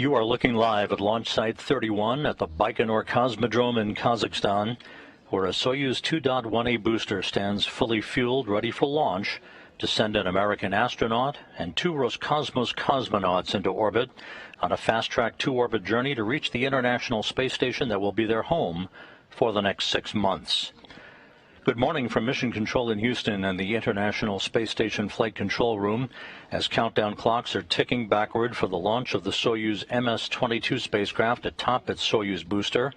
You are looking live at Launch Site 31 at the Baikonur Cosmodrome in Kazakhstan, where a Soyuz 2.1A booster stands fully fueled, ready for launch to send an American astronaut and 2 Roscosmos cosmonauts into orbit on a fast-track 2-orbit journey to reach the International Space Station that will be their home for the next 6 months. Good morning from Mission Control in Houston and the International Space Station Flight Control Room as countdown clocks are ticking backward for the launch of the Soyuz MS-22 spacecraft atop its Soyuz booster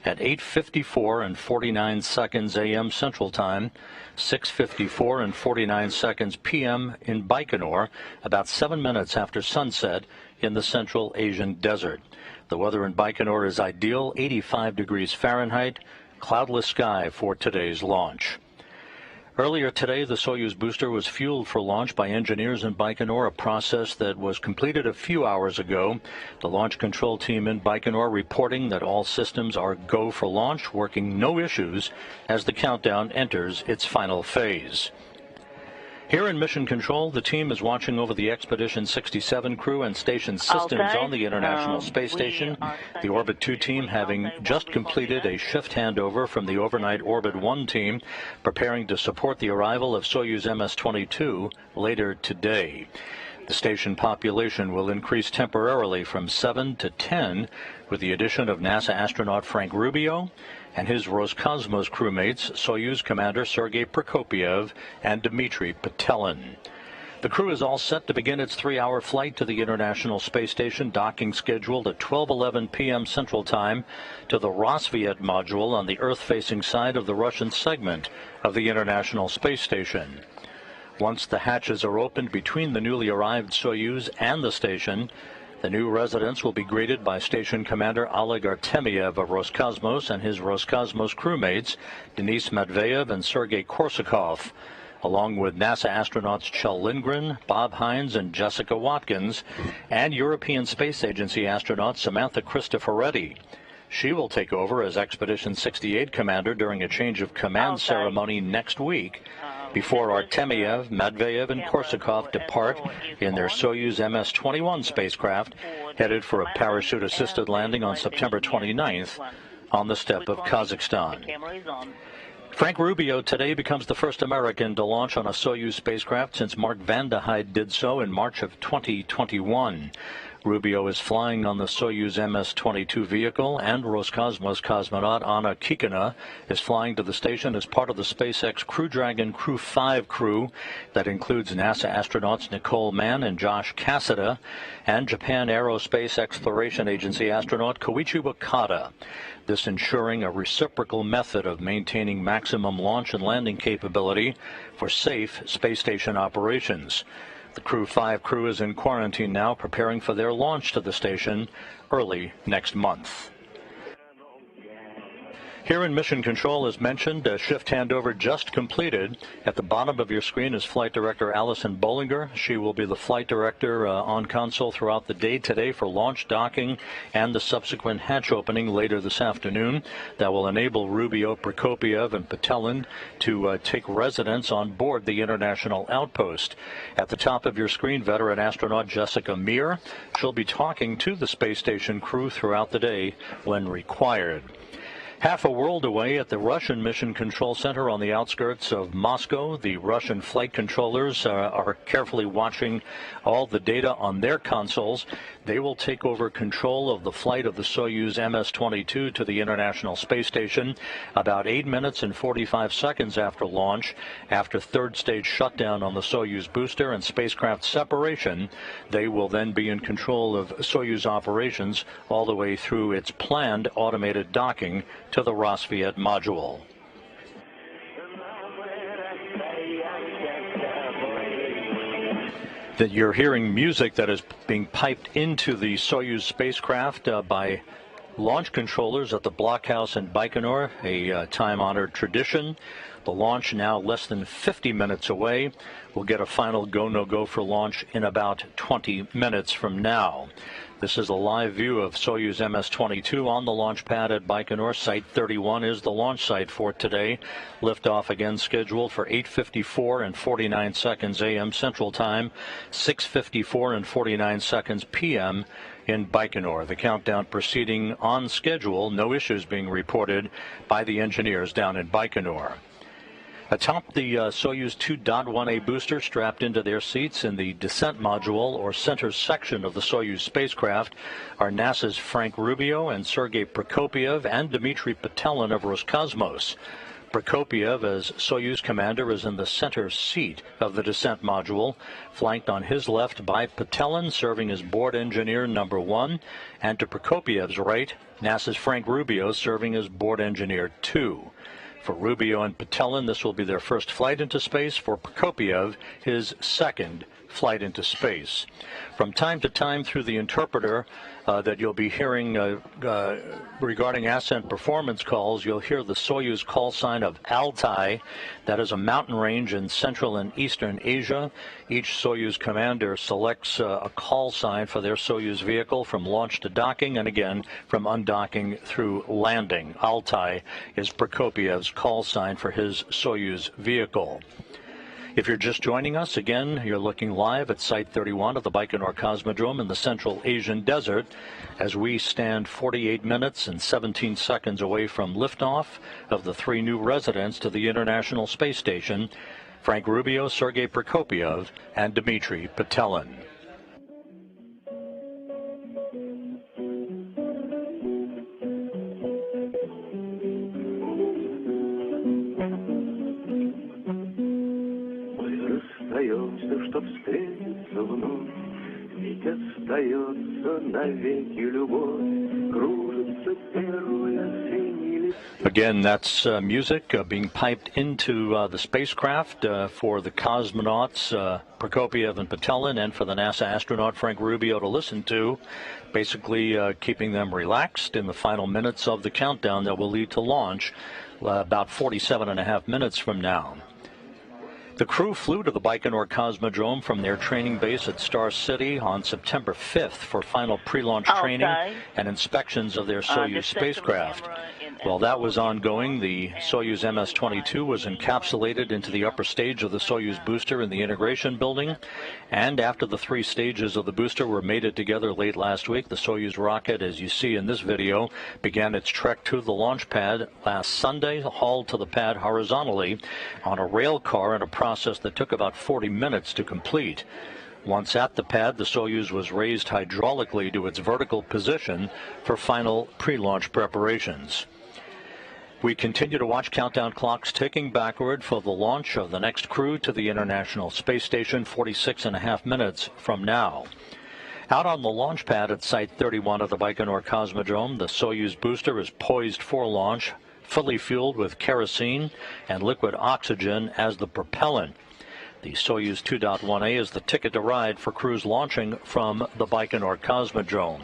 at 8:54 and 49 seconds a.m. Central Time, 6:54 and 49 seconds p.m. in Baikonur, about 7 minutes after sunset in the Central Asian desert. The weather in Baikonur is ideal, 85 degrees Fahrenheit, cloudless sky for today's launch. Earlier today, the Soyuz booster was fueled for launch by engineers in Baikonur, a process that was completed a few hours ago. The launch control team in Baikonur reporting that all systems are go for launch, working no issues as the countdown enters its final phase. Here in Mission Control, the team is watching over the Expedition 67 crew and station systems on the International Space Station. The Orbit 2 team having just completed a shift handover from the overnight Orbit 1 team, preparing to support the arrival of Soyuz MS-22 later today. The station population will increase temporarily from 7 to 10 with the addition of NASA astronaut Frank Rubio and his Roscosmos crewmates, Soyuz Commander Sergei Prokopeyev and Dmitry Petelin. The crew is all set to begin its 3-hour flight to the International Space Station, docking scheduled at 12:11 p.m. Central Time to the Roscosmos module on the Earth-facing side of the Russian segment of the International Space Station. Once the hatches are opened between the newly arrived Soyuz and the station, the new residents will be greeted by Station Commander Oleg Artemyev of Roscosmos and his Roscosmos crewmates, Denis Matveyev and Sergei Korsakov, along with NASA astronauts Kjell Lindgren, Bob Hines, and Jessica Watkins, and European Space Agency astronaut Samantha Cristoforetti. She will take over as Expedition 68 commander during a change of command ceremony next week, before Artemyev, Matveyev, and Korsakov depart in their Soyuz MS-21 spacecraft, headed for a parachute-assisted landing on September 29th on the steppe of Kazakhstan. Frank Rubio today becomes the first American to launch on a Soyuz spacecraft since Mark Vande Heyde did so in March of 2021. Rubio is flying on the Soyuz MS-22 vehicle, and Roscosmos cosmonaut Anna Kikina is flying to the station as part of the SpaceX Crew Dragon Crew 5 crew that includes NASA astronauts Nicole Mann and Josh Cassada and Japan Aerospace Exploration Agency astronaut Koichi Wakata. This ensuring a reciprocal method of maintaining maximum launch and landing capability for safe space station operations. The Crew 5 crew is in quarantine now, preparing for their launch to the station early next month. Here in Mission Control, as mentioned, a shift handover just completed. At the bottom of your screen is Flight Director Allison Bollinger. She will be the flight director on console throughout the day today for launch, docking, and the subsequent hatch opening later this afternoon. That will enable Rubio, Prokopiev, and Petelin to take residence on board the International Outpost. At the top of your screen, veteran astronaut Jessica Meir. She'll be talking to the space station crew throughout the day when required. Half a world away at the Russian Mission Control Center on the outskirts of Moscow, the Russian flight controllers are carefully watching all the data on their consoles. They will take over control of the flight of the Soyuz MS-22 to the International Space Station about 8 minutes and 45 seconds after launch. After third stage shutdown on the Soyuz booster and spacecraft separation, they will then be in control of Soyuz operations all the way through its planned automated docking to the Roscosmos module. That you're hearing music that is being piped into the Soyuz spacecraft by launch controllers at the blockhouse in Baikonur, a time-honored tradition. The launch now less than 50 minutes away. We'll get a final go, no-go for launch in about 20 minutes from now. This is a live view of Soyuz MS-22 on the launch pad at Baikonur. Site 31 is the launch site for today. Liftoff again scheduled for 8:54 and 49 seconds a.m. Central Time, 6:54 and 49 seconds p.m. in Baikonur. The countdown proceeding on schedule. No issues being reported by the engineers down in Baikonur. Atop the Soyuz 2.1A booster, strapped into their seats in the descent module or center section of the Soyuz spacecraft, are NASA's Frank Rubio and Sergei Prokopeyev and Dmitry Petelin of Roscosmos. Prokopeyev, as Soyuz commander, is in the center seat of the descent module, flanked on his left by Petelin, serving as board engineer number 1, and to Prokopeyev's right, NASA's Frank Rubio, serving as board engineer 2. For Rubio and Petelin, this will be their first flight into space. For Prokopeyev, his second flight into space. From time to time through the interpreter that you'll be hearing regarding ascent performance calls, you'll hear the Soyuz call sign of Altai. That is a mountain range in Central and Eastern Asia. Each Soyuz commander selects a call sign for their Soyuz vehicle from launch to docking, and again from undocking through landing. Altai is Prokopeyev's call sign for his Soyuz vehicle. If you're just joining us, again, you're looking live at Site 31 of the Baikonur Cosmodrome in the Central Asian Desert as we stand 48 minutes and 17 seconds away from liftoff of the 3 new residents to the International Space Station, Frank Rubio, Sergei Prokopeyev, and Dmitry Petelin. Что встретится вновь, ведь остается навеки любовь, кружится первый осенний лист. Again, that's music being piped into the spacecraft for the cosmonauts Prokopeyev and Petelin, and for the NASA astronaut Frank Rubio to listen to, basically keeping them relaxed in the final minutes of the countdown that will lead to launch about 47.5 minutes from now. The crew flew to the Baikonur Cosmodrome from their training base at Star City on September 5th for final pre-launch training and inspections of their Soyuz spacecraft. While that was ongoing, the Soyuz MS-22 was encapsulated into the upper stage of the Soyuz booster in the integration building, and after the 3 stages of the booster were mated together late last week, the Soyuz rocket, as you see in this video, began its trek to the launch pad last Sunday, hauled to the pad horizontally on a rail car in a process that took about 40 minutes to complete. Once at the pad, the Soyuz was raised hydraulically to its vertical position for final pre-launch preparations. We continue to watch countdown clocks ticking backward for the launch of the next crew to the International Space Station 46.5 minutes from now. Out on the launch pad at Site 31 of the Baikonur Cosmodrome, the Soyuz booster is poised for launch, fully fueled with kerosene and liquid oxygen as the propellant. The Soyuz 2.1A is the ticket to ride for crews launching from the Baikonur Cosmodrome.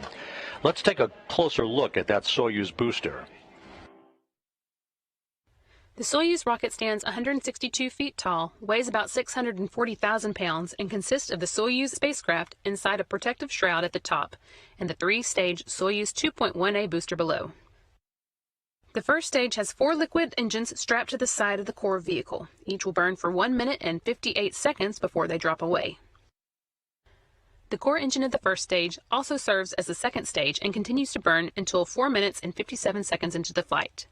Let's take a closer look at that Soyuz booster. The Soyuz rocket stands 162 feet tall, weighs about 640,000 pounds, and consists of the Soyuz spacecraft inside a protective shroud at the top and the 3-stage Soyuz 2.1A booster below. The first stage has 4 liquid engines strapped to the side of the core vehicle. Each will burn for 1 minute and 58 seconds before they drop away. The core engine of the first stage also serves as the second stage and continues to burn until 4 minutes and 57 seconds into the flight.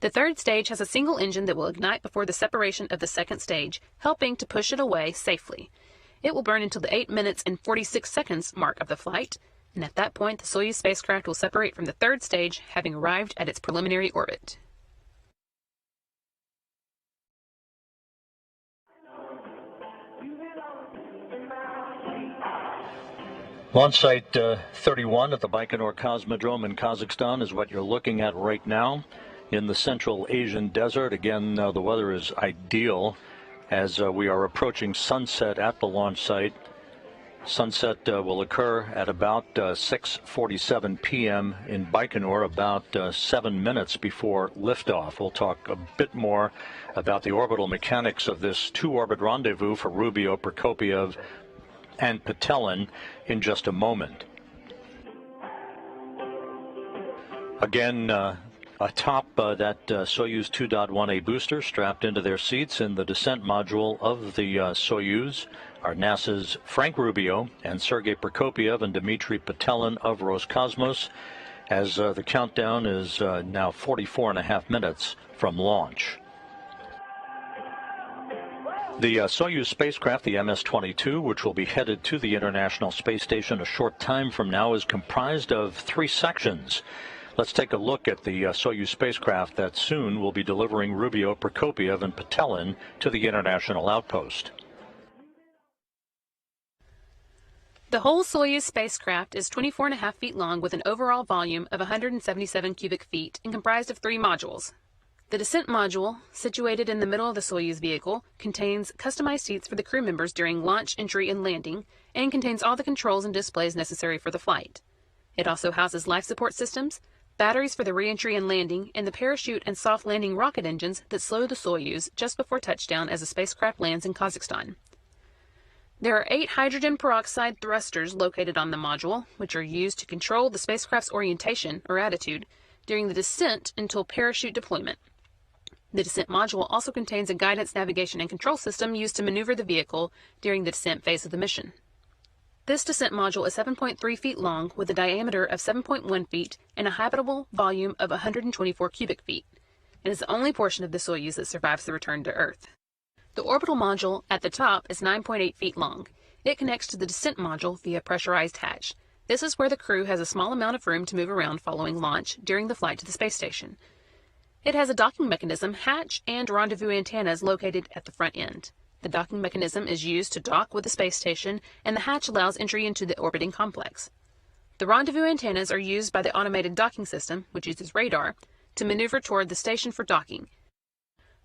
The third stage has a single engine that will ignite before the separation of the second stage, helping to push it away safely. It will burn until the 8 minutes and 46 seconds mark of the flight, and at that point the Soyuz spacecraft will separate from the third stage, having arrived at its preliminary orbit. Launch Site 31 at the Baikonur Cosmodrome in Kazakhstan is what you're looking at right now. In the Central Asian Desert, again, the weather is ideal as we are approaching sunset at the launch site. Sunset will occur at about 6:47 p.m. in Baikonur, about 7 minutes before liftoff. We'll talk a bit more about the orbital mechanics of this 2-orbit rendezvous for Rubio, Prokopeyev, and Petelin in just a moment. Again, atop that Soyuz 2.1A booster strapped into their seats in the descent module of the Soyuz are NASA's Frank Rubio and Sergei Prokopeyev and Dmitry Petelin of Roscosmos, as the countdown is now 44.5 minutes from launch. The Soyuz spacecraft, the MS-22, which will be headed to the International Space Station a short time from now, is comprised of 3 sections. Let's take a look at the Soyuz spacecraft that soon will be delivering Rubio, Prokopeyev, and Petelin to the International Outpost. The whole Soyuz spacecraft is 24.5 feet long with an overall volume of 177 cubic feet and comprised of 3 modules. The descent module, situated in the middle of the Soyuz vehicle, contains customized seats for the crew members during launch, entry, and landing, and contains all the controls and displays necessary for the flight. It also houses life support systems, batteries for the re-entry and landing, and the parachute and soft landing rocket engines that slow the Soyuz just before touchdown as the spacecraft lands in Kazakhstan. There are 8 hydrogen peroxide thrusters located on the module, which are used to control the spacecraft's orientation, or attitude, during the descent until parachute deployment. The descent module also contains a guidance, navigation, and control system used to maneuver the vehicle during the descent phase of the mission. This descent module is 7.3 feet long with a diameter of 7.1 feet and a habitable volume of 124 cubic feet, and is the only portion of the Soyuz that survives the return to Earth. The orbital module at the top is 9.8 feet long. It connects to the descent module via a pressurized hatch. This is where the crew has a small amount of room to move around following launch during the flight to the space station. It has a docking mechanism, hatch, and rendezvous antennas located at the front end. The docking mechanism is used to dock with the space station, and the hatch allows entry into the orbiting complex. The rendezvous antennas are used by the automated docking system, which uses radar, to maneuver toward the station for docking.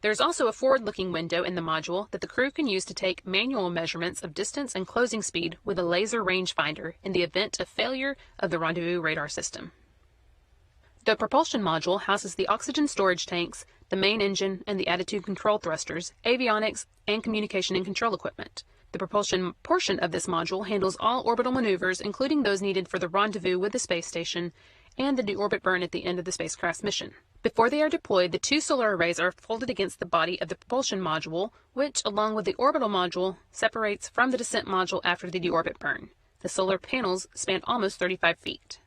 There is also a forward-looking window in the module that the crew can use to take manual measurements of distance and closing speed with a laser rangefinder in the event of failure of the rendezvous radar system. The propulsion module houses the oxygen storage tanks, the main engine, and the attitude control thrusters, avionics, and communication and control equipment. The propulsion portion of this module handles all orbital maneuvers, including those needed for the rendezvous with the space station and the deorbit burn at the end of the spacecraft's mission. Before they are deployed, the 2 solar arrays are folded against the body of the propulsion module, which, along with the orbital module, separates from the descent module after the deorbit burn. The solar panels span almost 35 feet.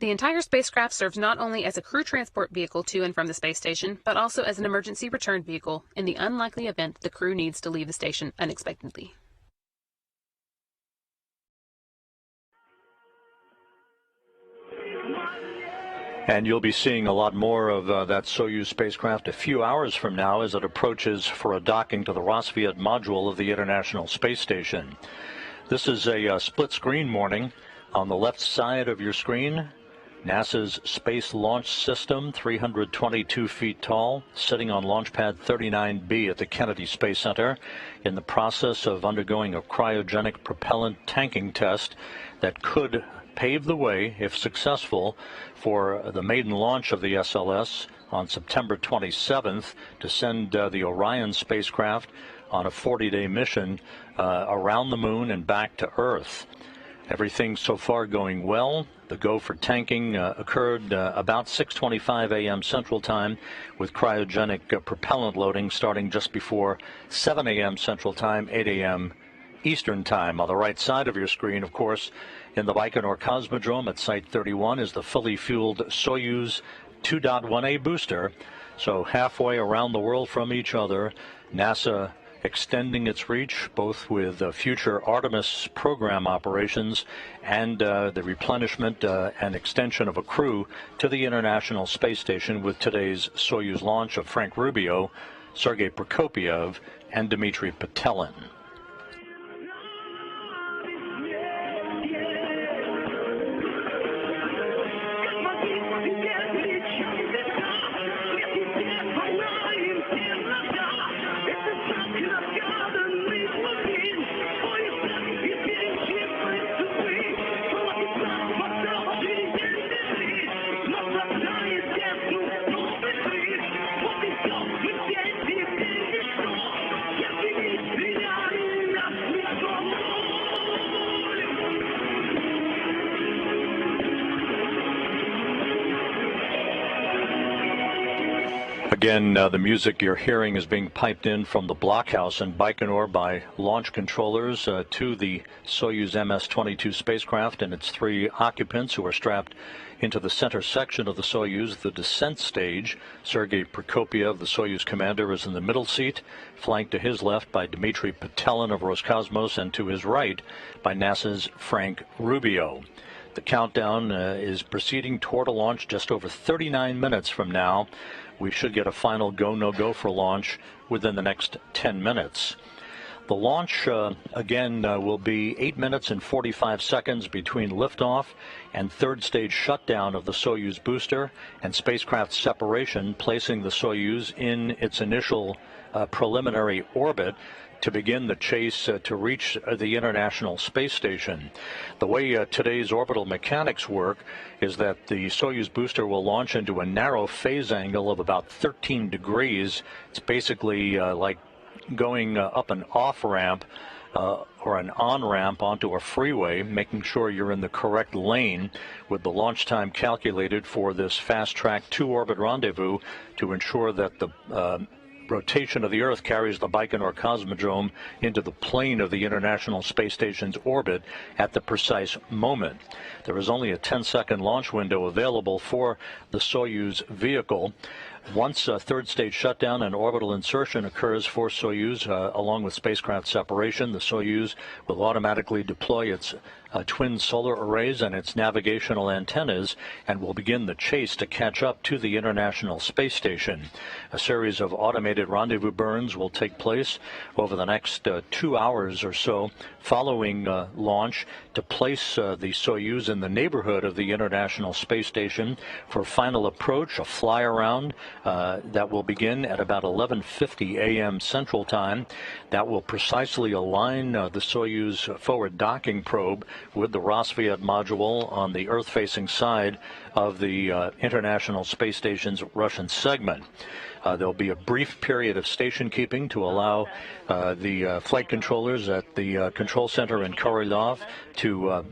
The entire spacecraft serves not only as a crew transport vehicle to and from the space station, but also as an emergency return vehicle in the unlikely event the crew needs to leave the station unexpectedly. And you'll be seeing a lot more of that Soyuz spacecraft a few hours from now as it approaches for a docking to the Rosviet module of the International Space Station. This is a split-screen morning. On the left side of your screen, NASA's Space Launch System, 322 feet tall, sitting on Launch Pad 39B at the Kennedy Space Center in the process of undergoing a cryogenic propellant tanking test that could pave the way, if successful, for the maiden launch of the SLS on September 27th to send the Orion spacecraft on a 40-day mission around the moon and back to Earth. Everything so far going well. The go for tanking occurred about 6:25 a.m. Central Time, with cryogenic propellant loading starting just before 7 a.m. Central Time, 8 a.m. Eastern Time. On the right side of your screen, of course, in the Baikonur Cosmodrome at Site 31 is the fully fueled Soyuz 2.1A booster. So halfway around the world from each other, NASA extending its reach both with future Artemis program operations and the replenishment and extension of a crew to the International Space Station with today's Soyuz launch of Frank Rubio, Sergei Prokopeyev, and Dmitry Petelin. Again, the music you're hearing is being piped in from the blockhouse in Baikonur by launch controllers to the Soyuz MS-22 spacecraft and its 3 occupants who are strapped into the center section of the Soyuz, the descent stage. Sergei Prokopeyev, the Soyuz commander, is in the middle seat, flanked to his left by Dmitry Petelin of Roscosmos and to his right by NASA's Frank Rubio. The countdown is proceeding toward a launch just over 39 minutes from now. We should get a final go, no-go for launch within the next 10 minutes. The launch, again, will be 8 minutes and 45 seconds between liftoff and third stage shutdown of the Soyuz booster and spacecraft separation, placing the Soyuz in its initial preliminary orbit to begin the chase to reach the International Space Station. The way today's orbital mechanics work is that the Soyuz booster will launch into a narrow phase angle of about 13 degrees. It's basically like going up an off-ramp or an on-ramp onto a freeway, making sure you're in the correct lane, with the launch time calculated for this fast-track 2-orbit rendezvous to ensure that the rotation of the Earth carries the Baikonur Cosmodrome into the plane of the International Space Station's orbit at the precise moment. There is only a 10-second launch window available for the Soyuz vehicle. Once a third stage shutdown and orbital insertion occurs for Soyuz, along with spacecraft separation, the Soyuz will automatically deploy its twin solar arrays and its navigational antennas and will begin the chase to catch up to the International Space Station. A series of automated rendezvous burns will take place over the next 2 hours or so following launch to place the Soyuz in the neighborhood of the International Space Station for final approach, a fly-around that will begin at about 11:50 a.m. Central Time. That will precisely align the Soyuz forward docking probe with the Roscosmos module on the Earth-facing side of the International Space Station's Russian segment. There'll be a brief period of station keeping to allow the flight controllers at the control center in Korolyov to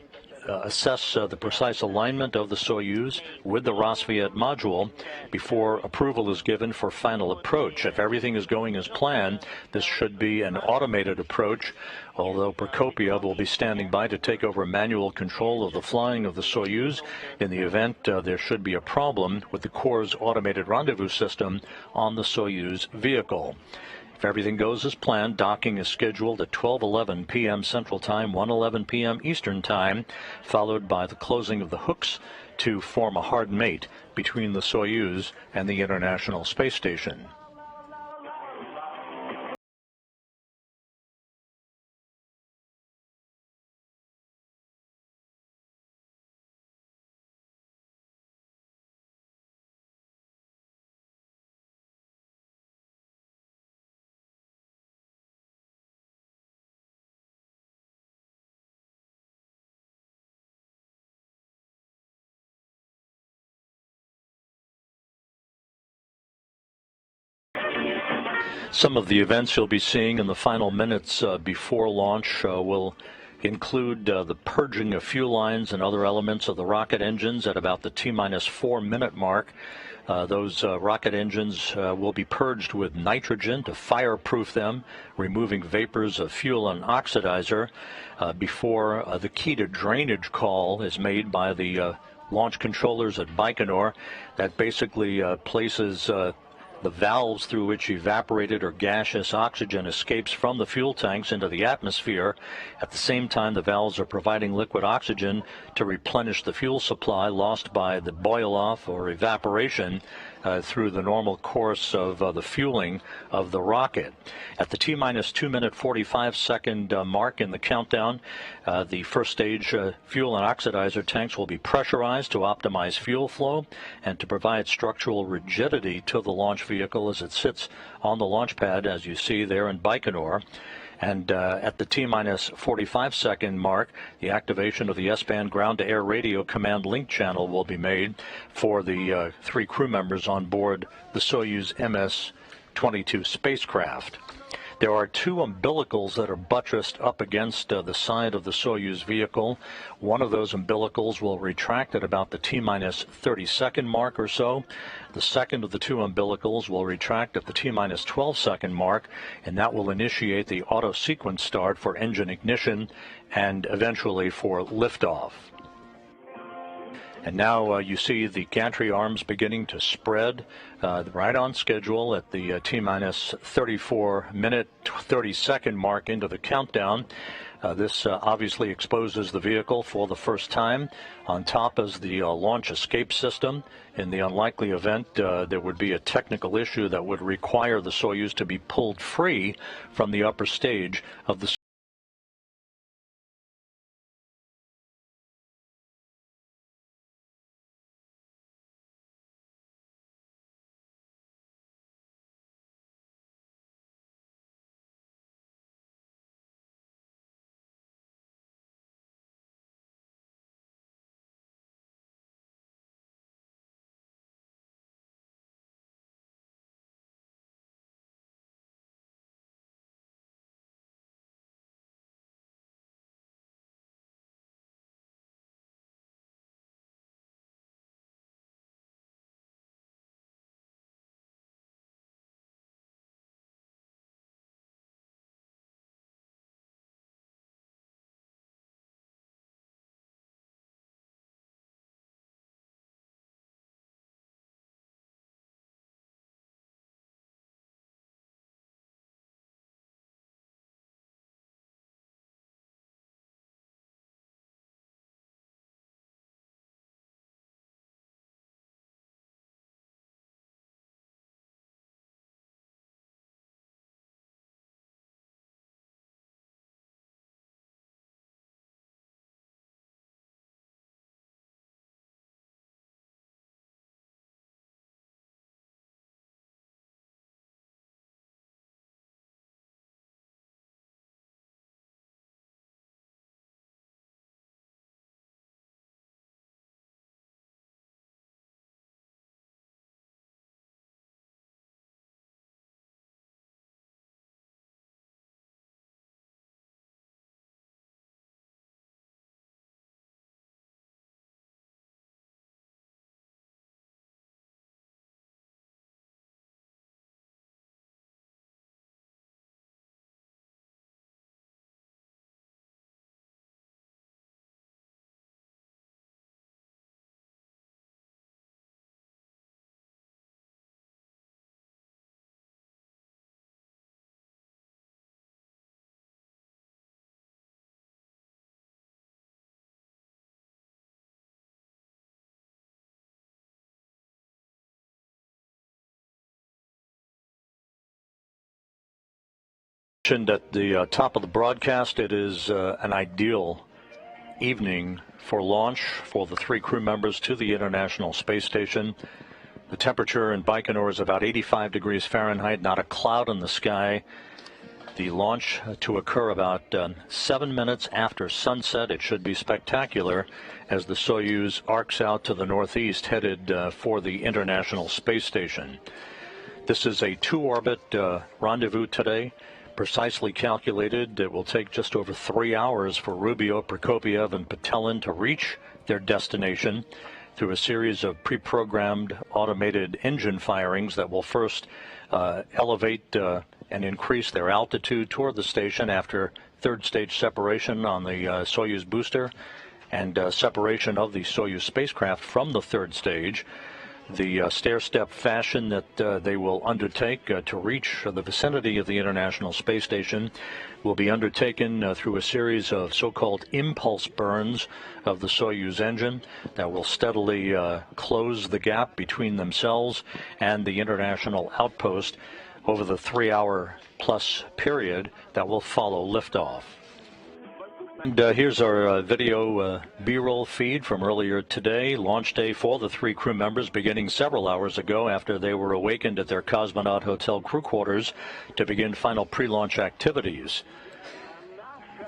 assess the precise alignment of the Soyuz with the Roscosmos module before approval is given for final approach. If everything is going as planned, this should be an automated approach, although Prokopeyev will be standing by to take over manual control of the flying of the Soyuz in the event there should be a problem with the Corps' automated rendezvous system on the Soyuz vehicle. If everything goes as planned, docking is scheduled at 12:11 p.m. Central Time, 1:11 p.m. Eastern Time, followed by the closing of the hooks to form a hard mate between the Soyuz and the International Space Station. Some of the events you'll be seeing in the final minutes before launch will include the purging of fuel lines and other elements of the rocket engines at about the T-4 minute mark. Those rocket engines will be purged with nitrogen to fireproof them, removing vapors of fuel and oxidizer before the key to drainage call is made by the launch controllers at Baikonur. That basically places the valves through which evaporated or gaseous oxygen escapes from the fuel tanks into the atmosphere. At the same time, the valves are providing liquid oxygen to replenish the fuel supply lost by the boil-off or evaporation through the normal course of the fueling of the rocket. At the T-2 minute 45 second mark in the countdown, the first stage fuel and oxidizer tanks will be pressurized to optimize fuel flow and to provide structural rigidity to the launch vehicle as it sits on the launch pad, as you see there in Baikonur. And at the T-45 second mark, the activation of the S-band ground-to-air radio command link channel will be made for the 3 crew members on board the Soyuz MS-22 spacecraft. There are two umbilicals that are buttressed up against the side of the Soyuz vehicle. One of those umbilicals will retract at about the T-minus 30-second mark or so. The second of the two umbilicals will retract at the T-minus 12-second mark, and that will initiate the auto sequence start for engine ignition and eventually for liftoff. And now you see the gantry arms beginning to spread right on schedule at the T-minus 34-minute, 30-second mark into the countdown. This obviously exposes the vehicle for the first time. On top is the launch escape system. In the unlikely event there would be a technical issue that would require the Soyuz to be pulled free from the upper stage of the at the top of the broadcast. It is an ideal evening for launch for the three crew members to the International Space Station. The temperature in Baikonur is about 85 degrees Fahrenheit, not a cloud in the sky. The launch to occur about 7 minutes after sunset. It should be spectacular as the Soyuz arcs out to the northeast, headed for the International Space Station. This is a two-orbit rendezvous today. Precisely calculated, it will take just over 3 hours for Rubio, Prokopeyev, and Petelin to reach their destination through a series of pre-programmed automated engine firings that will first elevate and increase their altitude toward the station after third stage separation on the Soyuz booster and separation of the Soyuz spacecraft from the third stage. The stair-step fashion that they will undertake to reach the vicinity of the International Space Station will be undertaken through a series of so-called impulse burns of the Soyuz engine that will steadily close the gap between themselves and the international outpost over the 3-hour-plus period that will follow liftoff. And here's our video B-roll feed from earlier today, launch day for the three crew members beginning several hours ago after they were awakened at their Cosmonaut Hotel crew quarters to begin final pre-launch activities.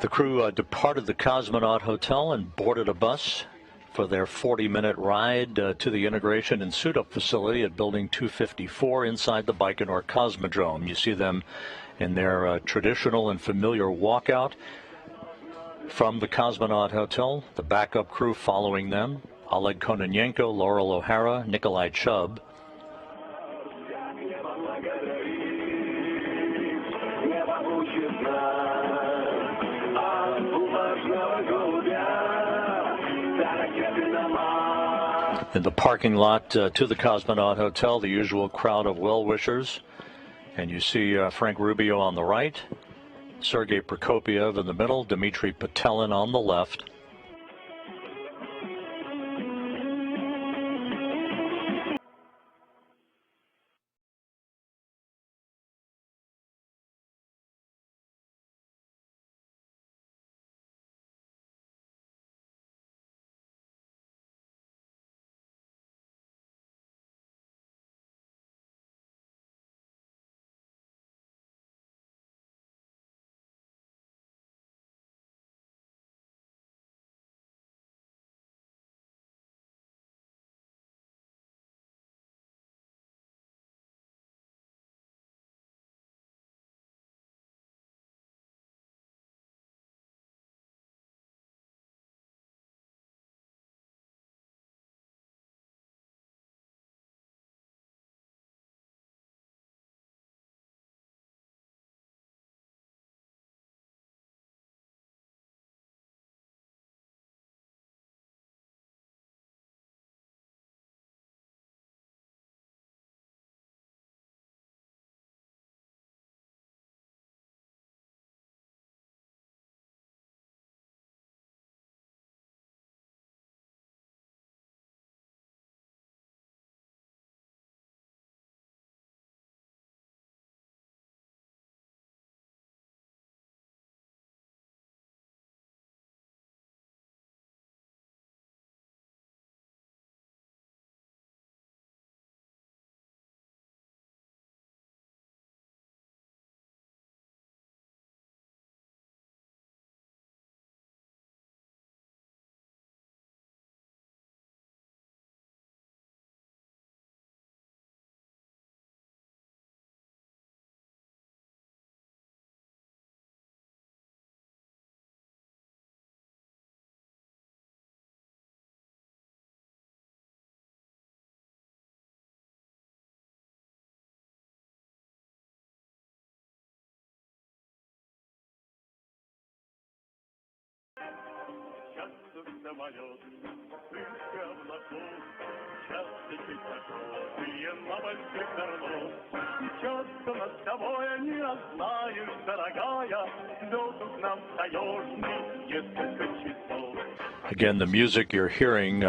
The crew departed the Cosmonaut Hotel and boarded a bus for their 40-minute ride to the integration and suit-up facility at Building 254 inside the Baikonur Cosmodrome. You see them in their traditional and familiar walkout from the Cosmonaut Hotel. The backup crew following them: Oleg Kononenko, Laurel O'Hara, Nikolai Chubb. In the parking lot to the Cosmonaut Hotel, the usual crowd of well-wishers. And you see Frank Rubio on the right, Sergei Prokopeyev in the middle, Dmitry Petelin on the left. Again, the music you're hearing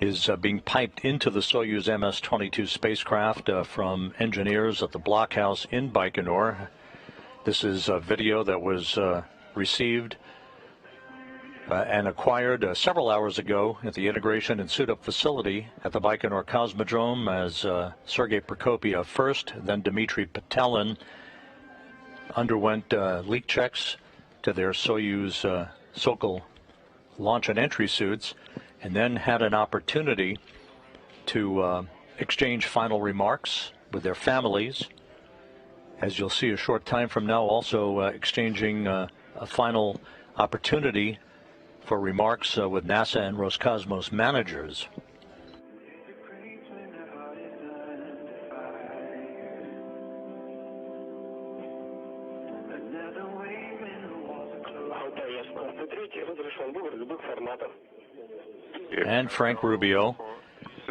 is being piped into the Soyuz MS-22 spacecraft from engineers at the blockhouse in Baikonur. This is a video that was received and acquired several hours ago at the integration and suit-up facility at the Baikonur Cosmodrome as Sergei Prokopeyev first, then Dmitry Petelin underwent leak checks to their Soyuz Sokol launch and entry suits, and then had an opportunity to exchange final remarks with their families. As you'll see a short time from now, also exchanging a final opportunity for remarks with NASA and Roscosmos managers. And Frank Rubio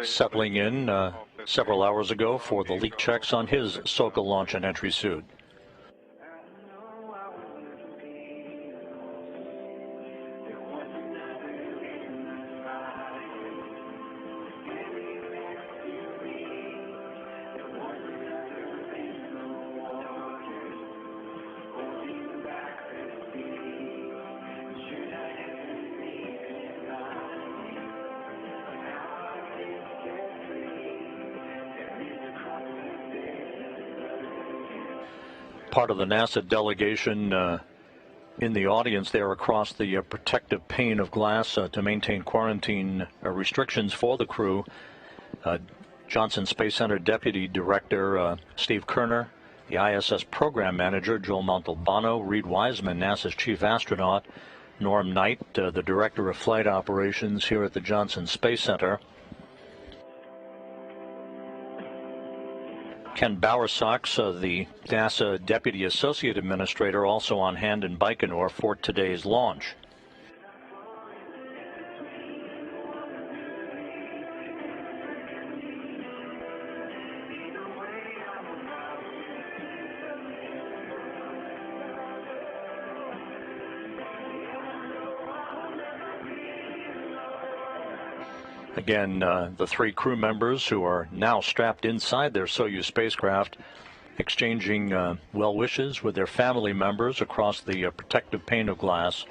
settling in several hours ago for the leak checks on his Sokol launch and entry suit. Part of the NASA delegation in the audience there across the protective pane of glass to maintain quarantine restrictions for the crew. Johnson Space Center Deputy Director Steve Kerner, the ISS program manager, Joel Montalbano, Reed Wiseman, NASA's chief astronaut, Norm Knight, the director of flight operations here at the Johnson Space Center, Ken Bowersox, the NASA Deputy Associate Administrator, also on hand in Baikonur for today's launch. Again, the three crew members who are now strapped inside their Soyuz spacecraft, exchanging well wishes with their family members across the protective pane of glass.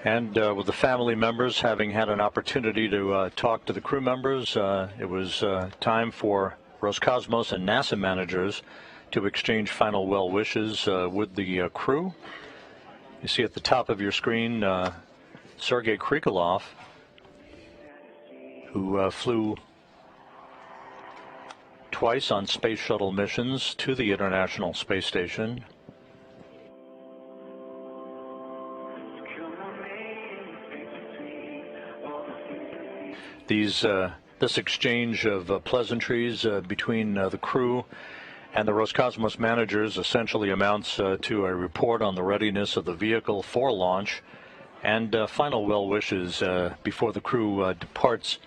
And with the family members having had an opportunity to talk to the crew members, it was time for Roscosmos and NASA managers to exchange final well wishes with the crew. You see at the top of your screen Sergei Prokopeyev, who flew twice on space shuttle missions to the International Space Station. This exchange of pleasantries between the crew and the Roscosmos managers essentially amounts to a report on the readiness of the vehicle for launch and final well wishes before the crew departs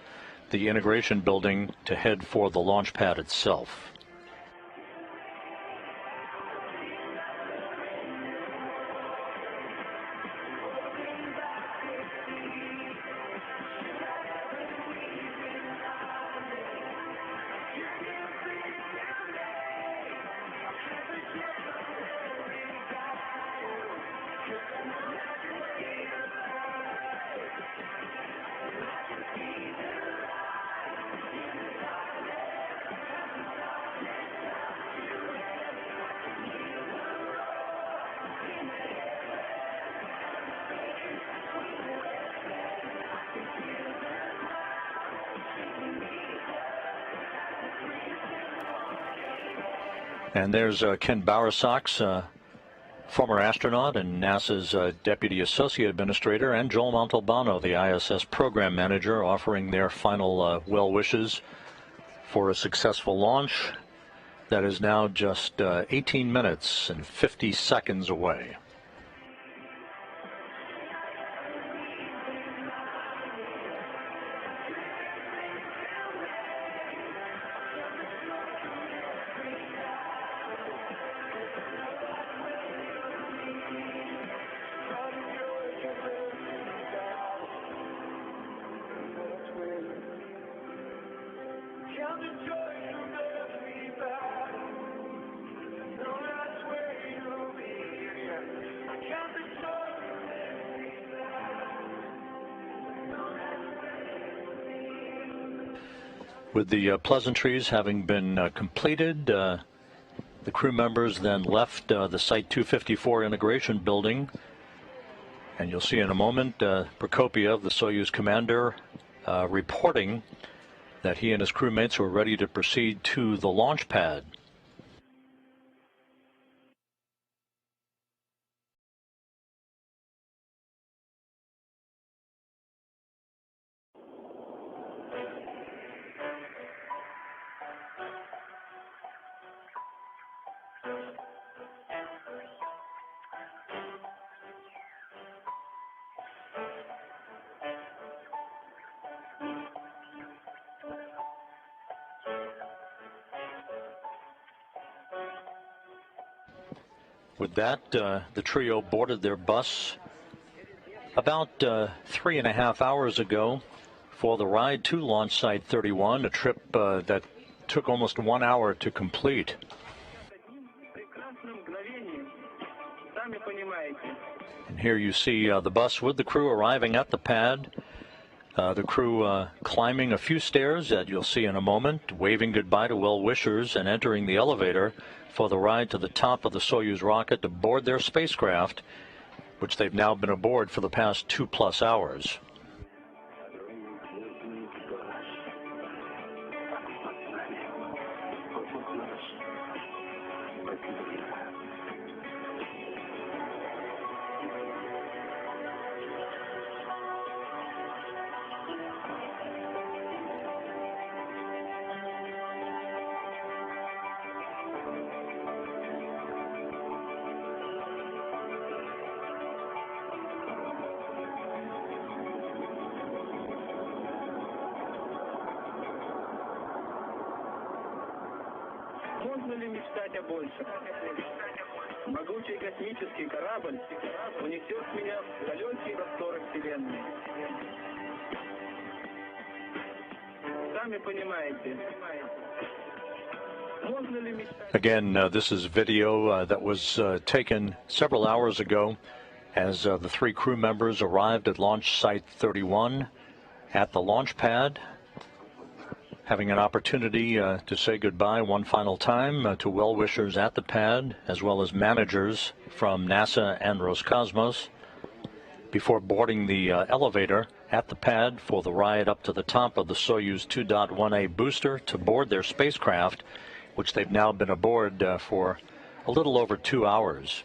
the integration building to head for the launch pad itself. And there's Ken Bowersox, former astronaut and NASA's Deputy Associate Administrator, and Joel Montalbano, the ISS Program Manager, offering their final well wishes for a successful launch that is now just 18 minutes and 50 seconds away. With the pleasantries having been completed, the crew members then left the Site 254 integration building. And you'll see in a moment Prokopeyev, the Soyuz commander, reporting that he and his crewmates were ready to proceed to the launch pad. With that, the trio boarded their bus about 3.5 hours ago for the ride to launch site 31, a trip that took almost 1 hour to complete. And here you see the bus with the crew arriving at the pad. The crew climbing a few stairs that you'll see in a moment, waving goodbye to well-wishers and entering the elevator for the ride to the top of the Soyuz rocket to board their spacecraft, which they've now been aboard for the past 2+ hours. Можно ли мечтать о большем? Могучий космический корабль унесет меня в далекие просторы Вселенной. Сами понимаете. Again, this is video that was taken several hours ago as the 3 crew members arrived at launch site 31 at the launch pad, having an opportunity to say goodbye one final time to well-wishers at the pad, as well as managers from NASA and Roscosmos, before boarding the elevator at the pad for the ride up to the top of the Soyuz 2.1A booster to board their spacecraft, which they've now been aboard for a little over 2 hours.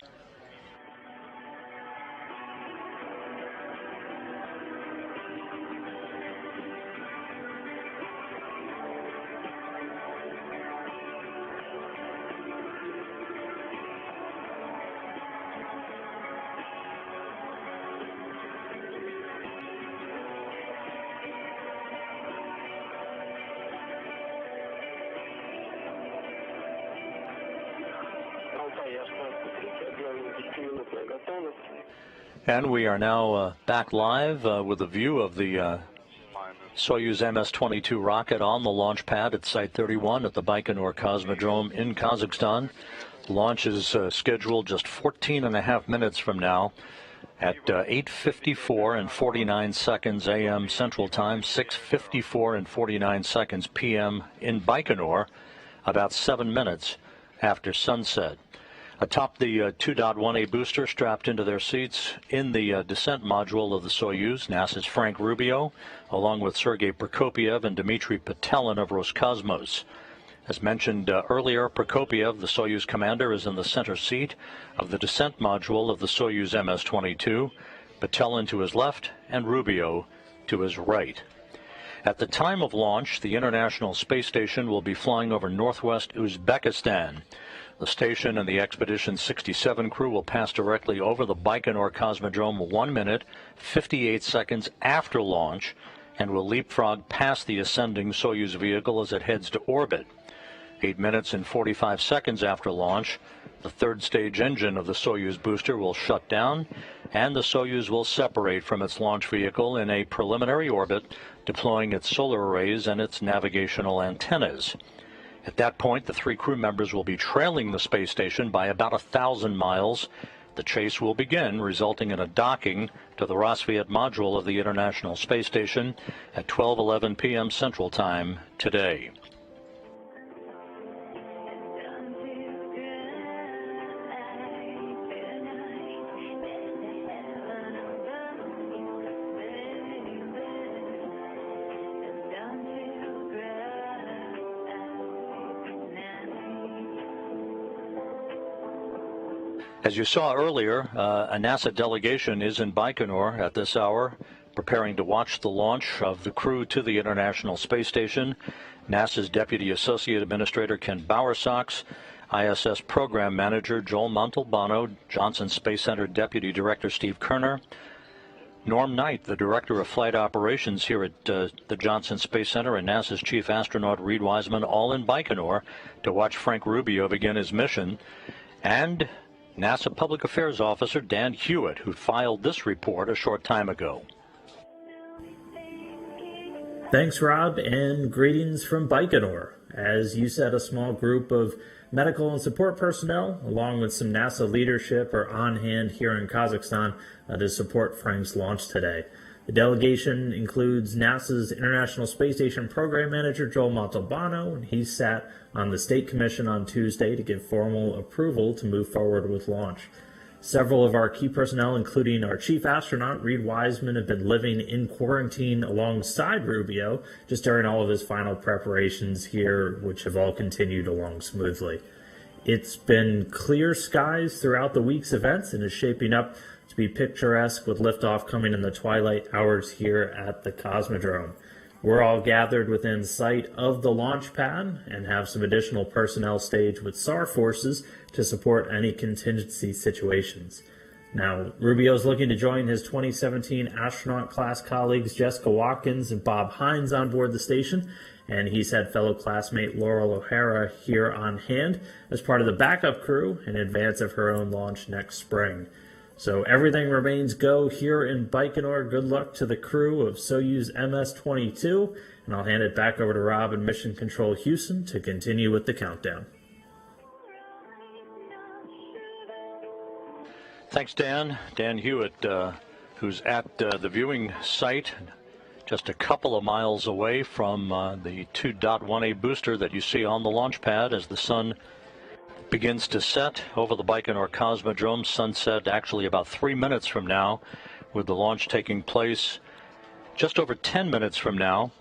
And we are now back live with a view of the Soyuz MS-22 rocket on the launch pad at Site 31 at the Baikonur Cosmodrome in Kazakhstan. Launch is scheduled just 14.5 minutes from now at 8:54 and 49 seconds a.m. Central Time, 6:54 and 49 seconds p.m. in Baikonur, about 7 minutes after sunset. Atop the 2.1A booster, strapped into their seats in the descent module of the Soyuz, NASA's Frank Rubio, along with Sergei Prokopeyev and Dmitry Petelin of Roscosmos. As mentioned earlier, Prokopeyev, the Soyuz commander, is in the center seat of the descent module of the Soyuz MS-22, Petelin to his left and Rubio to his right. At the time of launch, the International Space Station will be flying over northwest Uzbekistan. The station and the Expedition 67 crew will pass directly over the Baikonur Cosmodrome 1 minute, 58 seconds after launch, and will leapfrog past the ascending Soyuz vehicle as it heads to orbit. 8 minutes and 45 seconds after launch, the third stage engine of the Soyuz booster will shut down, and the Soyuz will separate from its launch vehicle in a preliminary orbit, deploying its solar arrays and its navigational antennas. At that point, the 3 crew members will be trailing the space station by about 1,000 miles. The chase will begin, resulting in a docking to the Rassvet module of the International Space Station at 12:11 p.m. Central Time today. As you saw earlier, a NASA delegation is in Baikonur at this hour, preparing to watch the launch of the crew to the International Space Station. NASA's Deputy Associate Administrator Ken Bowersox, ISS Program Manager Joel Montalbano, Johnson Space Center Deputy Director Steve Kerner, Norm Knight, the Director of Flight Operations here at the Johnson Space Center, and NASA's Chief Astronaut Reid Wiseman, all in Baikonur to watch Frank Rubio begin his mission. And NASA Public Affairs Officer Dan Hewitt, who filed this report a short time ago. Thanks, Rob, and greetings from Baikonur. As you said, a small group of medical and support personnel, along with some NASA leadership, are on hand here in Kazakhstan to support Frank's launch today. The delegation includes NASA's International Space Station Program Manager Joel Montalbano, and he sat on the State Commission on Tuesday to give formal approval to move forward with launch. Several of our key personnel, including our chief astronaut, Reed Wiseman, have been living in quarantine alongside Rubio just during all of his final preparations here, which have all continued along smoothly. It's been clear skies throughout the week's events and is shaping up to be picturesque with liftoff coming in the twilight hours here at the Cosmodrome. We're all gathered within sight of the launch pad and have some additional personnel staged with SAR forces to support any contingency situations. Now, Rubio's looking to join his 2017 astronaut class colleagues Jessica Watkins and Bob Hines on board the station, and he's had fellow classmate Laurel O'Hara here on hand as part of the backup crew in advance of her own launch next spring. So everything remains go here in Baikonur. Good luck to the crew of Soyuz MS-22, and I'll hand it back over to Rob in Mission Control Houston to continue with the countdown. Thanks, Dan. Dan Hewitt, who's at the viewing site just a couple of miles away from the 2.1A booster that you see on the launch pad as the sun begins to set over the Baikonur Cosmodrome. Sunset actually about 3 minutes from now, with the launch taking place just over 10 minutes from now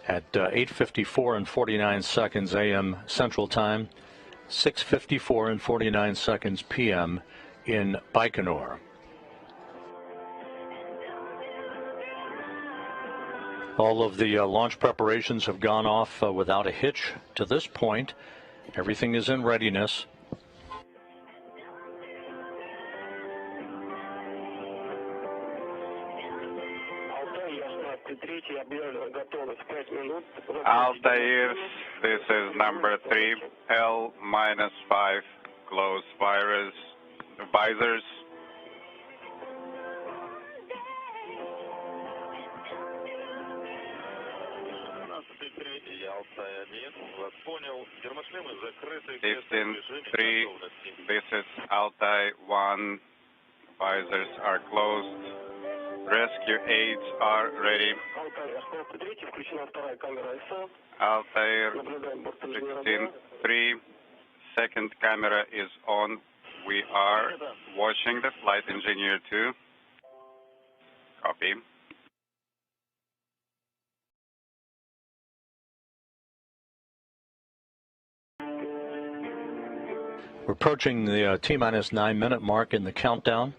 at 8:54 and 49 seconds a.m. Central Time, 6:54 and 49 seconds p.m. in Baikonur. All of the launch preparations have gone off without a hitch to this point. Everything is in readiness. Altair, this is number 3, L-5, close visors. This is Altai 1, visors are closed. Rescue aids are ready. Altair 16-3, second camera is on. We are watching the flight engineer too. Copy. We're approaching the T-minus 9-minute mark in the countdown.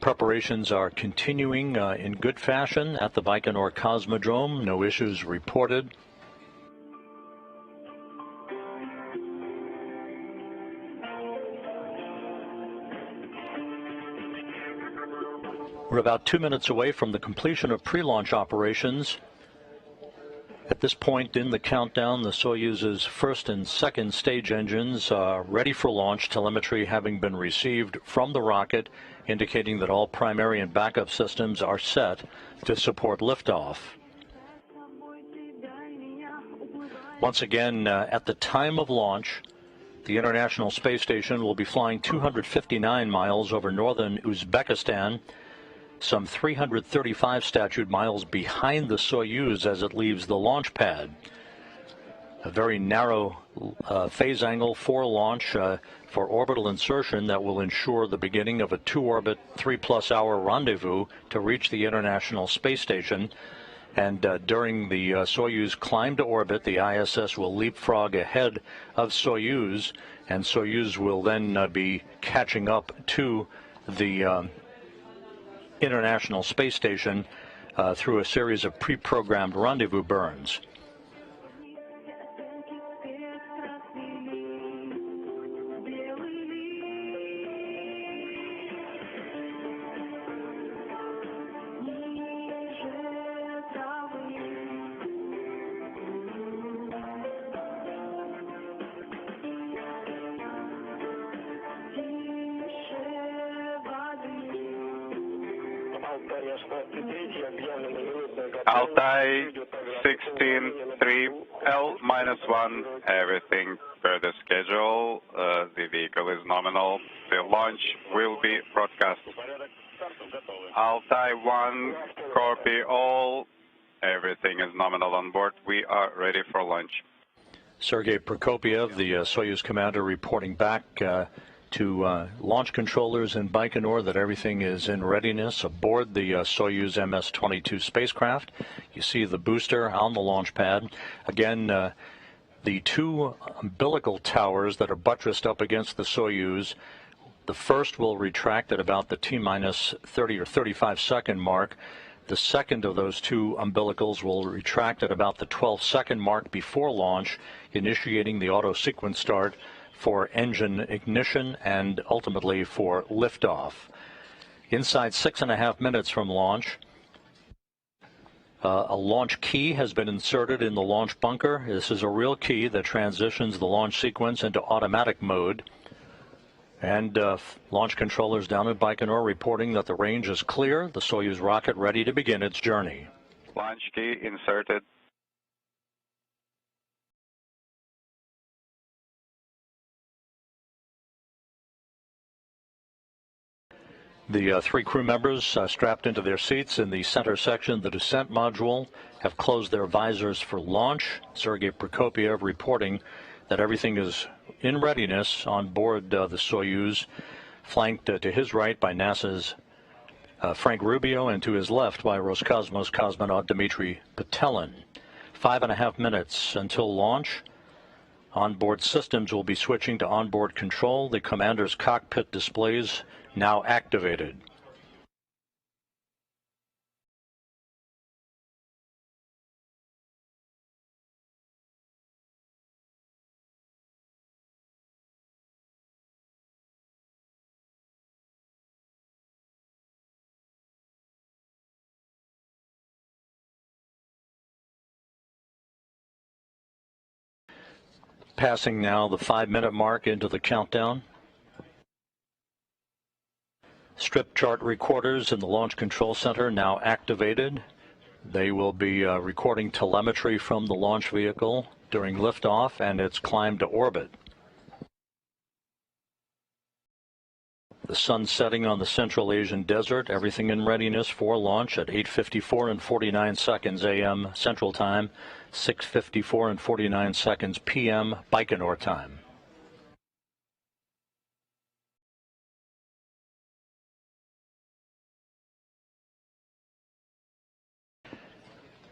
Preparations are continuing in good fashion at the Baikonur Cosmodrome. No issues reported. We're about 2 minutes away from the completion of pre-launch operations. At this point in the countdown, the Soyuz's first and second stage engines are ready for launch, telemetry having been received from the rocket, indicating that all primary and backup systems are set to support liftoff. Once again, at the time of launch, the International Space Station will be flying 259 miles over northern Uzbekistan, some 335 statute miles behind the Soyuz as it leaves the launch pad. A very narrow phase angle for launch for orbital insertion that will ensure the beginning of a 2-orbit, 3+ hour rendezvous to reach the International Space Station. And during the Soyuz climb to orbit, the ISS will leapfrog ahead of Soyuz, and Soyuz will then be catching up to the International Space Station through a series of pre-programmed rendezvous burns. Altai 16-3L-1, everything per the schedule. The vehicle is nominal. The launch will be broadcast. Altai 1, copy all. Everything is nominal on board. We are ready for launch. Sergei Prokopeyev, the Soyuz commander, reporting back to launch controllers in Baikonur that everything is in readiness aboard the Soyuz MS-22 spacecraft. You see the booster on the launch pad. Again, the two umbilical towers that are buttressed up against the Soyuz, the first will retract at about the T-minus 30 or 35-second mark. The second of those two umbilicals will retract at about the 12-second mark before launch, initiating the auto sequence start for engine ignition and ultimately for liftoff. Inside 6.5 minutes from launch, a launch key has been inserted in the launch bunker. This is a real key that transitions the launch sequence into automatic mode. And launch controllers down at Baikonur reporting that the range is clear, the Soyuz rocket ready to begin its journey. Launch key inserted. The three crew members strapped into their seats in the center section of the descent module have closed their visors for launch. Sergei Prokopeyev reporting that everything is in readiness on board the Soyuz, flanked to his right by NASA's Frank Rubio and to his left by Roscosmos cosmonaut Dmitry Petelin. 5.5 minutes until launch. Onboard systems will be switching to onboard control. The commander's cockpit displays now activated. Passing now the 5-minute mark into the countdown. Strip chart recorders in the Launch Control Center now activated. They will be recording telemetry from the launch vehicle during liftoff and its climb to orbit. The sun setting on the Central Asian desert, everything in readiness for launch at 8:54 and 49 seconds a.m. Central Time, 6:54 and 49 seconds p.m. Baikonur time.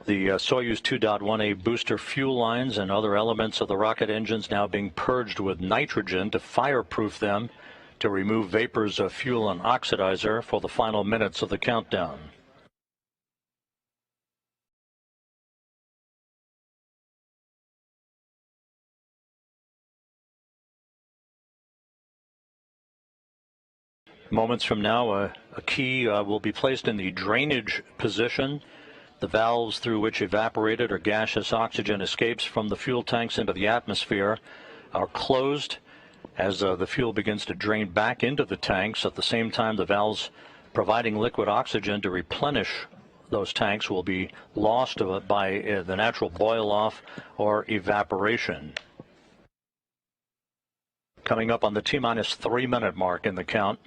The Soyuz 2.1A booster fuel lines and other elements of the rocket engines now being purged with nitrogen to fireproof them, to remove vapors of fuel and oxidizer for the final minutes of the countdown. Moments from now, a key will be placed in the drainage position. The valves through which evaporated or gaseous oxygen escapes from the fuel tanks into the atmosphere are closed as the fuel begins to drain back into the tanks. At the same time, the valves providing liquid oxygen to replenish those tanks will be lost by the natural boil-off or evaporation. Coming up on the T-minus 3-minute mark in the count.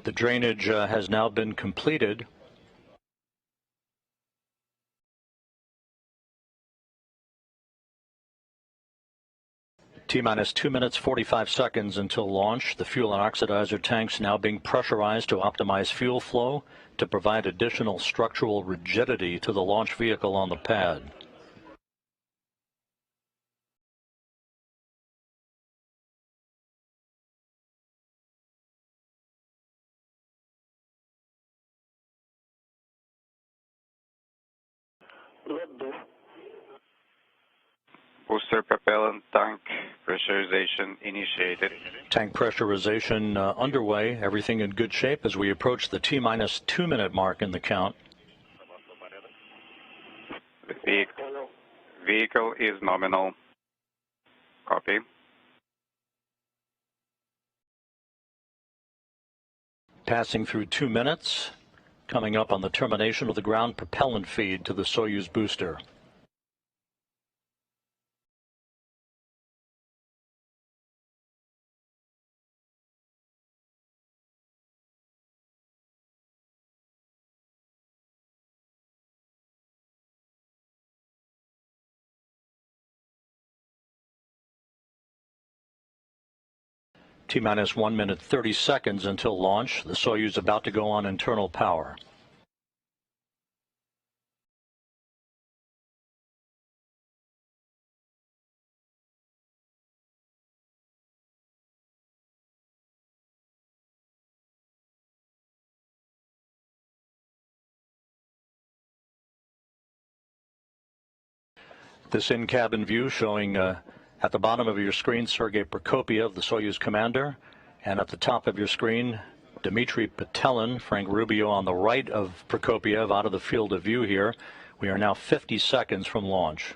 The drainage has now been completed. T-minus 2 minutes 45 seconds until launch. The fuel and oxidizer tanks now being pressurized to optimize fuel flow to provide additional structural rigidity to the launch vehicle on the pad. Booster propellant tank pressurization initiated. Tank pressurization underway. Everything in good shape as we approach the T-minus 2-minute mark in the count. The vehicle is nominal. Copy. Passing through 2 minutes, coming up on the termination of the ground propellant feed to the Soyuz booster. T-minus 1 minute 30 seconds until launch. The Soyuz about to go on internal power. This in-cabin view showing at the bottom of your screen Sergei Prokopeyev, the Soyuz commander, and at the top of your screen Dmitry Petelin, Frank Rubio on the right of Prokopeyev out of the field of view here. We are now 50 seconds from launch.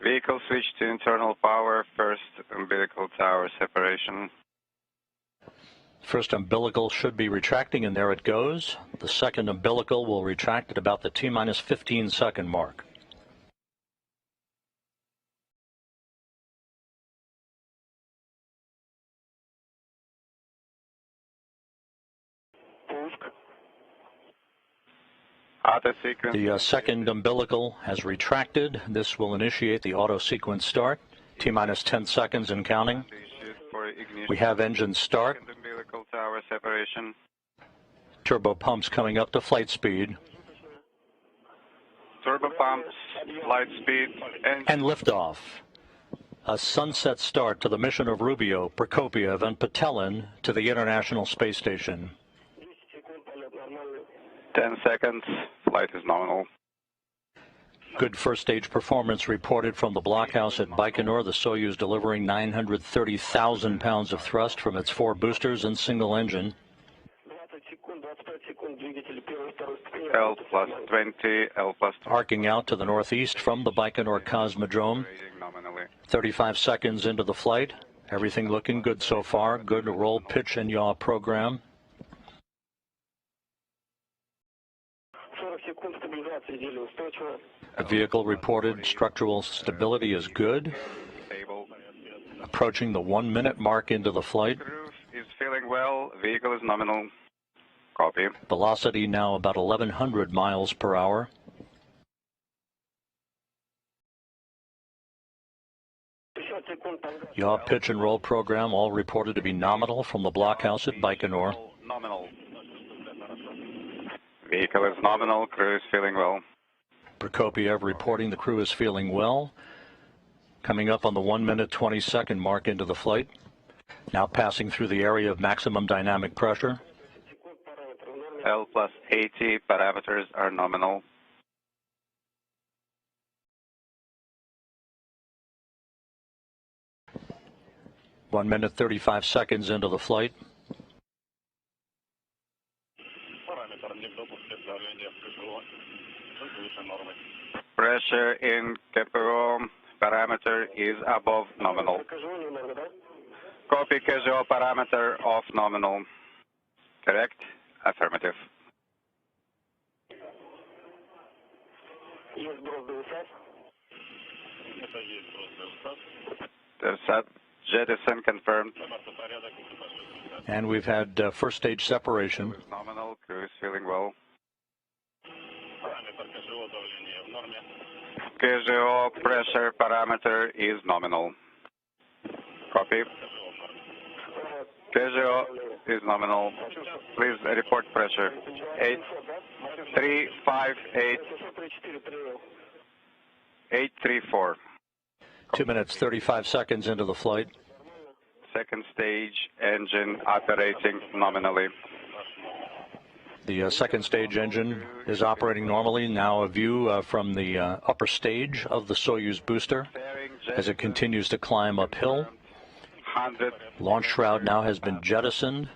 Vehicle switched to internal power, first umbilical tower separation. First umbilical should be retracting, and there it goes. The second umbilical will retract at about the T-minus 15 second mark. The second umbilical has retracted. This will initiate the auto sequence start. T-minus 10 seconds and counting. We have engine start. Umbilical tower separation. Turbo pumps coming up to flight speed. Turbo pumps, flight speed, and liftoff. A sunset start to the mission of Rubio, Prokopeyev, and Petelin to the International Space Station. 10 seconds. Flight is nominal. Good first stage performance reported from the blockhouse at Baikonur. The Soyuz delivering 930,000 pounds of thrust from its 4 boosters and single engine. L plus 20, L plus 20. Arcing out to the northeast from the Baikonur Cosmodrome. 35 seconds into the flight. Everything looking good so far. Good roll, pitch, and yaw program. The vehicle reported structural stability is good. Approaching the 1 minute mark into the flight. Crew is feeling well. Vehicle is nominal. Copy. Velocity now about 1,100 miles per hour. Yaw, pitch, and roll program all reported to be nominal from the blockhouse at Baikonur. Nominal. Vehicle is nominal. Crew is feeling well. Prokopeyev reporting the crew is feeling well. Coming up on the 1 minute 20 second mark into the flight. Now passing through the area of maximum dynamic pressure. L plus 80 parameters are nominal. One minute 35 seconds into the flight. Pressure in KPO parameter is above nominal. Copy, casual parameter of nominal. Correct? Affirmative. Set jettison confirmed. And we've had first stage separation. Nominal, crew is feeling well. Casual pressure parameter is nominal. Copy. Casual is nominal. Please report pressure. 834. 2 minutes 35 seconds into the flight. Second stage engine operating nominally. The second stage engine is operating normally. Now a view from the upper stage of the Soyuz booster as it continues to climb uphill. Launch shroud now has been jettisoned.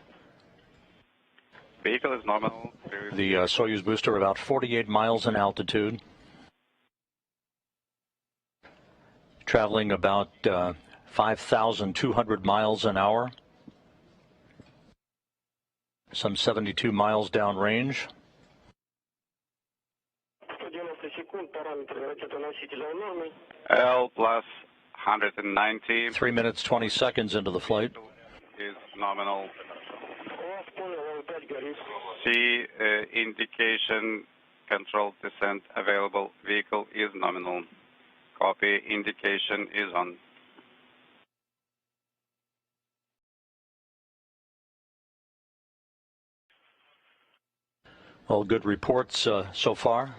Vehicle is nominal. The Soyuz booster about 48 miles in altitude, traveling about 5,200 miles an hour, some 72 miles downrange. L plus 190. 3 minutes, 20 seconds into the flight. Is nominal. C indication controlled descent available. Vehicle is nominal. Copy. Indication is on. All good reports so far.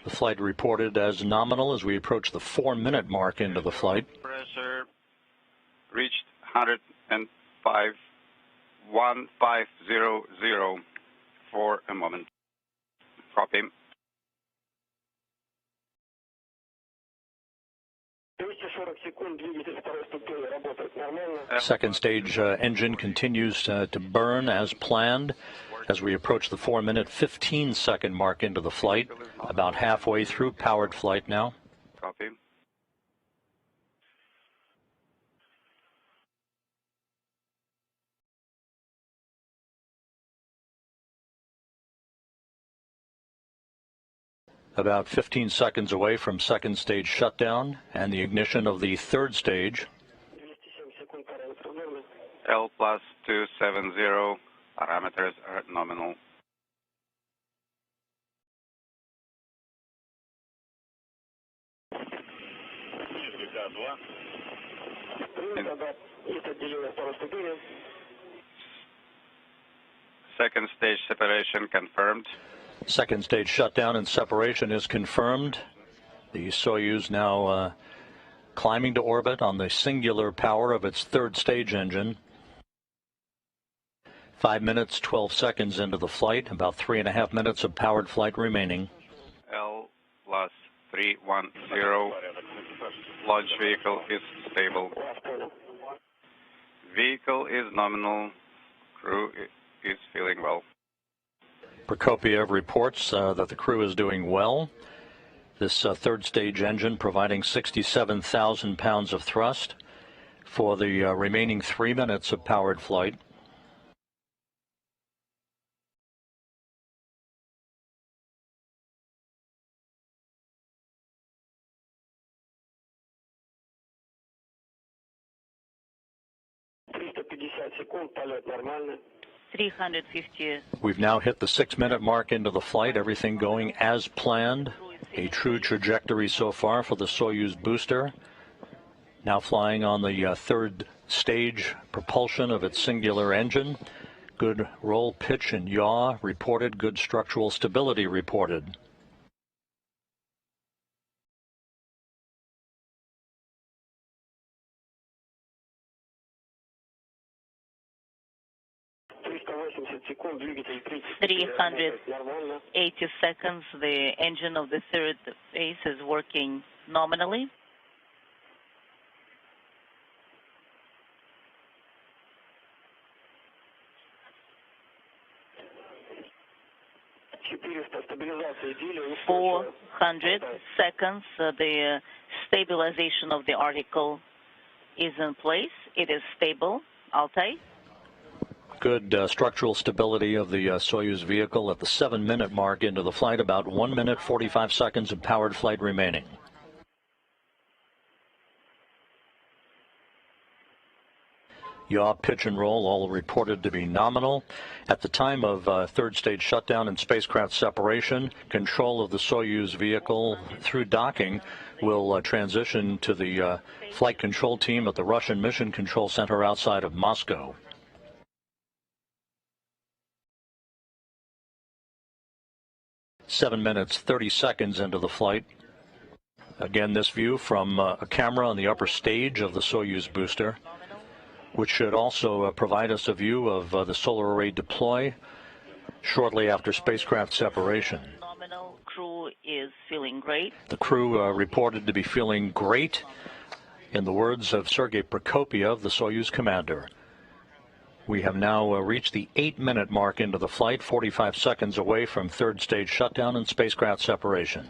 The flight reported as nominal as we approach the 4-minute mark into the flight. Pressure reached 105,1500 for a moment. Copy. Second stage engine continues to burn as planned as we approach the 4-minute, 15-second mark into the flight. About halfway through powered flight now. Copy. About 15 seconds away from second stage shutdown and the ignition of the third stage. L plus 270. Parameters are nominal. Second stage separation confirmed. Second stage shutdown and separation is confirmed. The Soyuz now climbing to orbit on the singular power of its third stage engine. 5 minutes, 12 seconds into the flight, about 3.5 minutes of powered flight remaining. L plus 310. Launch vehicle is stable. Vehicle is nominal. Crew is feeling well. Prokopeyev reports that the crew is doing well. This third stage engine providing 67,000 pounds of thrust for the remaining 3 minutes of powered flight. We've now hit the 6-minute mark into the flight, everything going as planned. A true trajectory so far for the Soyuz booster. Now flying on the third stage propulsion of its singular engine. Good roll, pitch, and yaw reported. Good structural stability reported. $380 seconds. The engine of the third phase is working nominally. $400 seconds. The stabilization of the article is in place. It is stable. Altai. Good structural stability of the Soyuz vehicle at the 7-minute mark into the flight, about 1 minute, 45 seconds of powered flight remaining. Yaw, pitch, and roll all reported to be nominal. At the time of third stage shutdown and spacecraft separation, control of the Soyuz vehicle through docking will transition to the flight control team at the Russian Mission Control Center outside of Moscow. 7 minutes, 30 seconds into the flight. Again, this view from a camera on the upper stage of the Soyuz booster. which should also provide us a view of the solar array deploy shortly after spacecraft separation. Nominal crew is feeling great. The crew reported to be feeling great, in the words of Sergei Prokopeyev, the Soyuz commander. We have now reached the 8-minute mark into the flight, 45 seconds away from third stage shutdown and spacecraft separation.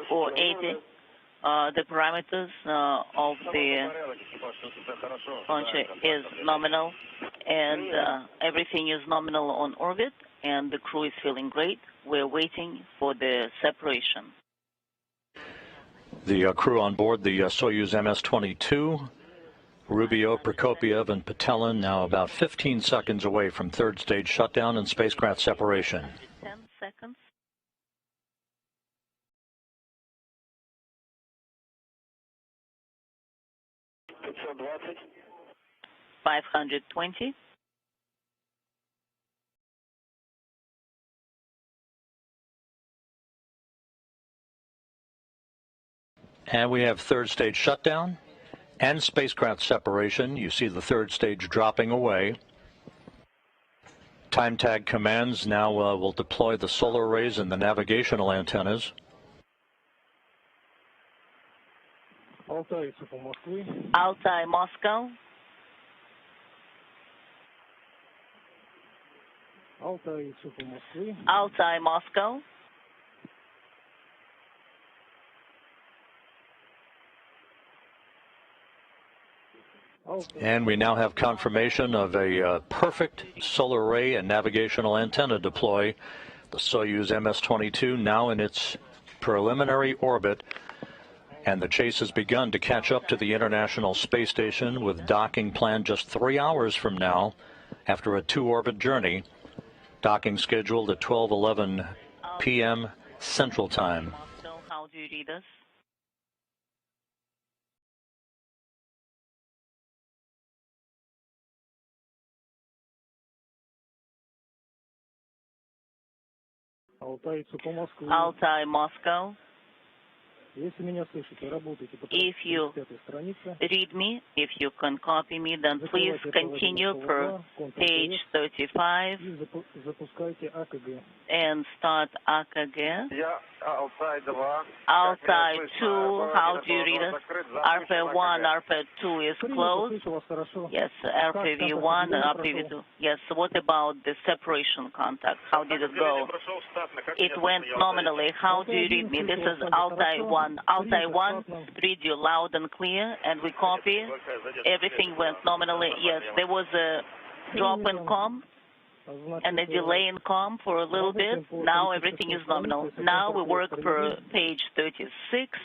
For 80, the parameters of the launcher is nominal, and everything is nominal on orbit, and the crew is feeling great. We're waiting for the separation. The crew on board the Soyuz MS-22, Rubio, Prokopeyev, and Petelin, now about 15 seconds away from third stage shutdown and spacecraft separation. 10 seconds. $520. And we have third stage shutdown and spacecraft separation. You see the third stage dropping away. Time tag commands now will deploy the solar arrays and the navigational antennas. Altai, Moscow. Altai, Moscow. And we now have confirmation of a perfect solar array and navigational antenna deploy. The Soyuz MS-22 now in its preliminary orbit, and the chase has begun to catch up to the International Space Station, with docking planned just 3 hours from now after a 2-orbit journey. Docking scheduled at 12:11 p.m. Central Time. How do you read us? Altai, Moscow. If you read me, if you can copy me, then please continue per page 35 and start AKG. Altai 2, how do you read it? RP1, RP2 is closed. Yes, RPV1 and RPV2. Yes, what about the separation contact? How did it go? It went nominally. How do you read me? This is Altai 1. Altai 1, read you loud and clear, and we copy. Everything went nominally. Yes, there was a drop in COM and a delay in COM for a little bit. Now everything is nominal. Now we work per page 36.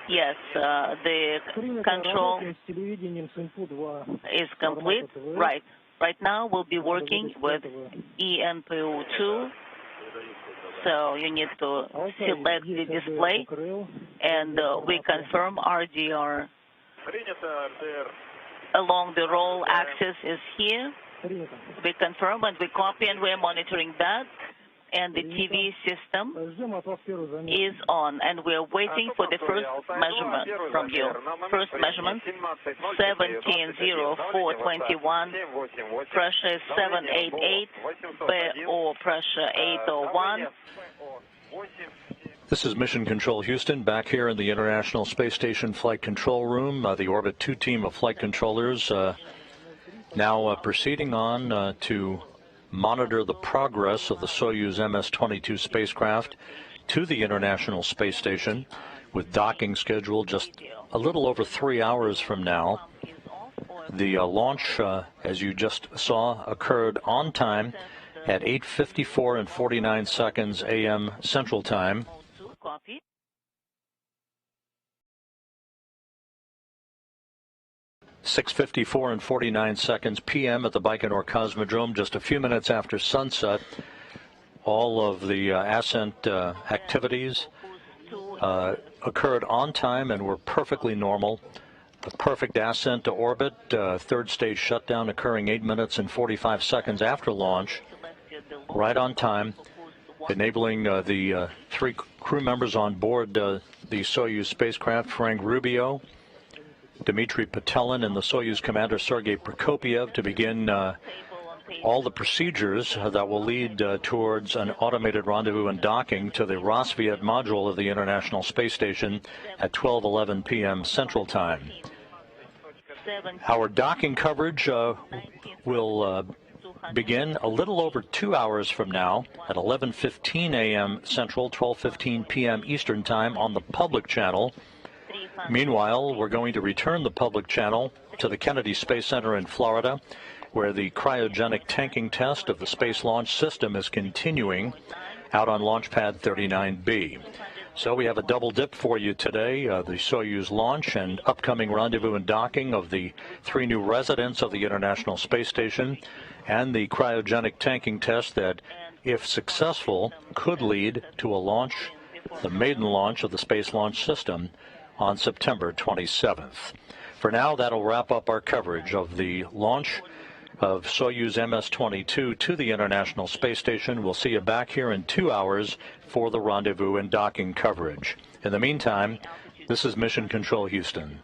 Yes, the control is complete. Right. Right now we'll be working with ENPO2. So you need to select the display, and we confirm RDR along the roll axis is here. We confirm and we copy, and we're monitoring that. And the TV system is on, and we're waiting for the first measurement from you. First measurement, 170421, pressure is 788, BO pressure 801. This is Mission Control Houston, back here in the International Space Station Flight Control Room. The Orbit 2 team of flight controllers now proceeding on to monitor the progress of the Soyuz MS-22 spacecraft to the International Space Station, with docking scheduled just a little over 3 hours from now. The launch, as you just saw, occurred on time at 8:54 and 49 seconds a.m. Central Time. 6:54 and 49 seconds p.m. at the Baikonur Cosmodrome, just a few minutes after sunset. All of the ascent activities occurred on time and were perfectly normal. A perfect ascent to orbit, third stage shutdown occurring 8 minutes and 45 seconds after launch, right on time, enabling the three crew members on board the Soyuz spacecraft: Frank Rubio, Dmitry Petelin, and the Soyuz commander Sergei Prokopeyev, to begin all the procedures that will lead towards an automated rendezvous and docking to the Roscosmos module of the International Space Station at 12:11 p.m. Central Time. Our docking coverage will begin a little over 2 hours from now at 11:15 a.m. Central, 12:15 p.m. Eastern Time on the public channel. Meanwhile, we're going to return the public channel to the Kennedy Space Center in Florida, where the cryogenic tanking test of the Space Launch System is continuing out on Launch Pad 39B. So we have a double dip for you today, the Soyuz launch and upcoming rendezvous and docking of the 3 new residents of the International Space Station, and the cryogenic tanking test that, if successful, could lead to a launch, the maiden launch of the Space Launch System on September 27th. For now, that'll wrap up our coverage of the launch of Soyuz MS-22 to the International Space Station. We'll see you back here in 2 hours for the rendezvous and docking coverage. In the meantime, this is Mission Control Houston.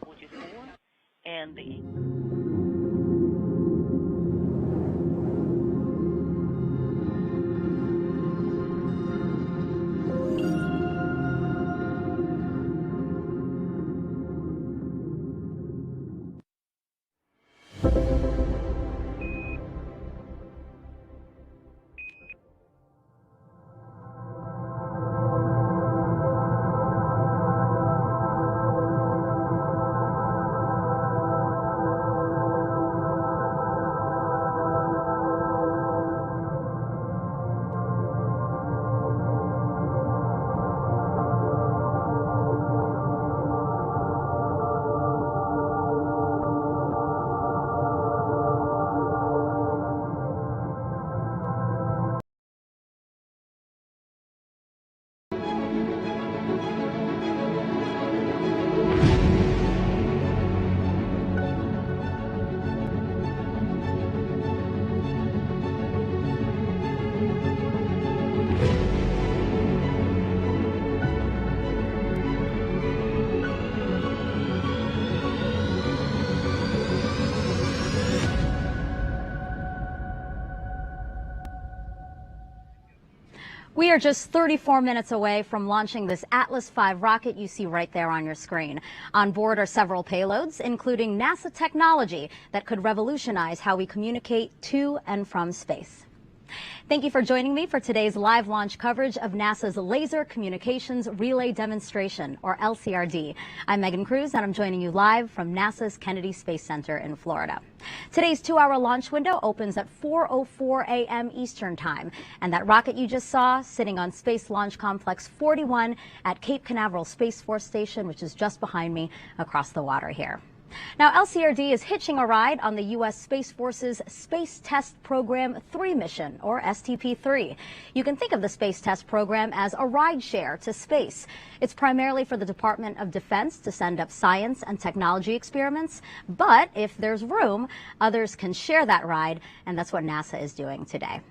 We are just 34 minutes away from launching this Atlas V rocket you see right there on your screen. On board are several payloads, including NASA technology that could revolutionize how we communicate to and from space. Thank you for joining me for today's live launch coverage of NASA's Laser Communications Relay Demonstration, or LCRD. I'm Megan Cruz, and I'm joining you live from NASA's Kennedy Space Center in Florida. Today's 2-hour launch window opens at 4:04 a.m. Eastern Time, and that rocket you just saw sitting on Space Launch Complex 41 at Cape Canaveral Space Force Station, which is just behind me across the water here. Now, LCRD is hitching a ride on the U.S. Space Force's Space Test Program 3 mission, or STP-3. You can think of the Space Test Program as a ride share to space. It's primarily for the Department of Defense to send up science and technology experiments, but if there's room, others can share that ride, and that's what NASA is doing today.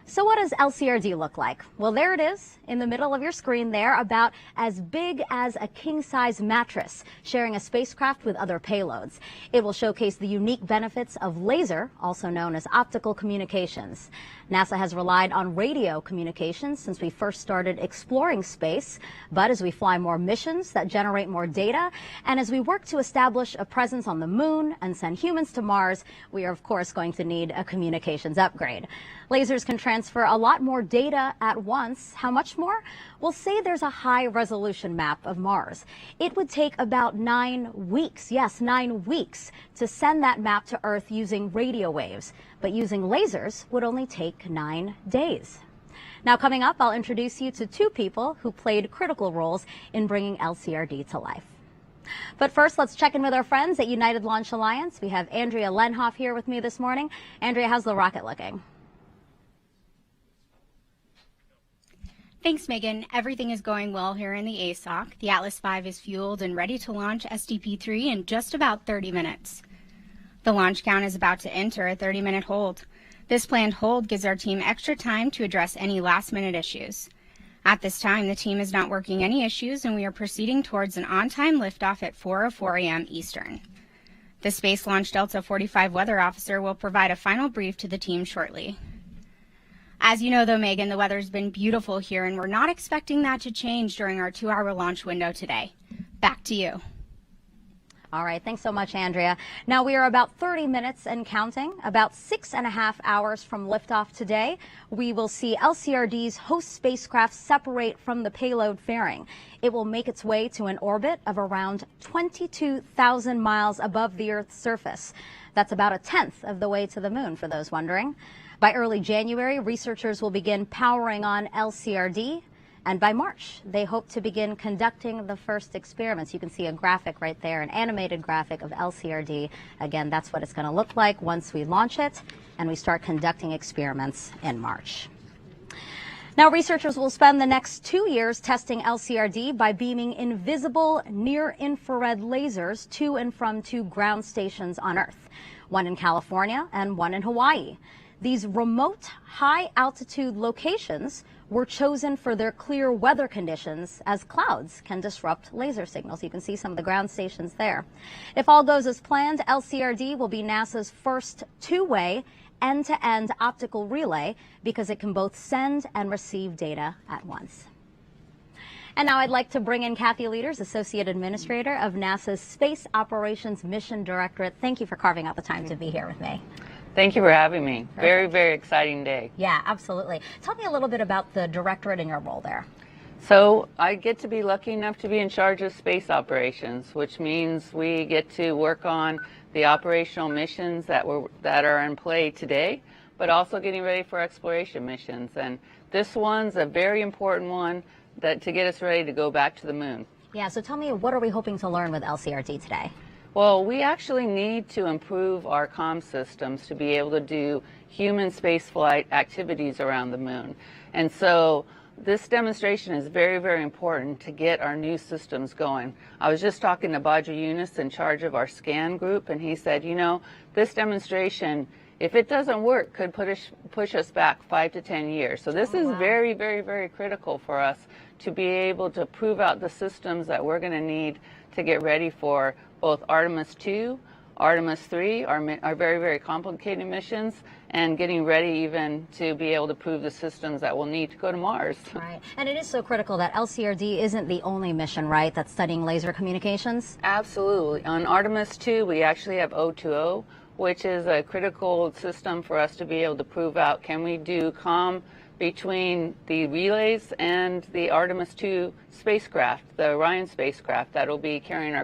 So what does LCRD look like? Well, there it is in the middle of your screen there, about as big as a king-size mattress, sharing a spacecraft with other payloads. It will showcase the unique benefits of laser, also known as optical communications. NASA has relied on radio communications since we first started exploring space, but as we fly more missions that generate more data, and as we work to establish a presence on the moon and send humans to Mars, we are of course going to need a communications upgrade. Lasers can transfer a lot more data at once. How much more? We'll say there's a high-resolution map of Mars. It would take about 9 weeks, yes, 9 weeks, to send that map to Earth using radio waves. But using lasers would only take 9 days. Now, coming up, I'll introduce you to 2 people who played critical roles in bringing LCRD to life. But first, let's check in with our friends at United Launch Alliance. We have Andrea Lenhoff here with me this morning. Andrea, how's the rocket looking? Thanks, Megan. Everything is going well here in the ASOC. The Atlas V is fueled and ready to launch STP-3 in just about 30 minutes. The launch count is about to enter a 30-minute hold. This planned hold gives our team extra time to address any last-minute issues. At this time, the team is not working any issues, and we are proceeding towards an on-time liftoff at 4:04 a.m. Eastern. The Space Launch Delta 45 weather officer will provide a final brief to the team shortly. As you know, though, Megan, the weather's been beautiful here, and we're not expecting that to change during our 2-hour launch window today. Back to you. All right, thanks so much, Andrea. Now we are about 30 minutes and counting, about 6.5 hours from liftoff today. We will see LCRD's host spacecraft separate from the payload fairing. It will make its way to an orbit of around 22,000 miles above the Earth's surface. That's about 1/10 of the way to the moon, for those wondering. By early January, researchers will begin powering on LCRD. And by March, they hope to begin conducting the first experiments. You can see a graphic right there, an animated graphic of LCRD. Again, that's what it's going to look like once we launch it and we start conducting experiments in March. Now, researchers will spend the next 2 years testing LCRD by beaming invisible near-infrared lasers to and from 2 ground stations on Earth, one in California and one in Hawaii. These remote, high-altitude locations were chosen for their clear weather conditions, as clouds can disrupt laser signals. You can see some of the ground stations there. If all goes as planned, LCRD will be NASA's first 2-way end-to-end optical relay because it can both send and receive data at once. And now I'd like to bring in Kathy Leaders, Associate Administrator of NASA's Space Operations Mission Directorate. Thank you for carving out the time to be here with me. Thank you for having me. Very, very exciting day. Yeah, absolutely. Tell me a little bit about the directorate and your role there. So I get to be lucky enough to be in charge of space operations, which means we get to work on the operational missions that are in play today, but also getting ready for exploration missions. And this one's a very important one to get us ready to go back to the moon. Yeah, so tell me, what are we hoping to learn with LCRD today? Well, we actually need to improve our comm systems to be able to do human spaceflight activities around the moon. And so this demonstration is very, very important to get our new systems going. I was just talking to Badra Yunus in charge of our scan group, and he said, you know, this demonstration, if it doesn't work, could push us back 5 to 10 years. So this is very, very, very critical for us to be able to prove out the systems that we're going to need to get ready for both Artemis 2, Artemis 3, our very, very complicated missions, and getting ready even to be able to prove the systems that we'll need to go to Mars. Right. And it is so critical that LCRD isn't the only mission, right, that's studying laser communications? Absolutely. On Artemis 2, we actually have O2O, which is a critical system for us to be able to prove out, can we do comm between the relays and the Artemis 2 spacecraft, the Orion spacecraft that will be carrying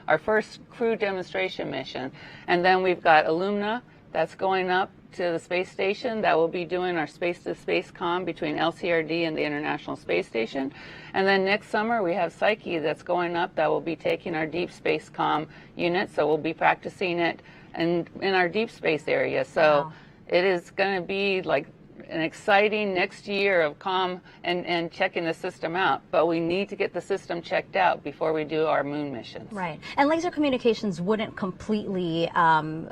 our first crew demonstration mission. And then we've got Illumina that's going up to the space station that will be doing our space-to-space comm between LCRD and the International Space Station. And then next summer we have Psyche that's going up that will be taking our deep space comm unit, so we'll be practicing it in our deep space area. So it is going to be like an exciting next year of comm and checking the system out, but we need to get the system checked out before we do our moon missions. Right. And laser communications wouldn't completely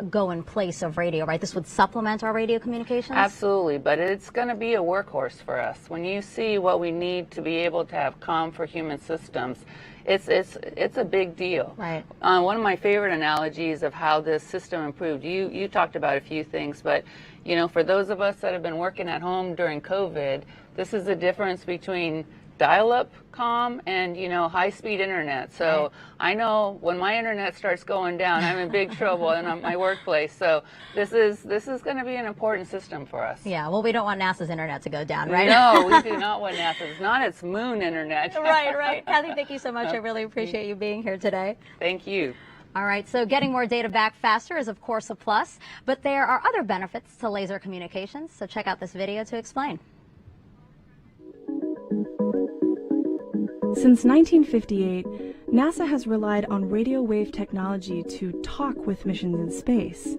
go in place of radio, right? This would supplement our radio communications? Absolutely, but it's going to be a workhorse for us. When you see what we need to be able to have comm for human systems, it's a big deal. Right. One of my favorite analogies of how this system improved, you talked about a few things, but you know, for those of us that have been working at home during COVID, this is the difference between dial-up comm and, you know, high-speed internet. So I know when my internet starts going down, I'm in big trouble in my workplace. So this is going to be an important system for us. Yeah, well, we don't want NASA's internet to go down, right? No, we do not want NASA's, not its moon internet. Right. Kathy, thank you so much. I really appreciate you being here today. Thank you. All right, so getting more data back faster is, of course, a plus, but there are other benefits to laser communications, so check out this video to explain. Since 1958, NASA has relied on radio wave technology to talk with missions in space.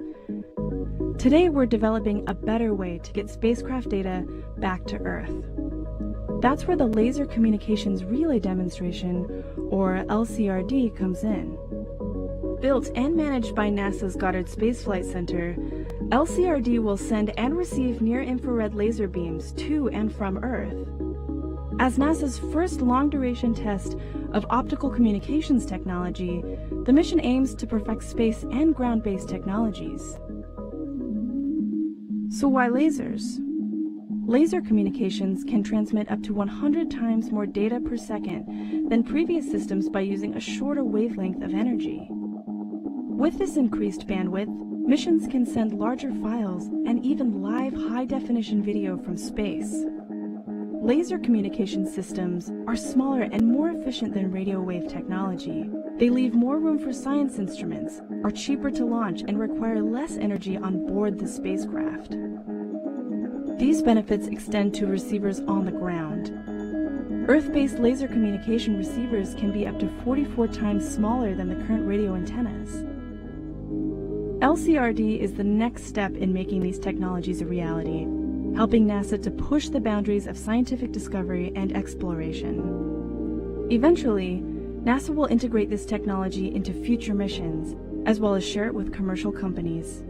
Today, we're developing a better way to get spacecraft data back to Earth. That's where the Laser Communications Relay Demonstration, or LCRD, comes in. Built and managed by NASA's Goddard Space Flight Center, LCRD will send and receive near-infrared laser beams to and from Earth. As NASA's first long-duration test of optical communications technology, the mission aims to perfect space and ground-based technologies. So why lasers? Laser communications can transmit up to 100 times more data per second than previous systems by using a shorter wavelength of energy. With this increased bandwidth, missions can send larger files and even live high-definition video from space. Laser communication systems are smaller and more efficient than radio wave technology. They leave more room for science instruments, are cheaper to launch, and require less energy on board the spacecraft. These benefits extend to receivers on the ground. Earth-based laser communication receivers can be up to 44 times smaller than the current radio antennas. LCRD is the next step in making these technologies a reality, helping NASA to push the boundaries of scientific discovery and exploration. Eventually, NASA will integrate this technology into future missions, as well as share it with commercial companies.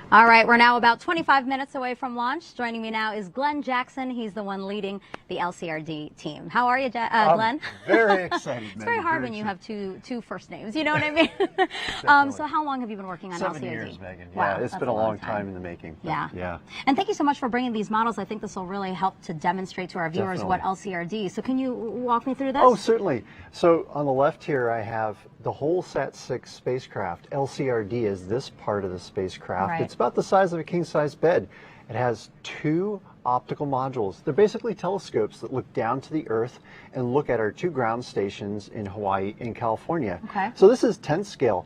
All right, we're now about 25 minutes away from launch. Joining me now is Glenn Jackson. He's the one leading the LCRD team. How are you, Glenn? Very excited. It's very hard when you have two first names. You know what I mean? So how long have you been working on 7 LCRD? years, Megan. Wow, yeah, it's been a long time in the making. Yeah. And thank you so much for bringing these models. I think this will really help to demonstrate to our viewers what LCRD. So can you walk me through this? Oh, certainly. So on the left here, I have the whole Sat-6 spacecraft. LCRD is this part of the spacecraft. Right. It's about the size of a king-size bed. It has 2 optical modules. They're basically telescopes that look down to the Earth and look at our 2 ground stations in Hawaii and California. Okay. So this is 10 scale,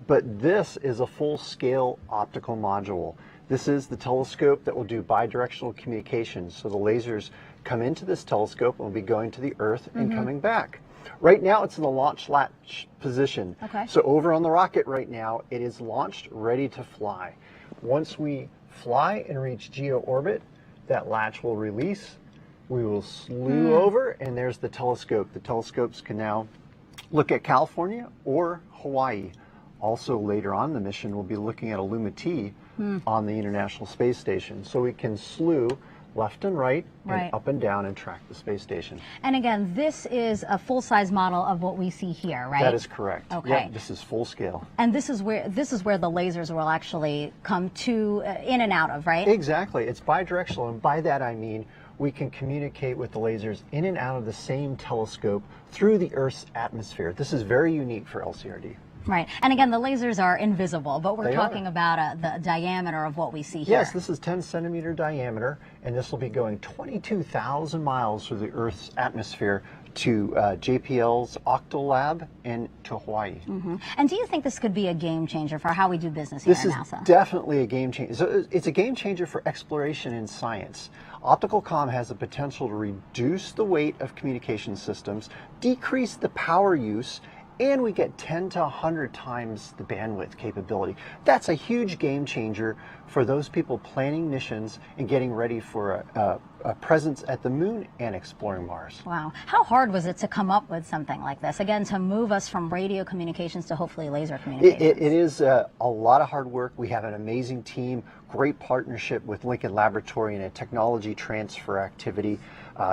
but this is a full-scale optical module. This is the telescope that will do bidirectional communications. So the lasers come into this telescope and will be going to the Earth and coming back. Right now it's in the launch latch position. Okay. So over on the rocket right now, it is launched, ready to fly. Once we fly and reach geo orbit, that latch will release. We will slew over, and there's the telescope. The telescopes can now look at California or Hawaii. Also later on in the mission, we'll be looking at Illumiti on the International Space Station. So we can slew left and right, and up and down, and track the space station. And again, this is a full-size model of what we see here, right? That is correct. Okay. Yep, this is full scale. And this is where the lasers will actually come to in and out of, right? Exactly. It's bidirectional, and by that I mean we can communicate with the lasers in and out of the same telescope through the Earth's atmosphere. This is very unique for LCRD. Right. And again, the lasers are invisible, but we're talking about the diameter of what we see here. Yes, this is 10-centimeter diameter, and this will be going 22,000 miles through the Earth's atmosphere to JPL's Octolab and to Hawaii. And do you think this could be a game changer for how we do business here at NASA? This is definitely a game changer. So it's a game changer for exploration in science. Optical comm has the potential to reduce the weight of communication systems, decrease the power use, and we get 10 to 100 times the bandwidth capability. That's a huge game changer for those people planning missions and getting ready for a presence at the moon and exploring Mars. Wow. How hard was it to come up with something like this? Again, to move us from radio communications to hopefully laser communications. It is a lot of hard work. We have an amazing team, great partnership with Lincoln Laboratory and a technology transfer activity.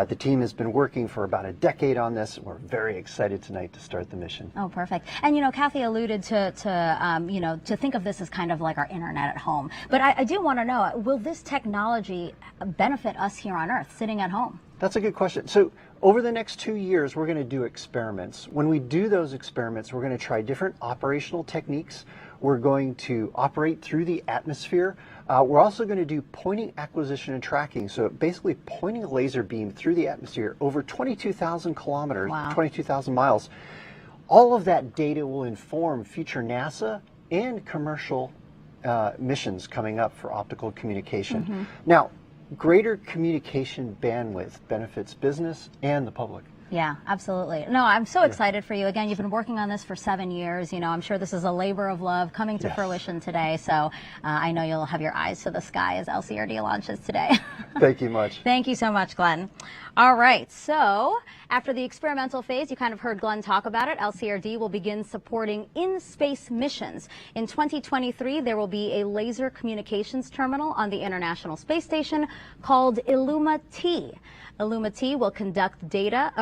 The team has been working for about a decade on this. We're very excited tonight to start the mission. Oh, perfect. And you know, Kathy alluded to think of this as kind of like our internet at home. But I do want to know, will this technology benefit us here on Earth, sitting at home? That's a good question. So over the next 2 years, we're going to do experiments. When we do those experiments, we're going to try different operational techniques. We're going to operate through the atmosphere. We're also going to do pointing acquisition and tracking. So basically pointing a laser beam through the atmosphere over 22,000 kilometers, 22,000 miles. All of that data will inform future NASA and commercial missions coming up for optical communication. Now, greater communication bandwidth benefits business and the public. Yeah, absolutely. No, I'm so excited for you. Again, you've been working on this for 7 years. You know, I'm sure this is a labor of love coming to fruition today. So I know you'll have your eyes to the sky as LCRD launches today. Thank you much. Thank you so much, Glenn. All right, so after the experimental phase, you kind of heard Glenn talk about it, LCRD will begin supporting in-space missions. In 2023, there will be a laser communications terminal on the International Space Station called Illuma-T. Illuma-T will collect data,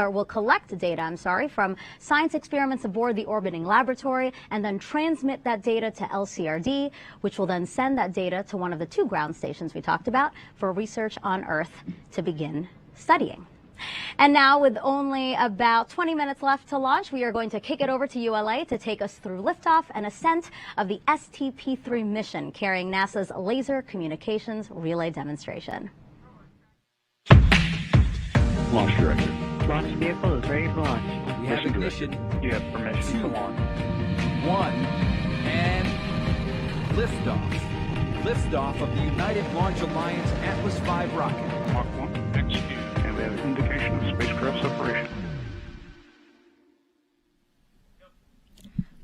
from science experiments aboard the orbiting laboratory and then transmit that data to LCRD, which will then send that data to one of the 2 ground stations we talked about for research on Earth to begin studying. And now, with only about 20 minutes left to launch, we are going to kick it over to ULA to take us through liftoff and ascent of the STP-3 mission carrying NASA's Laser Communications Relay demonstration. Launch director. Launch vehicle is ready for launch. We have ignition. You have permission to launch. 1, and liftoff. Liftoff of the United Launch Alliance Atlas V rocket. Mach 1, execute. And we have an indication of spacecraft separation.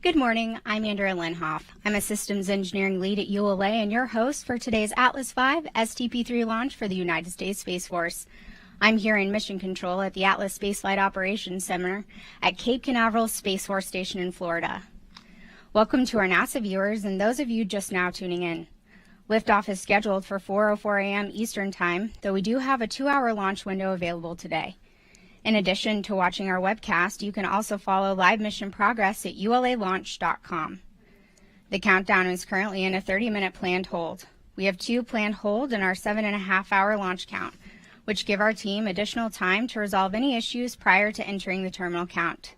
Good morning, I'm Andrea Linhoff. I'm a systems engineering lead at ULA and your host for today's Atlas V STP-3 launch for the United States Space Force. I'm here in Mission Control at the Atlas Spaceflight Operations Center at Cape Canaveral Space Force Station in Florida. Welcome to our NASA viewers and those of you just now tuning in. Liftoff is scheduled for 4:04 a.m. Eastern Time, though we do have a 2-hour launch window available today. In addition to watching our webcast, you can also follow live mission progress at ulalaunch.com. The countdown is currently in a 30-minute planned hold. We have 2 planned hold in our 7.5-hour launch count, which give our team additional time to resolve any issues prior to entering the terminal count.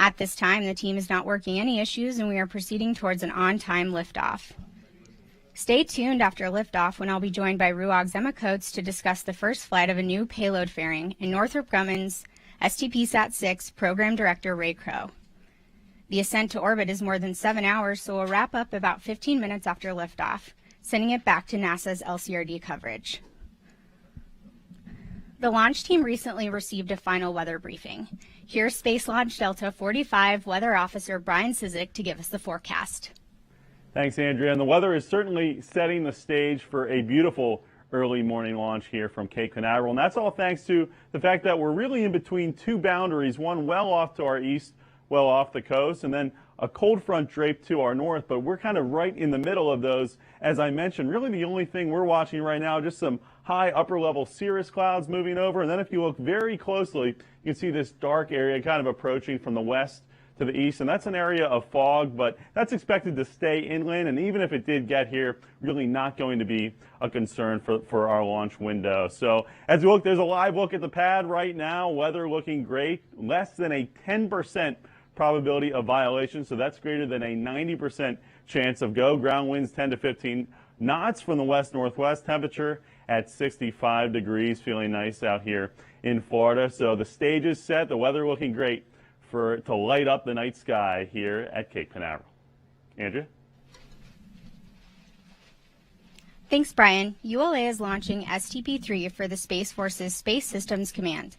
At this time, the team is not working any issues and we are proceeding towards an on-time liftoff. Stay tuned after liftoff when I'll be joined by Ruog Zemakotes to discuss the first flight of a new payload fairing and Northrop Grumman's STP-SAT-6 Program Director Ray Crow. The ascent to orbit is more than 7 hours, so we'll wrap up about 15 minutes after liftoff, sending it back to NASA's LCRD coverage. The launch team recently received a final weather briefing. Here's Space Launch Delta 45 Weather Officer Brian Cizik to give us the forecast. Thanks, Andrea. And the weather is certainly setting the stage for a beautiful early morning launch here from Cape Canaveral. And that's all thanks to the fact that we're really in between 2 boundaries, one well off to our east, well off the coast, and then a cold front draped to our north. But we're kind of right in the middle of those. As I mentioned, really the only thing we're watching right now, just some high upper level cirrus clouds moving over. And then if you look very closely, you can see this dark area kind of approaching from the west to the east, and that's an area of fog, but that's expected to stay inland, and even if it did get here, really not going to be a concern for our launch window. So as we look, there's a live look at the pad right now, weather looking great, less than a 10% probability of violation, so that's greater than a 90% chance of go. Ground winds 10 to 15 knots from the west-northwest, temperature at 65 degrees, feeling nice out here in Florida. So the stage is set, the weather looking great to light up the night sky here at Cape Canaveral. Andrea? Thanks, Brian. ULA is launching STP-3 for the Space Force's Space Systems Command.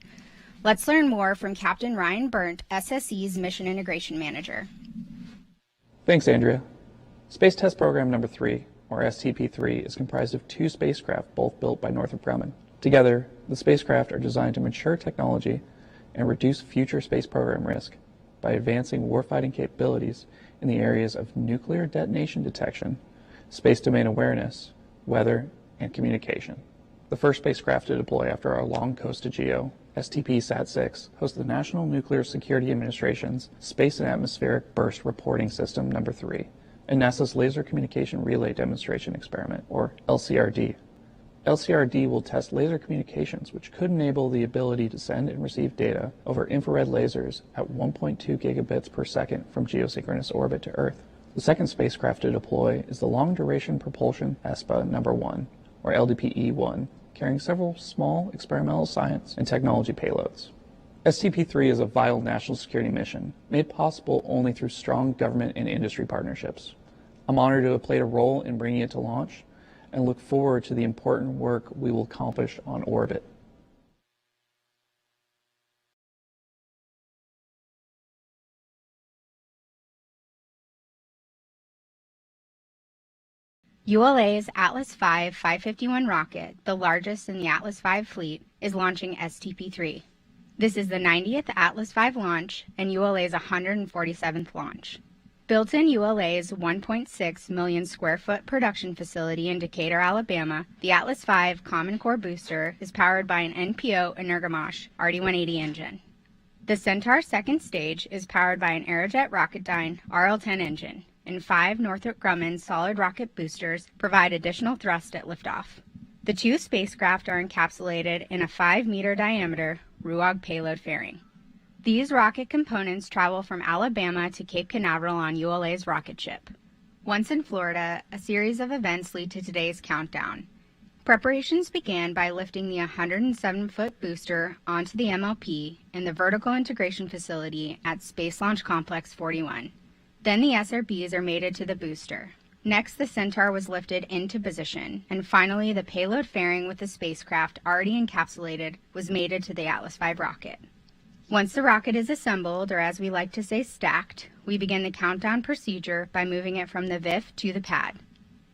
Let's learn more from Captain Ryan Burnt, SSE's Mission Integration Manager. Thanks, Andrea. Space Test Program Number 3, or STP-3, is comprised of 2 spacecraft, both built by Northrop Grumman. Together, the spacecraft are designed to mature technology and reduce future space program risk by advancing warfighting capabilities in the areas of nuclear detonation detection, space domain awareness, weather, and communication. The first spacecraft to deploy after our long coast to GEO, STP-SAT-6, hosts the National Nuclear Security Administration's Space and Atmospheric Burst Reporting System Number 3 and NASA's Laser Communication Relay Demonstration Experiment, or LCRD. LCRD will test laser communications, which could enable the ability to send and receive data over infrared lasers at 1.2 gigabits per second from geosynchronous orbit to Earth. The second spacecraft to deploy is the Long Duration Propulsion ESPA No. 1, or LDPE-1, carrying several small experimental science and technology payloads. STP-3 is a vital national security mission, made possible only through strong government and industry partnerships. I'm honored to have played a role in bringing it to launch, and look forward to the important work we will accomplish on orbit. ULA's Atlas V 551 rocket, the largest in the Atlas V fleet, is launching STP-3. This is the 90th Atlas V launch and ULA's 147th launch. Built in ULA's 1.6 million square foot production facility in Decatur, Alabama, the Atlas V Common Core booster is powered by an NPO Energomash RD-180 engine. The Centaur second stage is powered by an Aerojet Rocketdyne RL-10 engine, and 5 Northrop Grumman solid rocket boosters provide additional thrust at liftoff. The 2 spacecraft are encapsulated in a 5-meter diameter RUAG payload fairing. These rocket components travel from Alabama to Cape Canaveral on ULA's rocket ship. Once in Florida, a series of events lead to today's countdown. Preparations began by lifting the 107-foot booster onto the MLP in the Vertical Integration Facility at Space Launch Complex 41. Then the SRBs are mated to the booster. Next, the Centaur was lifted into position, and finally the payload fairing with the spacecraft already encapsulated was mated to the Atlas V rocket. Once the rocket is assembled, or as we like to say stacked, we begin the countdown procedure by moving it from the VIF to the pad.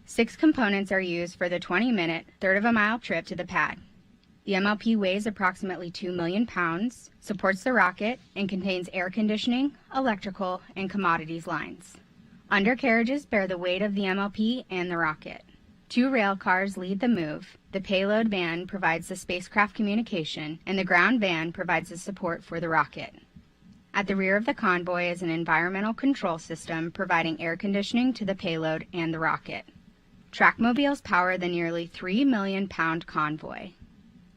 6 components are used for the 20-minute, third-of-a-mile trip to the pad. The MLP weighs approximately 2 million pounds, supports the rocket, and contains air conditioning, electrical, and commodities lines. Undercarriages bear the weight of the MLP and the rocket. 2 rail cars lead the move. The payload van provides the spacecraft communication, and the ground van provides the support for the rocket. At the rear of the convoy is an environmental control system providing air conditioning to the payload and the rocket. Trackmobiles power the nearly 3 million pound convoy.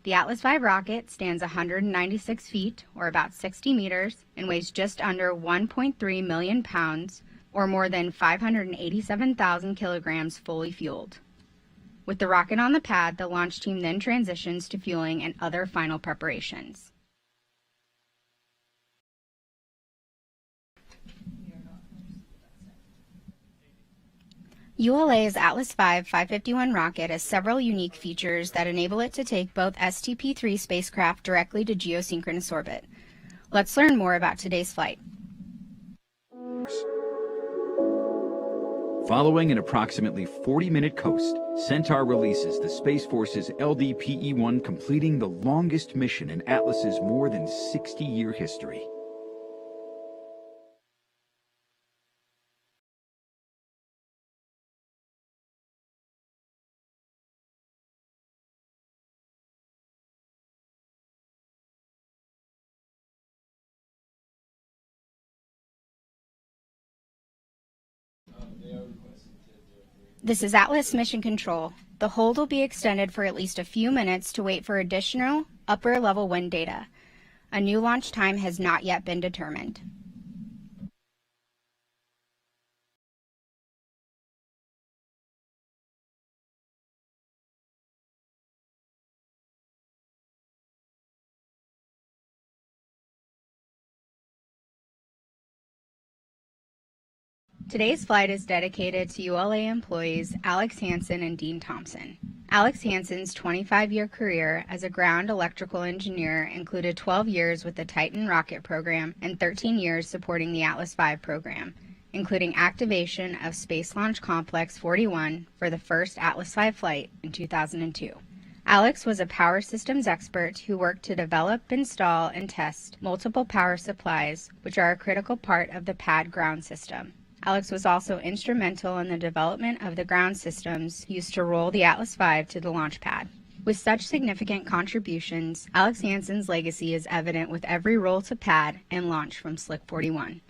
The Atlas V rocket stands 196 feet, or about 60 meters, and weighs just under 1.3 million pounds, or more than 587,000 kilograms fully fueled. With the rocket on the pad, the launch team then transitions to fueling and other final preparations. ULA's Atlas V 551 rocket has several unique features that enable it to take both STP-3 spacecraft directly to geosynchronous orbit. Let's learn more about today's flight. Following an approximately 40-minute coast, Centaur releases the Space Force's LDPE-1, completing the longest mission in Atlas's more than 60-year history. This is Atlas Mission Control. The hold will be extended for at least a few minutes to wait for additional upper-level wind data. A new launch time has not yet been determined. Today's flight is dedicated to ULA employees Alex Hansen and Dean Thompson. Alex Hansen's 25-year career as a ground electrical engineer included 12 years with the Titan rocket program and 13 years supporting the Atlas V program, including activation of Space Launch Complex 41 for the first Atlas V flight in 2002. Alex was a power systems expert who worked to develop, install, and test multiple power supplies, which are a critical part of the pad ground system. Alex was also instrumental in the development of the ground systems used to roll the Atlas V to the launch pad. With such significant contributions, Alex Hansen's legacy is evident with every roll to pad and launch from Slick 41.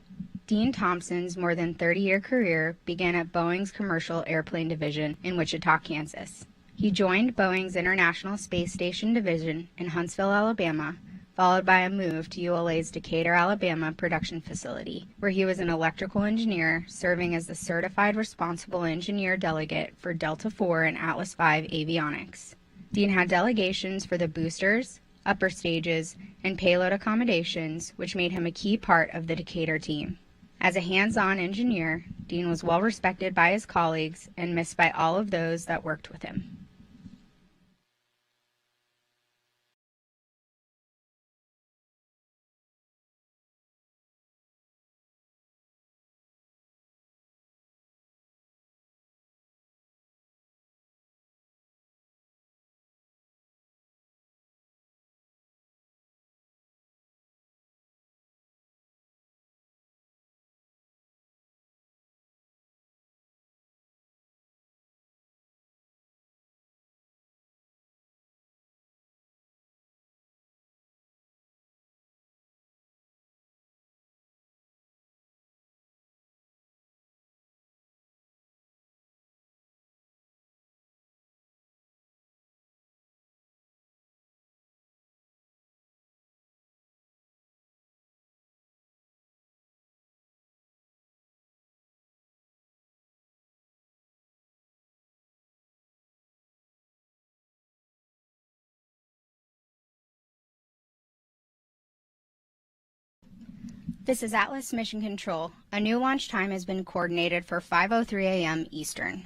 Dean Thompson's more than 30-year career began at Boeing's Commercial Airplane Division in Wichita, Kansas. He joined Boeing's International Space Station Division in Huntsville, Alabama, followed by a move to ULA's Decatur, Alabama production facility, where he was an electrical engineer serving as the Certified Responsible Engineer Delegate for Delta IV and Atlas V avionics. Dean had delegations for the boosters, upper stages, and payload accommodations, which made him a key part of the Decatur team. As a hands-on engineer, Dean was well respected by his colleagues and missed by all of those that worked with him. This is Atlas Mission Control. A new launch time has been coordinated for 5:03 a.m. Eastern.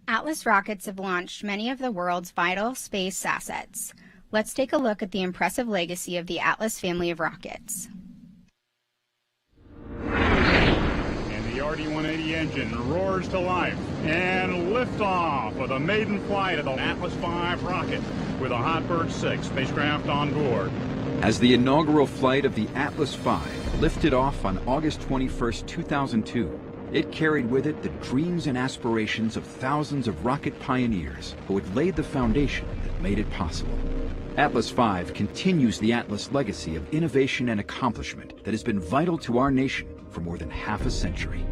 Atlas rockets have launched many of the world's vital space assets. Let's take a look at the impressive legacy of the Atlas family of rockets. And the RD-180 engine roars to life. And liftoff of the maiden flight of the Atlas V rocket with a Hotbird 6 spacecraft on board. As the inaugural flight of the Atlas V lifted off on August 21st, 2002, it carried with it the dreams and aspirations of thousands of rocket pioneers who had laid the foundation that made it possible. Atlas V continues the Atlas legacy of innovation and accomplishment that has been vital to our nation for more than half a century.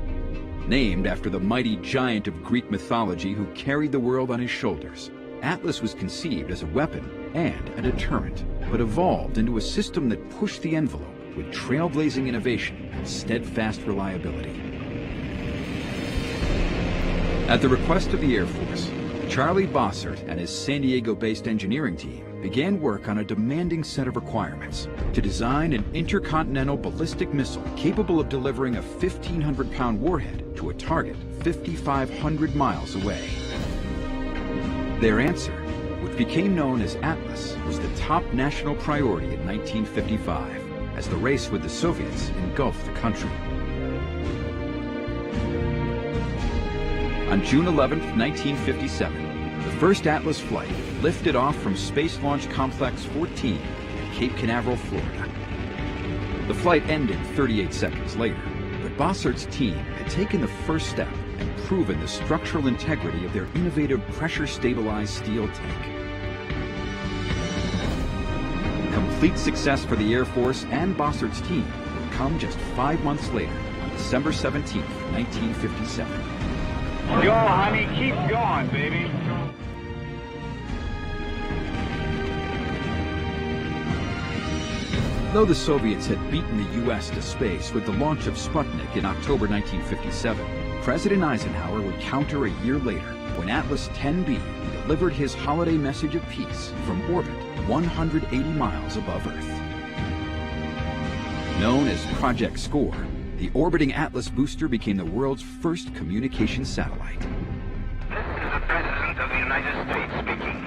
Named after the mighty giant of Greek mythology who carried the world on his shoulders, Atlas was conceived as a weapon and a deterrent, but evolved into a system that pushed the envelope with trailblazing innovation and steadfast reliability. At the request of the Air Force, Charlie Bossert and his San Diego-based engineering team began work on a demanding set of requirements to design an intercontinental ballistic missile capable of delivering a 1,500-pound warhead to a target 5,500 miles away. Their answer, which became known as Atlas, was the top national priority in 1955 as the race with the Soviets engulfed the country. On June 11, 1957, the first Atlas flight lifted off from Space Launch Complex 14 at Cape Canaveral, Florida. The flight ended 38 seconds later, but Bossert's team had taken the first step and proven the structural integrity of their innovative pressure-stabilized steel tank. Complete success for the Air Force and Bossert's team would come just 5 months later, on December 17, 1957. Go, honey, keep going, baby. Though the Soviets had beaten the U.S. to space with the launch of Sputnik in October 1957, President Eisenhower would counter a year later when Atlas 10B delivered his holiday message of peace from orbit 180 miles above Earth. Known as Project SCORE, the orbiting Atlas booster became the world's first communication satellite. This is the President of the United States speaking.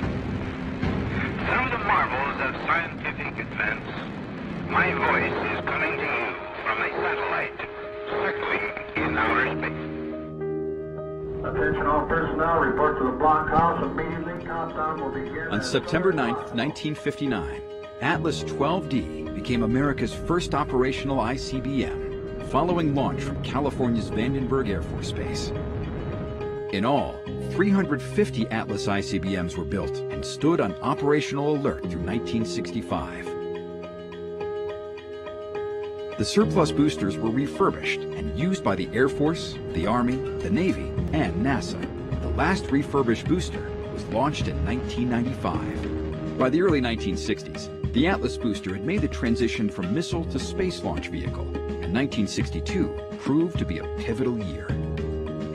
Through the marvels of scientific advance, my voice is coming to you from a satellite circling in outer space. Attention all personnel, report to the blockhouse immediately. Countdown will begin. On September 9th, 1959, Atlas 12D became America's first operational ICBM, following launch from California's Vandenberg Air Force Base. In all, 350 Atlas ICBMs were built and stood on operational alert through 1965. The surplus boosters were refurbished and used by the Air Force, the Army, the Navy, and NASA. The last refurbished booster was launched in 1995. By the early 1960s, the Atlas booster had made the transition from missile to space launch vehicle, and 1962 proved to be a pivotal year.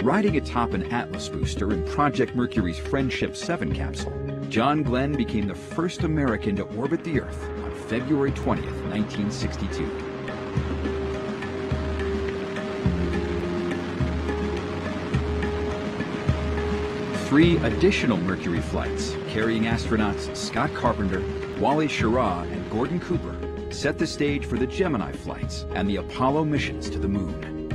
Riding atop an Atlas booster in Project Mercury's Friendship 7 capsule, John Glenn became the first American to orbit the Earth on February 20th, 1962. 3 additional Mercury flights carrying astronauts Scott Carpenter, Wally Schirra, and Gordon Cooper set the stage for the Gemini flights and the Apollo missions to the moon.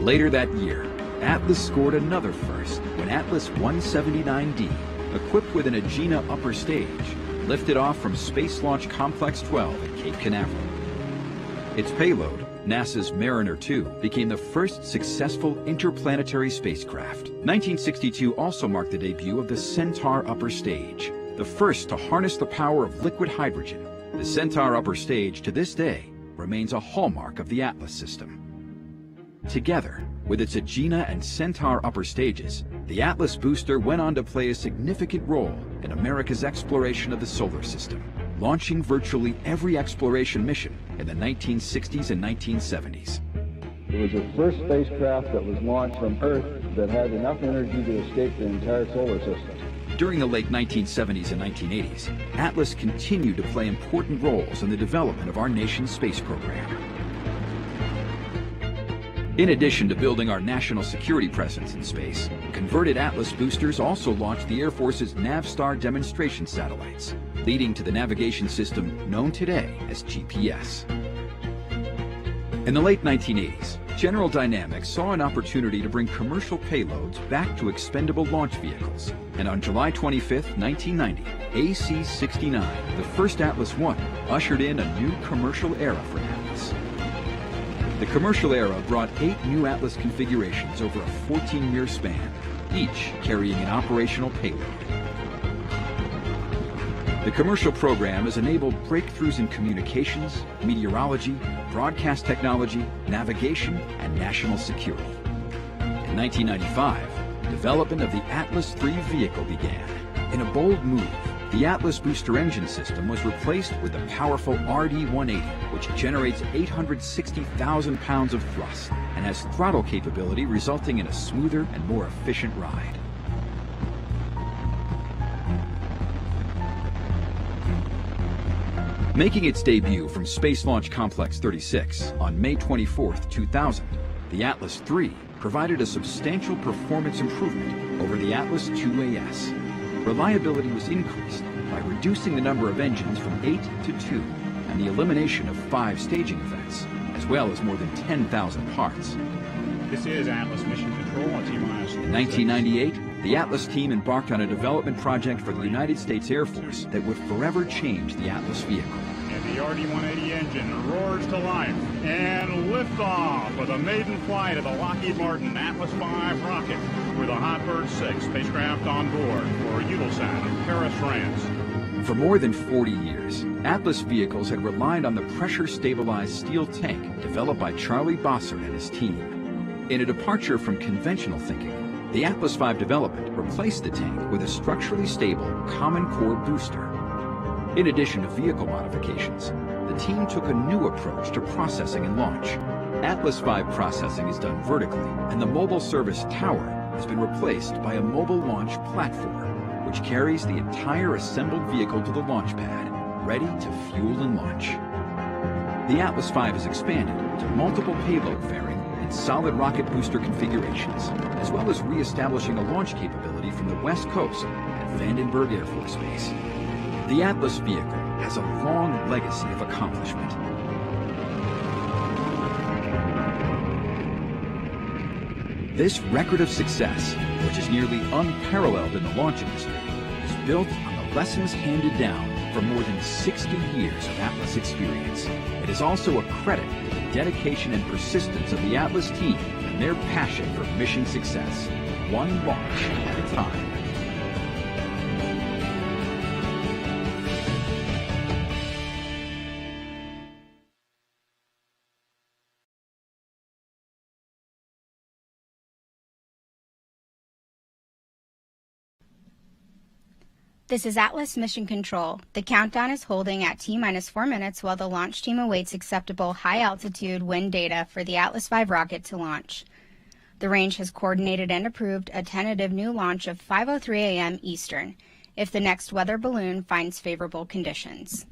Later that year, Atlas scored another first when Atlas 179D, equipped with an Agena upper stage, lifted off from Space Launch Complex 12 at Cape Canaveral. Its payload, NASA's Mariner 2, became the first successful interplanetary spacecraft. 1962 also marked the debut of the Centaur upper stage, the first to harness the power of liquid hydrogen. The Centaur upper stage, to this day, remains a hallmark of the Atlas system. Together, with its Agena and Centaur upper stages, the Atlas booster went on to play a significant role in America's exploration of the solar system, launching virtually every exploration mission in the 1960s and 1970s. It was the first spacecraft that was launched from Earth that had enough energy to escape the entire solar system. During the late 1970s and 1980s, Atlas continued to play important roles in the development of our nation's space program. In addition to building our national security presence in space, converted Atlas boosters also launched the Air Force's Navstar demonstration satellites, leading to the navigation system known today as GPS. In the late 1980s, General Dynamics saw an opportunity to bring commercial payloads back to expendable launch vehicles, and on July 25, 1990, AC-69, the first Atlas I, ushered in a new commercial era for Atlas. The commercial era brought 8 new Atlas configurations over a 14-year span, each carrying an operational payload. The commercial program has enabled breakthroughs in communications, meteorology, broadcast technology, navigation, and national security. In 1995, development of the Atlas III vehicle began. In a bold move, the Atlas booster engine system was replaced with the powerful RD-180, which generates 860,000 pounds of thrust and has throttle capability resulting in a smoother and more efficient ride. Making its debut from Space Launch Complex 36 on May 24, 2000, the Atlas III provided a substantial performance improvement over the Atlas IIAS. Reliability was increased by reducing the number of engines from 8 to 2 and the elimination of 5 staging events, as well as more than 10,000 parts. This is Atlas Mission Control on T-minus. In 1998, the Atlas team embarked on a development project for the United States Air Force that would forever change the Atlas vehicle. And the RD-180 engine roars to life and liftoff with a maiden flight of the Lockheed Martin Atlas V rocket with a Hotbird 6 spacecraft on board for Eutelsat in Paris, France. For more than 40 years, Atlas vehicles had relied on the pressure-stabilized steel tank developed by Charlie Bossert and his team. In a departure from conventional thinking, the Atlas V development replaced the tank with a structurally stable common core booster. In addition to vehicle modifications, the team took a new approach to processing and launch. Atlas V processing is done vertically, and the mobile service tower has been replaced by a mobile launch platform, which carries the entire assembled vehicle to the launch pad, ready to fuel and launch. The Atlas V is expanded to multiple payload fairing and solid rocket booster configurations, as well as re-establishing a launch capability from the West Coast at Vandenberg Air Force Base. The Atlas vehicle has a long legacy of accomplishment. This record of success, which is nearly unparalleled in the launch industry, is built on the lessons handed down from more than 60 years of Atlas experience. It is also a credit to the dedication and persistence of the Atlas team and their passion for mission success, one launch at a time. This is Atlas Mission Control. The countdown is holding at T-minus 4 minutes while the launch team awaits acceptable high-altitude wind data for the Atlas V rocket to launch. The range has coordinated and approved a tentative new launch of 5:03 a.m. Eastern, if the next weather balloon finds favorable conditions.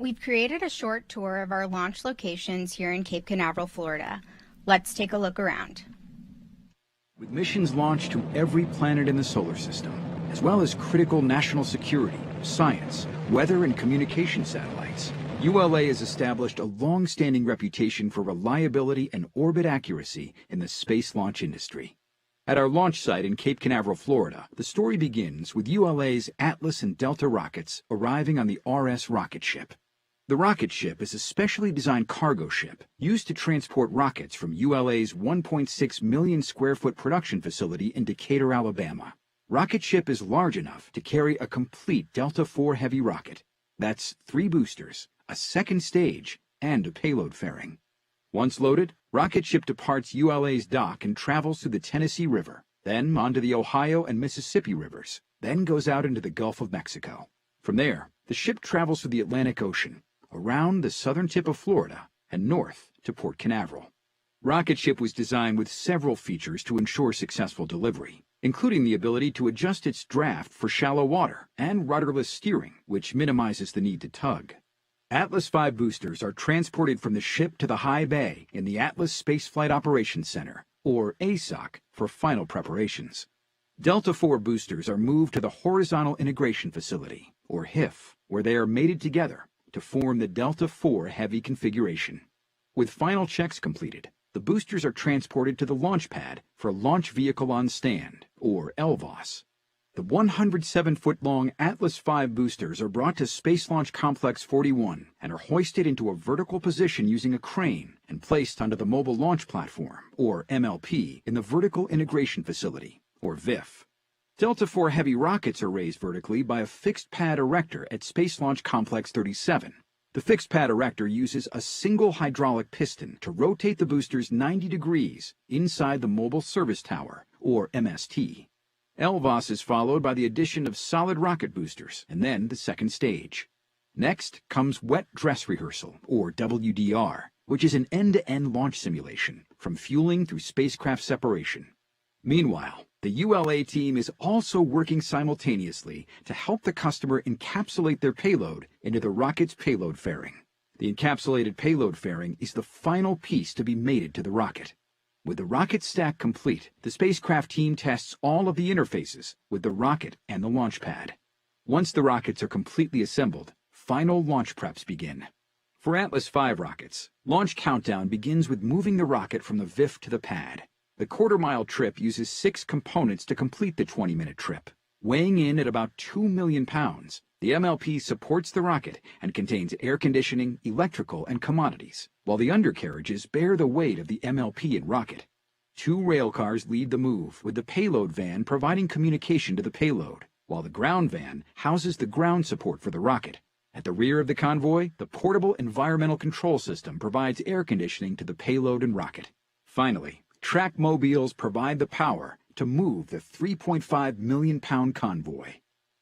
we've created a short tour of our launch locations here in Cape Canaveral, Florida. Let's take a look around. With missions launched to every planet in the solar system, as well as critical national security, science, weather, and communication satellites, ULA has established a long-standing reputation for reliability and orbit accuracy in the space launch industry. At our launch site in Cape Canaveral, Florida, the story begins with ULA's Atlas and Delta rockets arriving on the RS rocket ship. The rocket ship is a specially designed cargo ship used to transport rockets from ULA's 1.6 million square foot production facility in Decatur, Alabama. Rocket ship is large enough to carry a complete Delta IV Heavy rocket. That's 3 boosters, a second stage, and a payload fairing. Once loaded, rocket ship departs ULA's dock and travels through the Tennessee River, then onto the Ohio and Mississippi rivers, then goes out into the Gulf of Mexico. From there, the ship travels through the Atlantic Ocean, around the southern tip of Florida, and north to Port Canaveral. Rocket ship was designed with several features to ensure successful delivery, including the ability to adjust its draft for shallow water and rudderless steering, which minimizes the need to tug. Atlas V boosters are transported from the ship to the high bay in the Atlas Spaceflight Operations Center, or ASOC, for final preparations. Delta IV boosters are moved to the Horizontal Integration Facility, or HIF, where they are mated together to form the Delta IV Heavy configuration. With final checks completed, the boosters are transported to the launch pad for Launch Vehicle on Stand, or LVOS. The 107-foot-long Atlas V boosters are brought to Space Launch Complex 41 and are hoisted into a vertical position using a crane and placed onto the Mobile Launch Platform, or MLP, in the Vertical Integration Facility, or VIF. Delta IV Heavy rockets are raised vertically by a fixed pad erector at Space Launch Complex 37. The fixed pad erector uses a single hydraulic piston to rotate the boosters 90 degrees inside the Mobile Service Tower, or MST. LVOS is followed by the addition of solid rocket boosters, and then the second stage. Next comes Wet Dress Rehearsal, or WDR, which is an end-to-end launch simulation, from fueling through spacecraft separation. Meanwhile, the ULA team is also working simultaneously to help the customer encapsulate their payload into the rocket's payload fairing. The encapsulated payload fairing is the final piece to be mated to the rocket. With the rocket stack complete, the spacecraft team tests all of the interfaces with the rocket and the launch pad. Once the rockets are completely assembled, final launch preps begin. For Atlas V rockets, launch countdown begins with moving the rocket from the VIF to the pad. The quarter-mile trip uses 6 components to complete the 20-minute trip. Weighing in at about 2 million pounds, the MLP supports the rocket and contains air conditioning, electrical, and commodities, while the undercarriages bear the weight of the MLP and rocket. 2 rail cars lead the move, with the payload van providing communication to the payload, while the ground van houses the ground support for the rocket. At the rear of the convoy, the portable environmental control system provides air conditioning to the payload and rocket. Finally, track mobiles provide the power to move the 3.5 million pound convoy.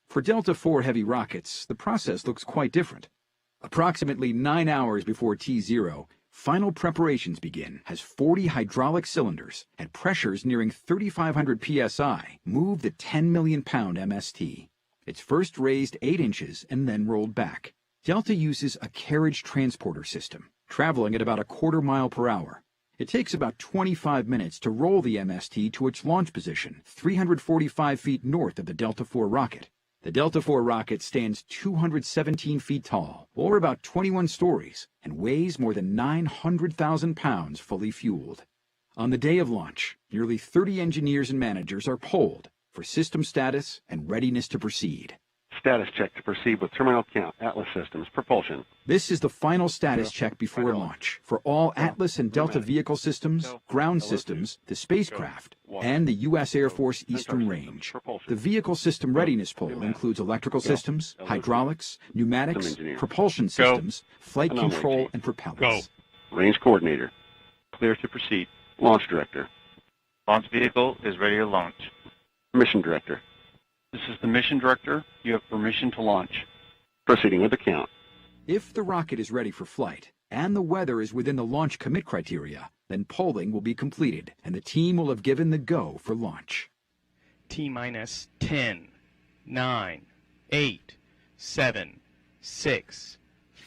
For Delta IV Heavy rockets, the process looks quite different. Approximately 9 hours before T0, final preparations begin as 40 hydraulic cylinders at pressures nearing 3,500 psi move the 10 million pound MST. It's first raised 8 inches and then rolled back. Delta uses a carriage transporter system, traveling at about a quarter mile per hour. It takes about 25 minutes to roll the MST to its launch position, 345 feet north of the Delta IV rocket. The Delta IV rocket stands 217 feet tall, or about 21 stories, and weighs more than 900,000 pounds fully fueled. On the day of launch, nearly 30 engineers and managers are polled for system status and readiness to proceed. Status check to proceed with terminal count, Atlas Systems, propulsion. This is the final status check before launch for all Atlas and Delta vehicle systems, ground systems, the spacecraft, and the U.S. Air Force Eastern Range. The vehicle system readiness poll includes electrical systems, hydraulics, pneumatics, propulsion systems, flight control, and propellants. Range coordinator. Clear to proceed. Launch director. Launch vehicle is ready to launch. Mission director. This is the mission director. You have permission to launch. Proceeding with the count. If the rocket is ready for flight and the weather is within the launch commit criteria, then polling will be completed and the team will have given the go for launch. T-minus 10, 9, 8, 7, 6,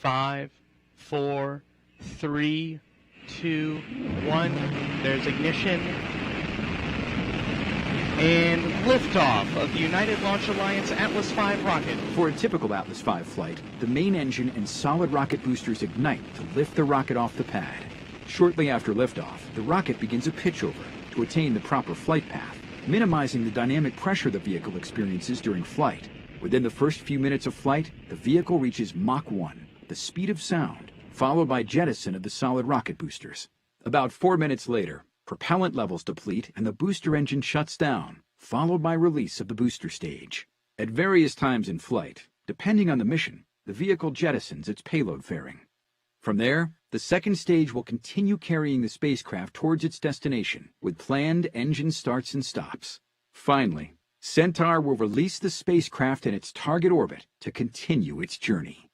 5, 4, 3, 2, 1. There's ignition. And liftoff of the United Launch Alliance Atlas V rocket. For a typical Atlas V flight, the main engine and solid rocket boosters ignite to lift the rocket off the pad. Shortly after liftoff, the rocket begins a pitchover to attain the proper flight path, minimizing the dynamic pressure the vehicle experiences during flight. Within the first few minutes of flight, the vehicle reaches Mach 1, the speed of sound, followed by jettison of the solid rocket boosters. About 4 minutes later, propellant levels deplete and the booster engine shuts down, followed by release of the booster stage. At various times in flight, depending on the mission, the vehicle jettisons its payload fairing. From there, the second stage will continue carrying the spacecraft towards its destination with planned engine starts and stops. Finally, Centaur will release the spacecraft in its target orbit to continue its journey.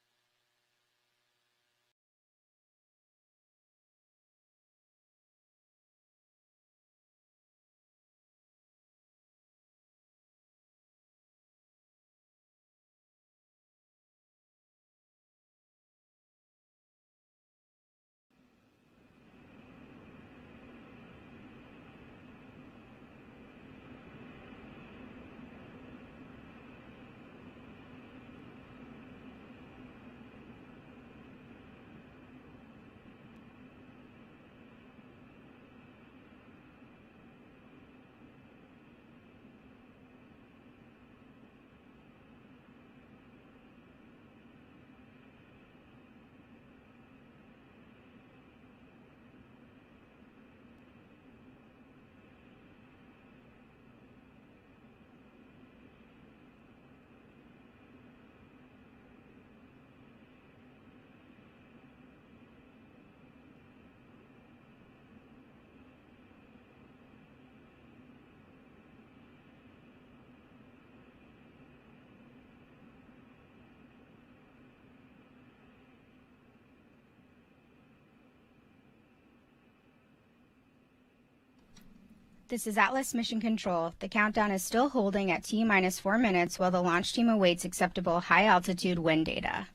This is Atlas Mission Control. The countdown is still holding at T-minus 4 minutes while the launch team awaits acceptable high-altitude wind data.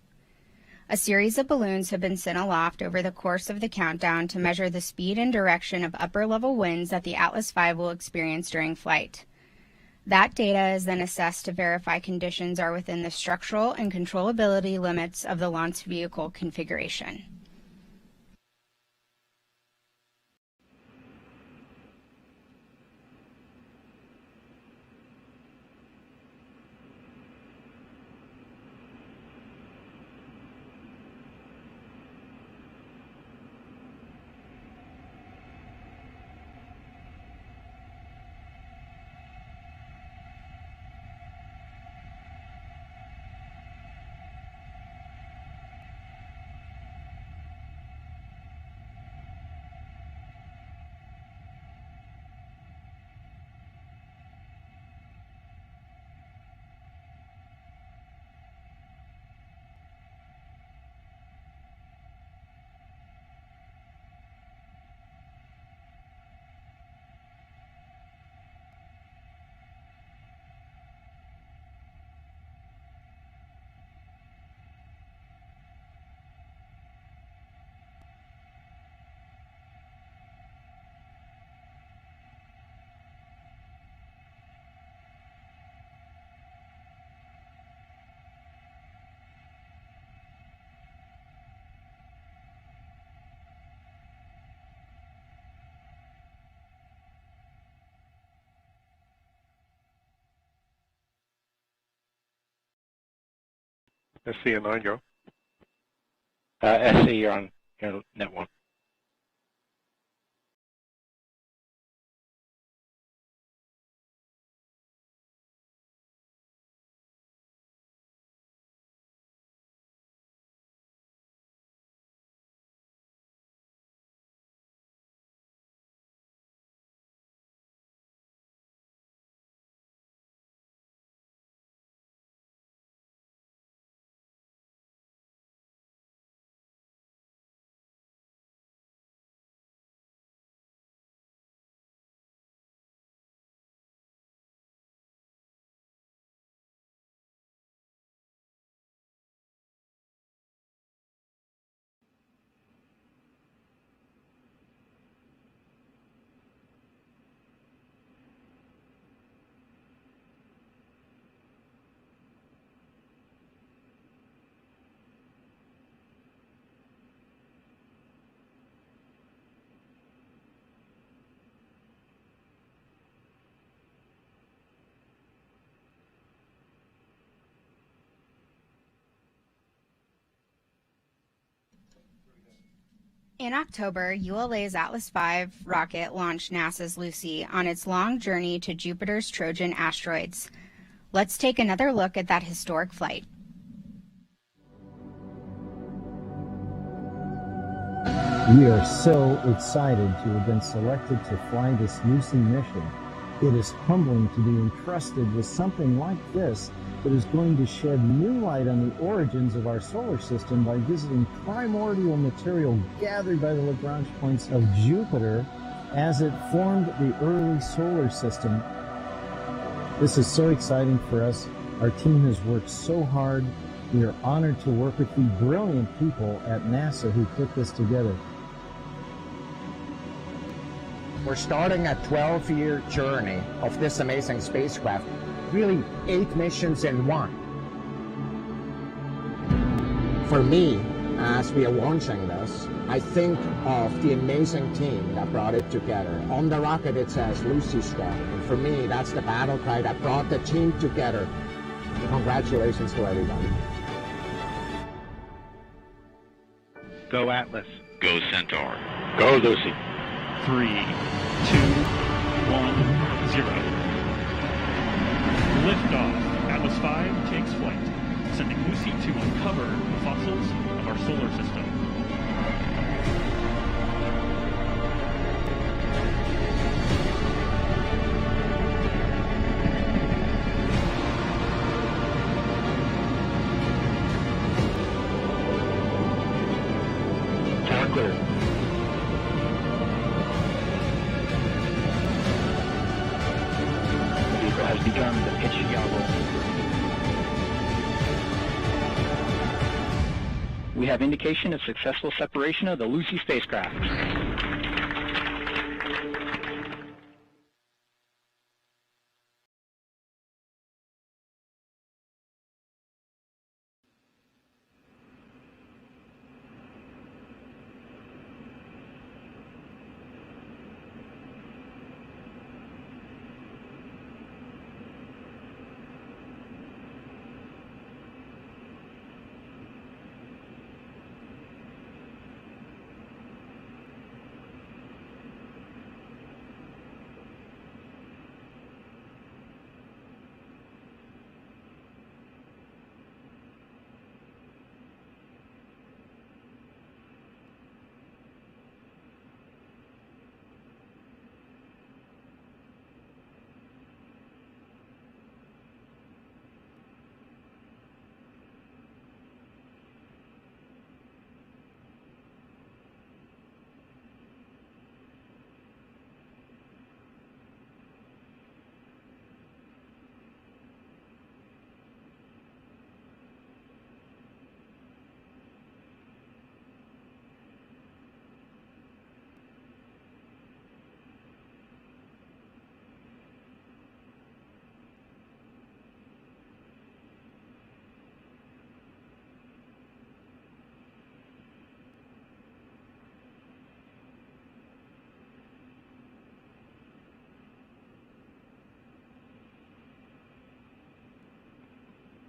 A series of balloons have been sent aloft over the course of the countdown to measure the speed and direction of upper-level winds that the Atlas V will experience during flight. That data is then assessed to verify conditions are within the structural and controllability limits of the launch vehicle configuration. SC9, go. SC, you're on net 1. In October, ULA's Atlas V rocket launched NASA's Lucy on its long journey to Jupiter's Trojan asteroids. Let's take another look at that historic flight. We are so excited to have been selected to fly this Lucy mission. It is humbling to be entrusted with something like this that is going to shed new light on the origins of our solar system by visiting primordial material gathered by the Lagrange points of Jupiter as it formed the early solar system. This is so exciting for us. Our team has worked so hard. We are honored to work with the brilliant people at NASA who put this together. We're starting a 12-year journey of this amazing spacecraft, really 8 missions in one. For me, as we are launching this, I think of the amazing team that brought it together. On the rocket it says Lucy Strong, and for me that's the battle cry that brought the team together. Congratulations to everybody. Go Atlas. Go Centaur. Go Lucy. 3, 2, 1, 0. Liftoff. Atlas V takes flight, sending Lucy to uncover the fossils of our solar system. Tower clear. Has begun the pitch yaw. We have indication of successful separation of the Lucy spacecraft.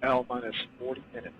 L minus 40 minutes.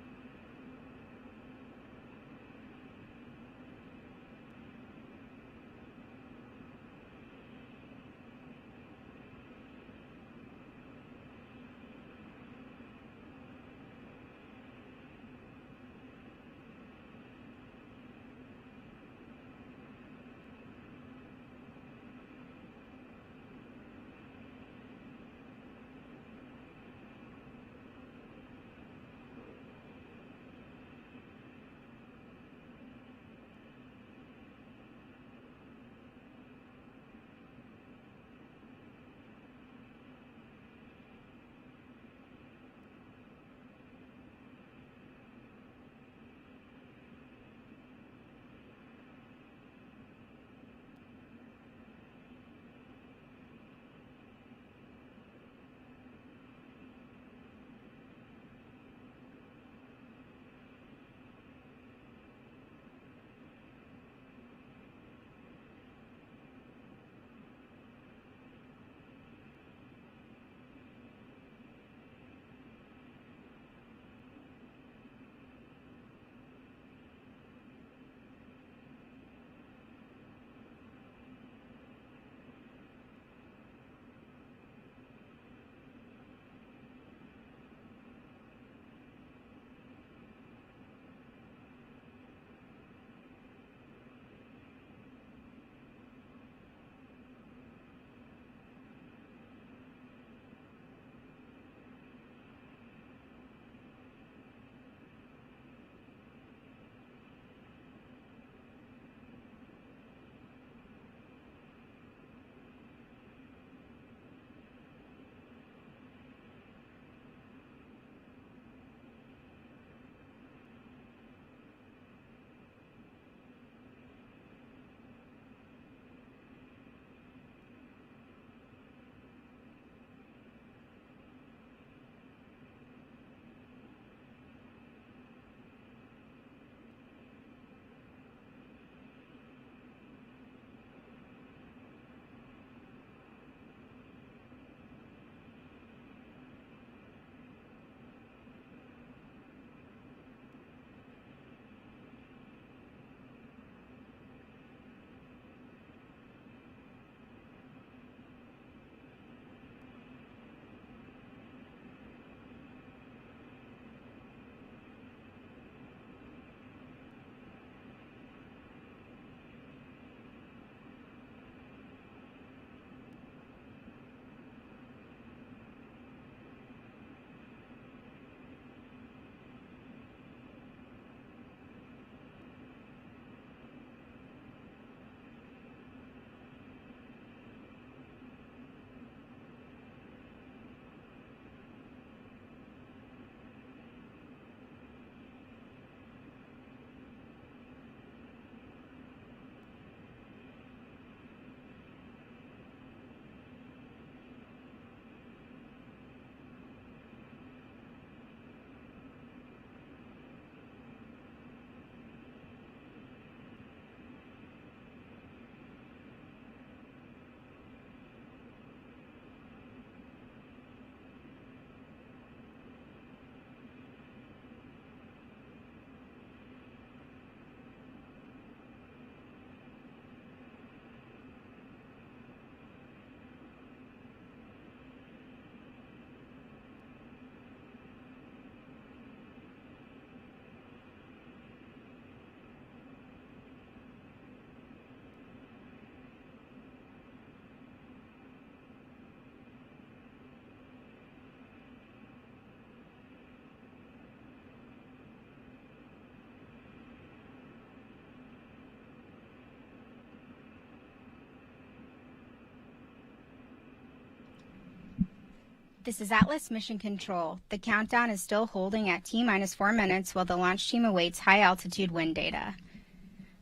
This is Atlas Mission Control. The countdown is still holding at T-minus 4 minutes while the launch team awaits high-altitude wind data.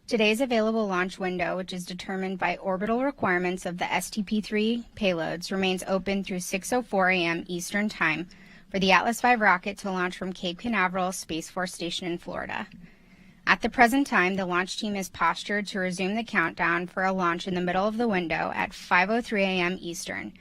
Today's available launch window, which is determined by orbital requirements of the STP-3 payloads, remains open through 6:04 a.m. Eastern Time for the Atlas V rocket to launch from Cape Canaveral Space Force Station in Florida. At the present time, the launch team is postured to resume the countdown for a launch in the middle of the window at 5:03 a.m. Eastern.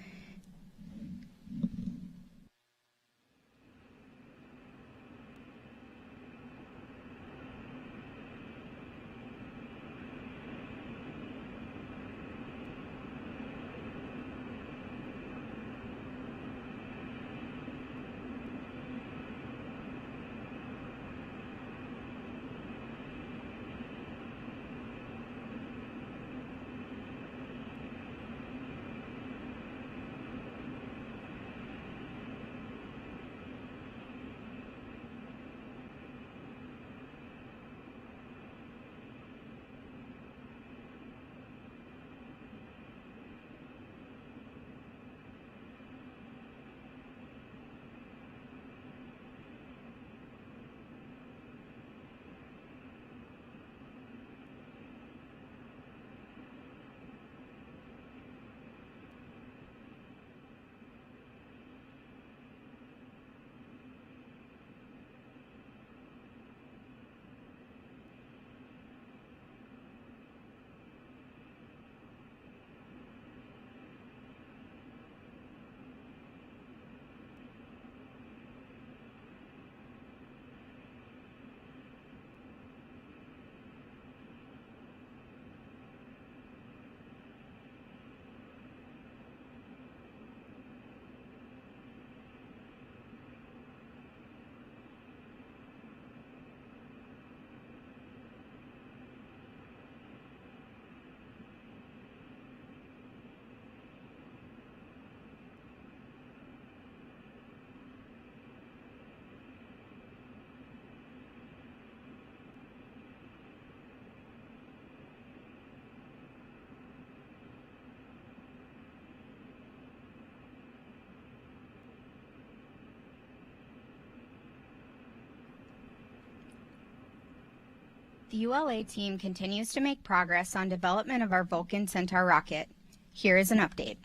The ULA team continues to make progress on development of our Vulcan Centaur rocket. Here is an update.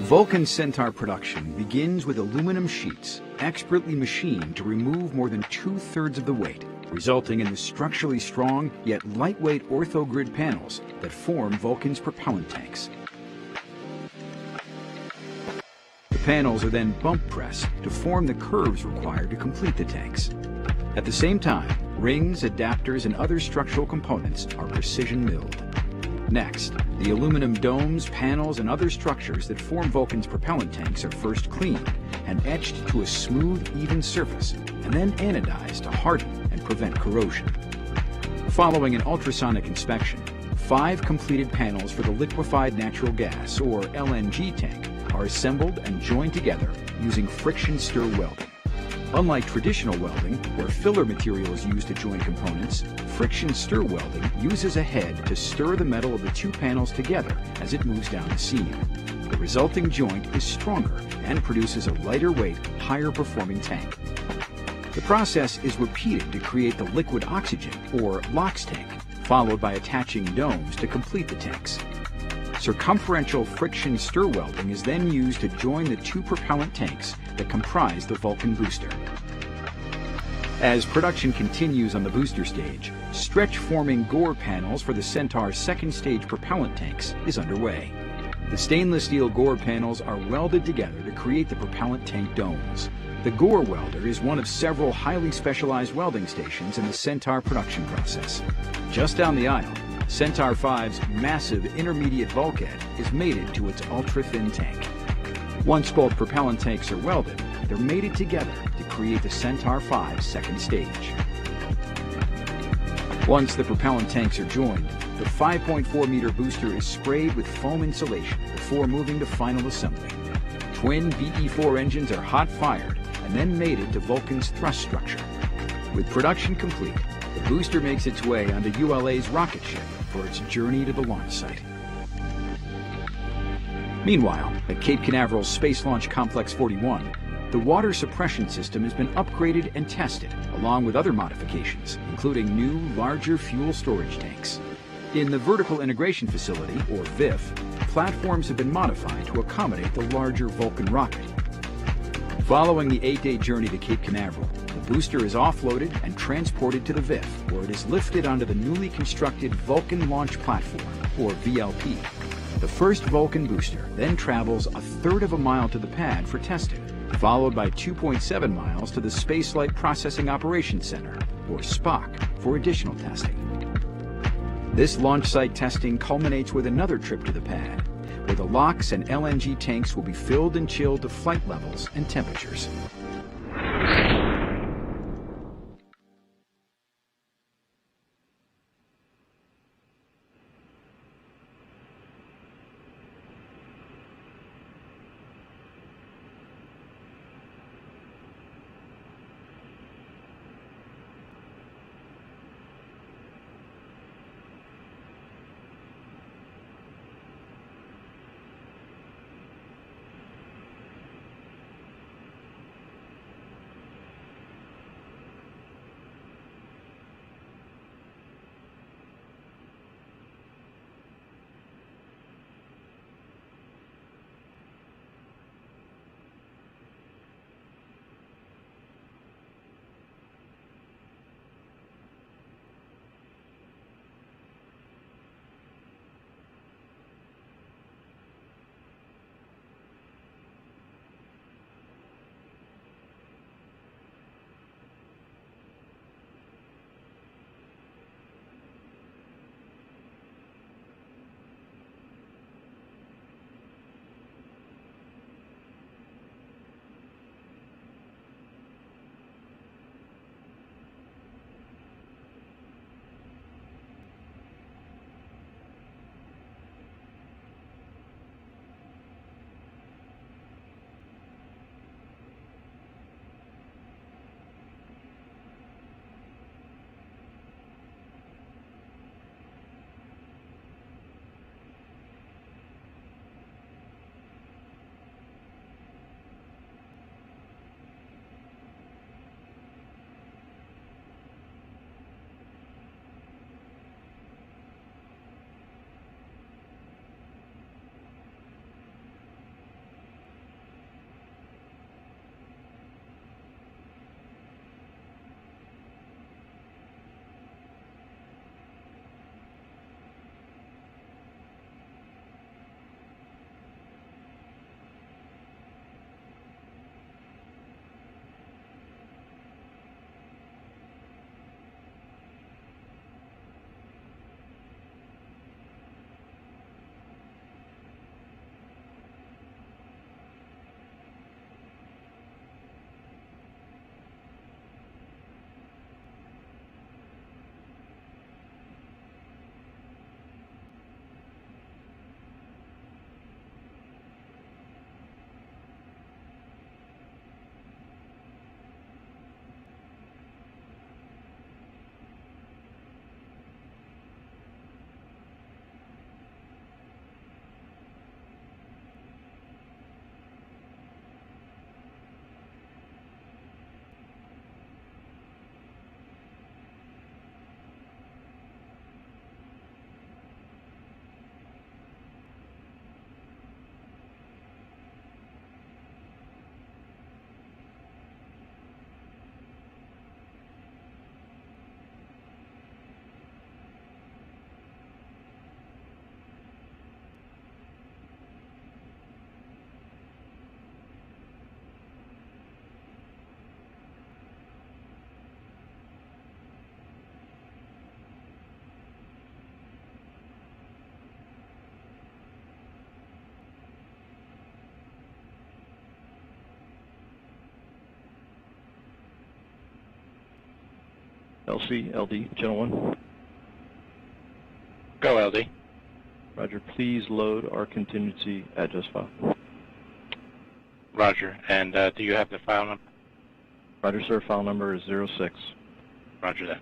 Vulcan Centaur production begins with aluminum sheets, expertly machined to remove more than 2/3 of the weight, resulting in the structurally strong yet lightweight orthogrid panels that form Vulcan's propellant tanks. The panels are then bump pressed to form the curves required to complete the tanks. At the same time, rings, adapters, and other structural components are precision milled. Next, the aluminum domes, panels, and other structures that form Vulcan's propellant tanks are first cleaned and etched to a smooth, even surface, and then anodized to harden and prevent corrosion. Following an ultrasonic inspection, 5 completed panels for the liquefied natural gas, or LNG tank, are assembled and joined together using friction stir welding. Unlike traditional welding, where filler material is used to join components, friction stir welding uses a head to stir the metal of the 2 panels together as it moves down the seam. The resulting joint is stronger and produces a lighter weight, higher performing tank. The process is repeated to create the liquid oxygen, or LOX tank, followed by attaching domes to complete the tanks. Circumferential friction stir welding is then used to join the 2 propellant tanks that comprise the Vulcan booster. As production continues on the booster stage, stretch-forming gore panels for the Centaur's second stage propellant tanks is underway. The stainless steel gore panels are welded together to create the propellant tank domes. The gore welder is one of several highly specialized welding stations in the Centaur production process. Just down the aisle, Centaur 5's massive intermediate bulkhead is mated to its ultra-thin tank. Once both propellant tanks are welded, they're mated together to create the Centaur 5 second stage. Once the propellant tanks are joined, the 5.4-meter booster is sprayed with foam insulation before moving to final assembly. Twin BE-4 engines are hot-fired and then mated to Vulcan's thrust structure. With production complete, the booster makes its way onto ULA's rocket ship for its journey to the launch site. Meanwhile, at Cape Canaveral's Space Launch Complex 41, the water suppression system has been upgraded and tested, along with other modifications, including new, larger fuel storage tanks. In the Vertical Integration Facility, or VIF, platforms have been modified to accommodate the larger Vulcan rocket. Following the 8-day journey to Cape Canaveral, the booster is offloaded and transported to the VIF, where it is lifted onto the newly constructed Vulcan Launch Platform, or VLP. The first Vulcan booster then travels a third of a mile to the pad for testing, followed by 2.7 miles to the Spaceflight Processing Operations Center, or SPOC, for additional testing. This launch site testing culminates with another trip to the pad, where the LOX and LNG tanks will be filled and chilled to flight levels and temperatures. LC, LD, gentlemen. Go, LD. Roger, please load our contingency address file. Roger, and do you have the file number? Roger, sir, file number is 06. Roger that.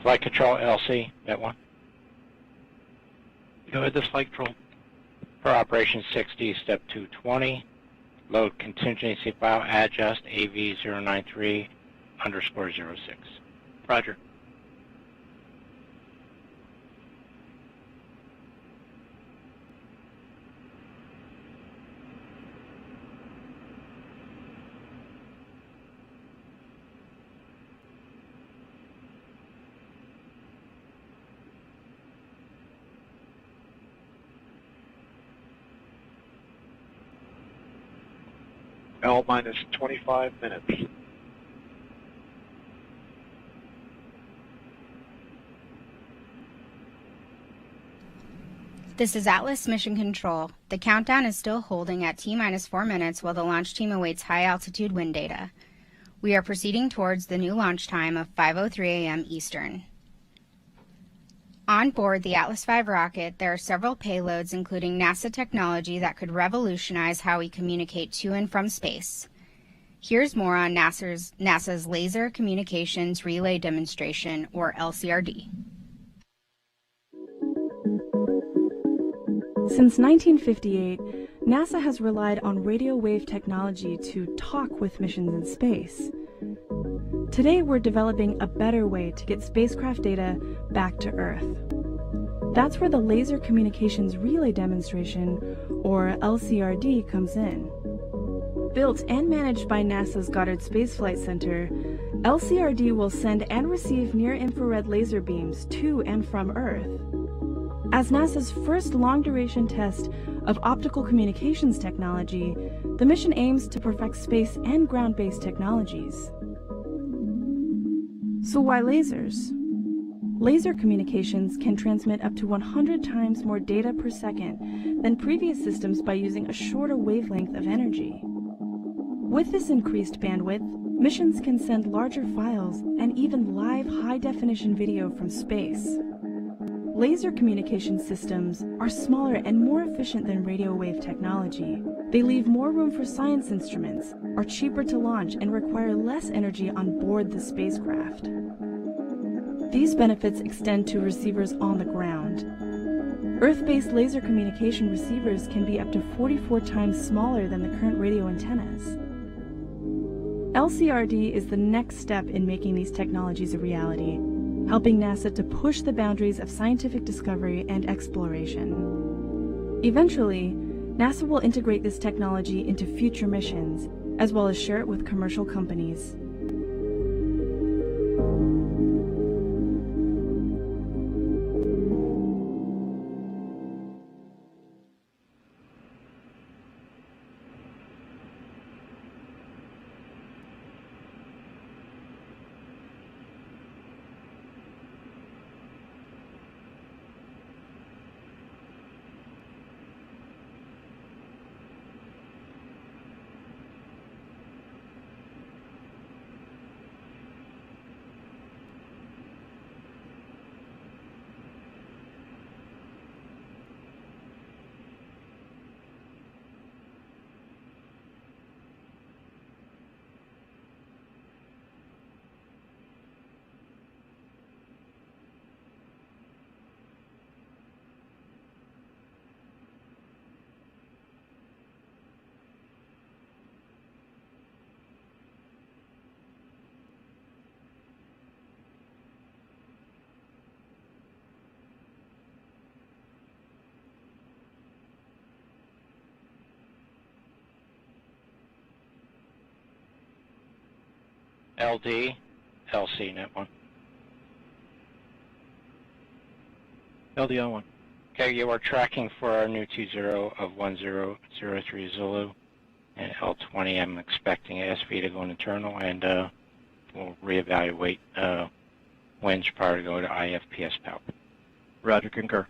Flight control, LC, that one. Go ahead, this flight control. For Operation 6D, Step 220, load contingency file adjust AV093_06. Roger. L minus 25 minutes. This is Atlas Mission Control. The countdown is still holding at T-minus 4 minutes while the launch team awaits high-altitude wind data. We are proceeding towards the new launch time of 5:03 a.m. Eastern. On board the Atlas V rocket, there are several payloads including NASA technology that could revolutionize how we communicate to and from space. Here's more on NASA's Laser Communications Relay Demonstration, or LCRD. Since 1958, NASA has relied on radio wave technology to talk with missions in space. Today, we're developing a better way to get spacecraft data back to Earth. That's where the Laser Communications Relay Demonstration, or LCRD, comes in. Built and managed by NASA's Goddard Space Flight Center, LCRD will send and receive near-infrared laser beams to and from Earth. As NASA's first long-duration test of optical communications technology, the mission aims to perfect space and ground-based technologies. So why lasers? Laser communications can transmit up to 100 times more data per second than previous systems by using a shorter wavelength of energy. With this increased bandwidth, missions can send larger files and even live high-definition video from space. Laser communication systems are smaller and more efficient than radio wave technology. They leave more room for science instruments, are cheaper to launch, and require less energy on board the spacecraft. These benefits extend to receivers on the ground. Earth-based laser communication receivers can be up to 44 times smaller than the current radio antennas. LCRD is the next step in making these technologies a reality, helping NASA to push the boundaries of scientific discovery and exploration. Eventually, NASA will integrate this technology into future missions, as well as share it with commercial companies. LD, LC, net 1. LD on 1. Okay, you are tracking for our new T0 of 1003 Zulu, and L20, I'm expecting SV to go internal, and we'll reevaluate winds prior to go to IFPS power. Roger, concur.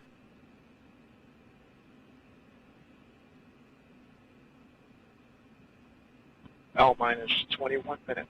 L minus 21 minutes.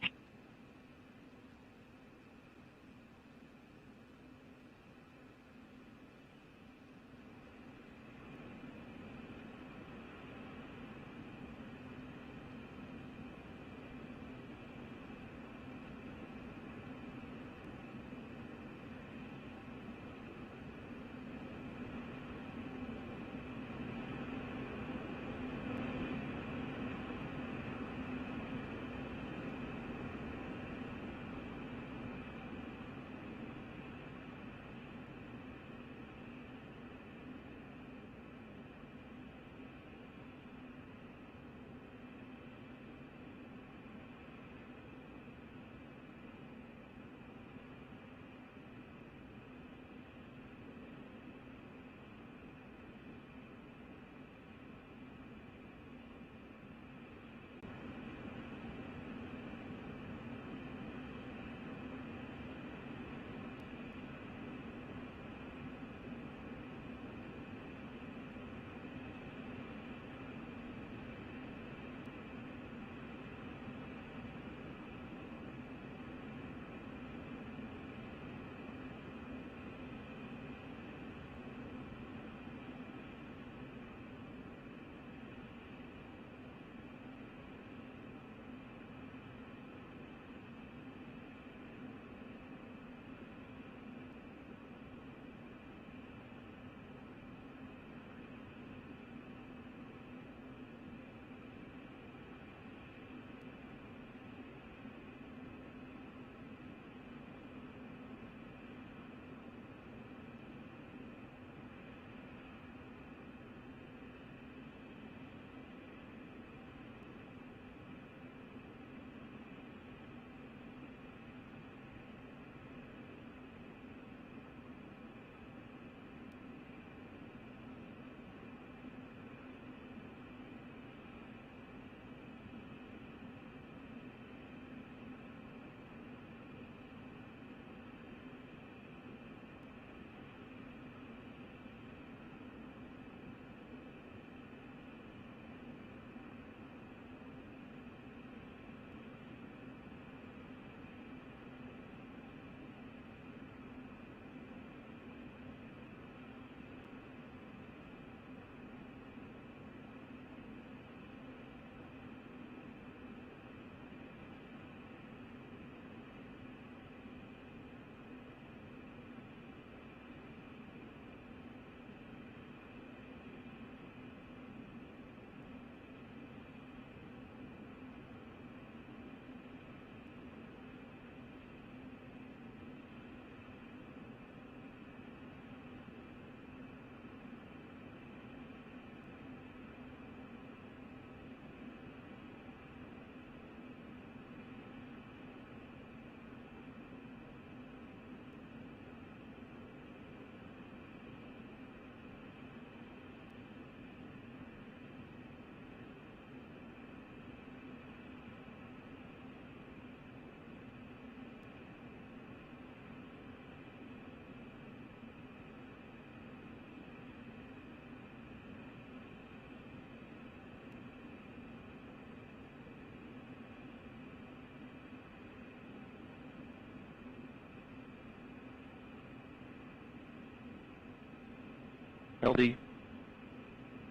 LD.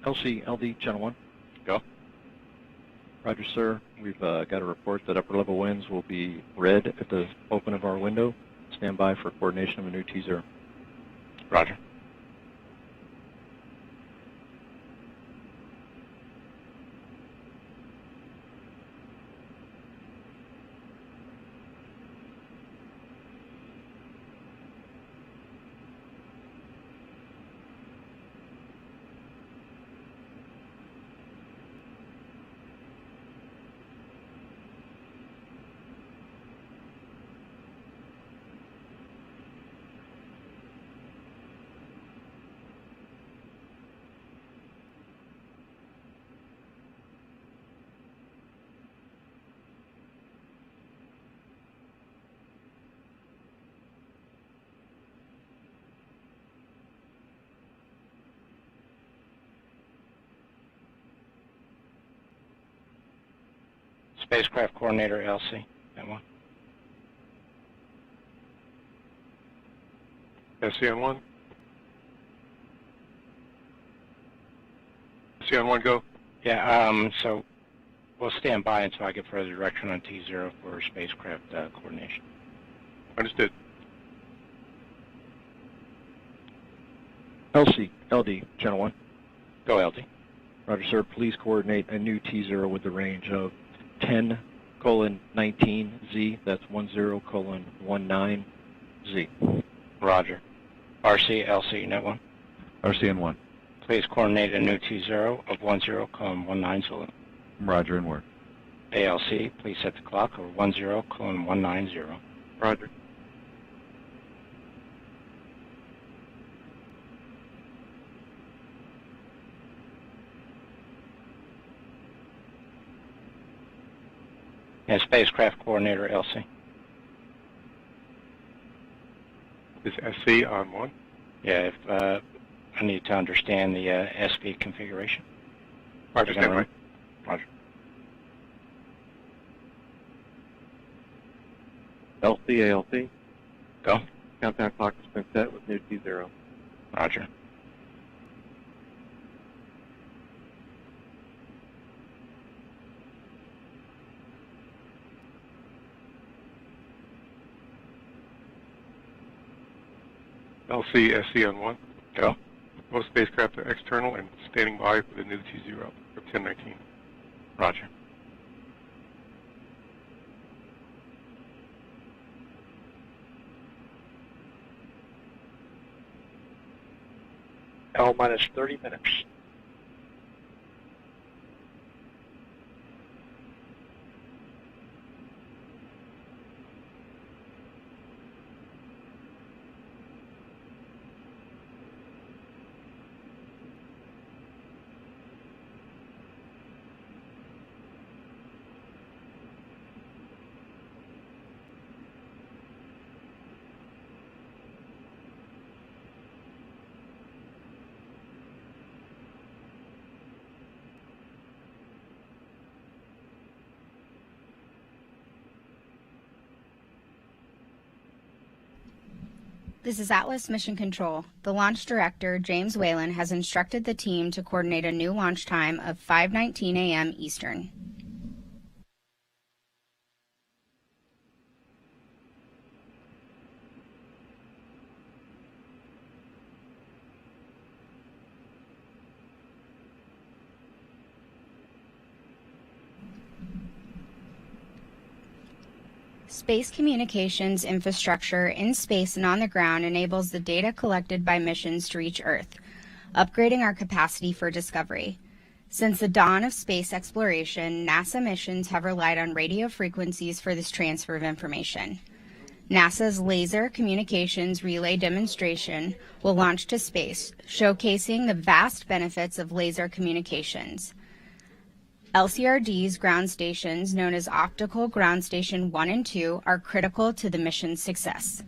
LC, LD, Channel 1. Go. Roger, sir. We've got a report that upper level winds will be red at the open of our window. Stand by for coordination of a new T0. Roger. Spacecraft coordinator LC, that one. SCN1. SCN1, go. Yeah, so we'll stand by until I get further direction on T0 for spacecraft coordination. Understood. LC, LD, Channel 1. Go, LD. Roger, sir. Please coordinate a new T0 with the range of 10:19Z. That's 10:19Z. Roger. RC, LC, net 1. RCN1. Please coordinate a new T0 of 10:19 Zulu. Roger and work. ALC, please set the clock of 10:19. Roger. And spacecraft coordinator LC. Is SC on 1? Yeah, if I need to understand the SV configuration. Roger, stand by. Roger. LC, ALC. Go. Countdown clock has been set with new T0. Roger. LC, SC on 1. Go. Most spacecraft are external and standing by for the new T0 of 10:19. Roger. L minus 30 minutes. This is Atlas Mission Control. The launch director, James Whalen, has instructed the team to coordinate a new launch time of 5:19 a.m. Eastern. Space communications infrastructure in space and on the ground enables the data collected by missions to reach Earth, upgrading our capacity for discovery. Since the dawn of space exploration, NASA missions have relied on radio frequencies for this transfer of information. NASA's Laser Communications Relay demonstration will launch to space, showcasing the vast benefits of laser communications. LCRD's ground stations, known as Optical Ground Station 1 and 2, are critical to the mission's success.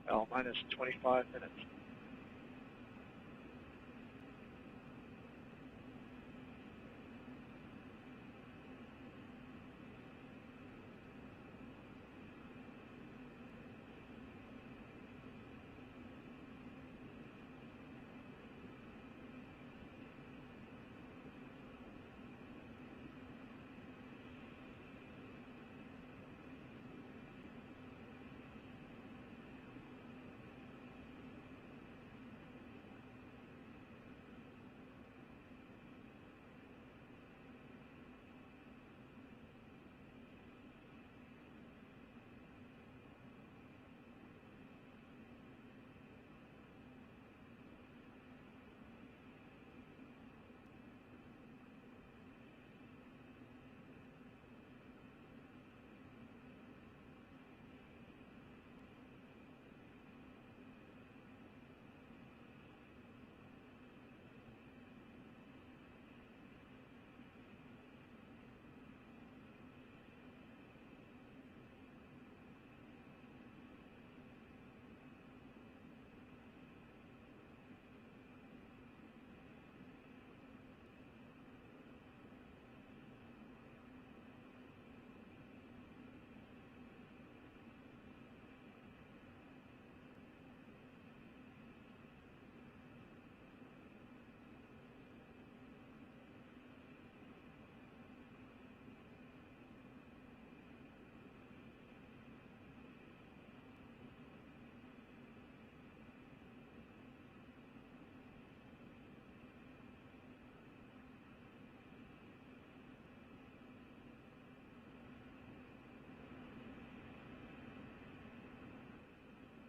L minus 25 minutes.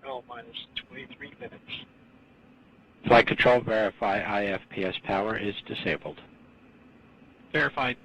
L minus 23 minutes. Flight control, verify IFPS power is disabled. Verified.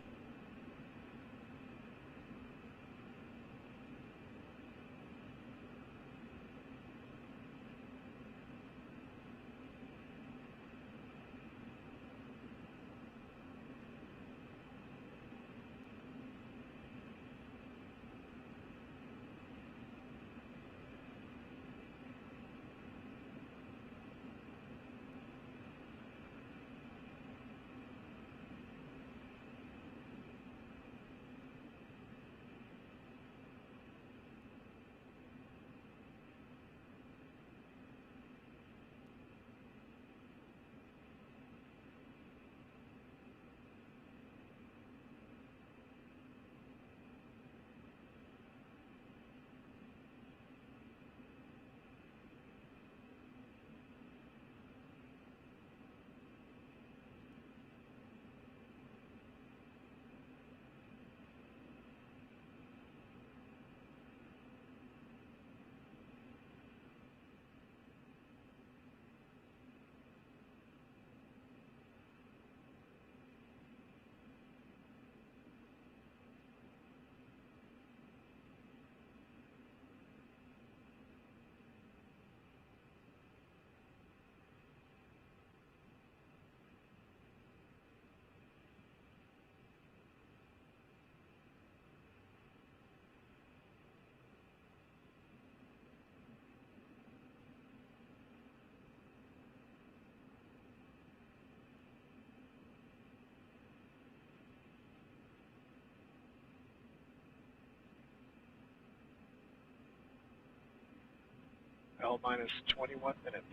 L minus 21 minutes.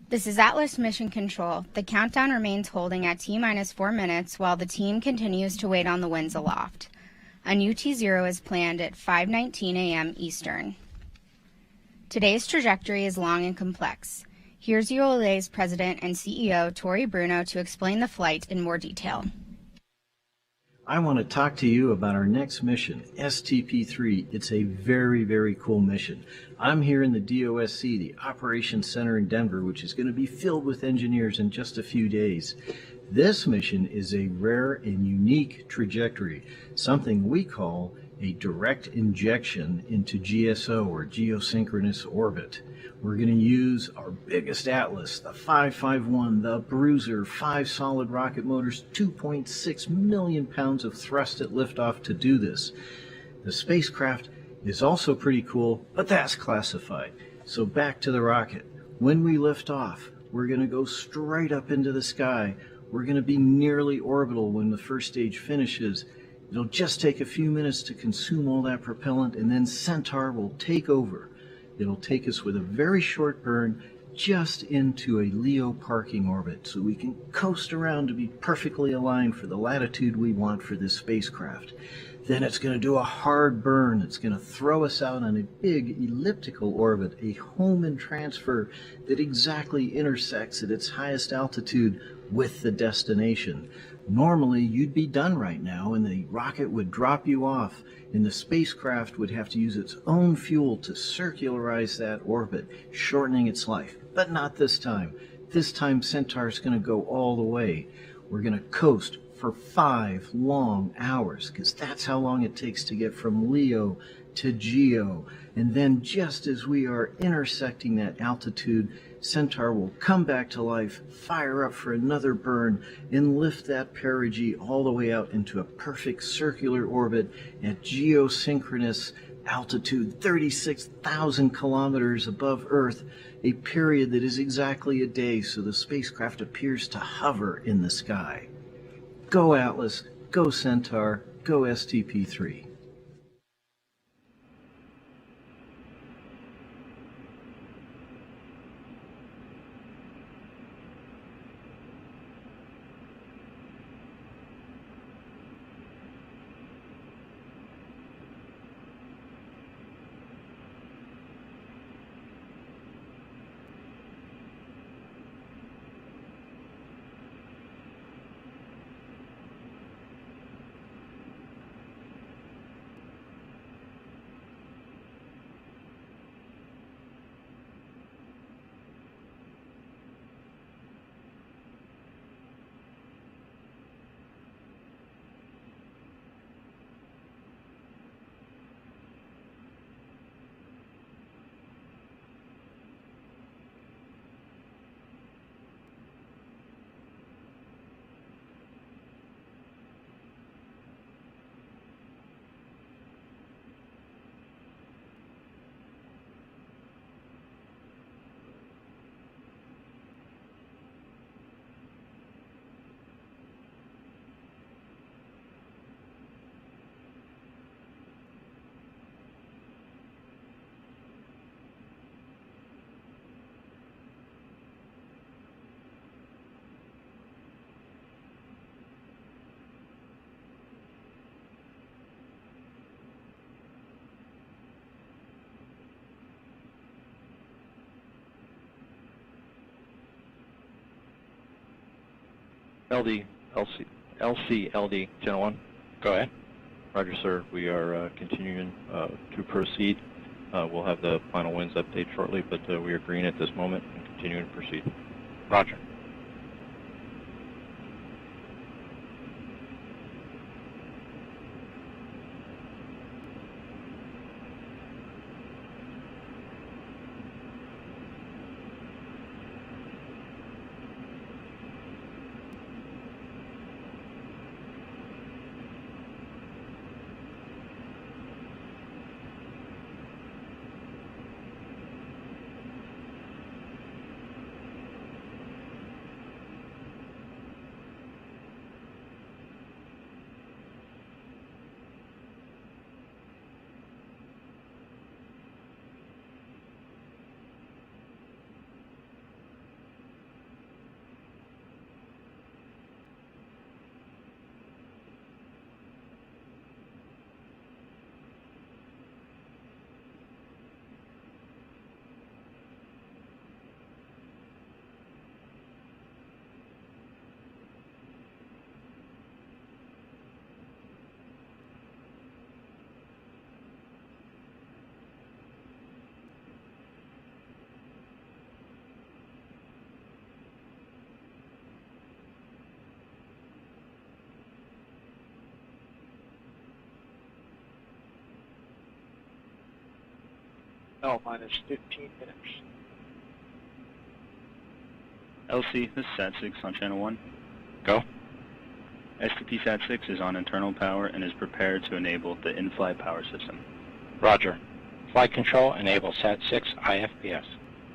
This is Atlas Mission Control. The countdown remains holding at T-minus 4 minutes while the team continues to wait on the winds aloft. A new T0 is planned at 5:19 a.m. Eastern. Today's trajectory is long and complex. Here's ULA's President and CEO, Tori Bruno, to explain the flight in more detail. I want to talk to you about our next mission, STP-3. It's a very, very cool mission. I'm here in the DOSC, the Operations Center in Denver, which is going to be filled with engineers in just a few days. This mission is a rare and unique trajectory, something we call a direct injection into GSO, or geosynchronous orbit. We're going to use our biggest Atlas, the 551, the Bruiser, 5 solid rocket motors, 2.6 million pounds of thrust at liftoff to do this. The spacecraft is also pretty cool, but that's classified. So back to the rocket. When we lift off, we're going to go straight up into the sky. We're going to be nearly orbital when the first stage finishes. It'll just take a few minutes to consume all that propellant, and then Centaur will take over. It'll take us with a very short burn just into a LEO parking orbit, so we can coast around to be perfectly aligned for the latitude we want for this spacecraft. Then it's going to do a hard burn. It's going to throw us out on a big elliptical orbit, a home and transfer that exactly intersects at its highest altitude with the destination. Normally, you'd be done right now, and the rocket would drop you off, and the spacecraft would have to use its own fuel to circularize that orbit, shortening its life. But not this time. This time, Centaur's going to go all the way. We're going to coast for 5 long hours, because that's how long it takes to get from LEO to GEO. And then just as we are intersecting that altitude, Centaur will come back to life, fire up for another burn, and lift that perigee all the way out into a perfect circular orbit at geosynchronous altitude, 36,000 kilometers above Earth, a period that is exactly a day, so the spacecraft appears to hover in the sky. Go Atlas, go Centaur, go STP-3. LCLD, Channel 1. Go ahead. Roger, sir. We are continuing to proceed. We'll have the final winds update shortly, but we are green at this moment and continuing to proceed. Roger. L minus 15 minutes. LC, this is SAT-6 on Channel 1. Go. STP SAT-6 is on internal power and is prepared to enable the in-flight power system. Roger. Flight control, enable SAT-6 IFPS.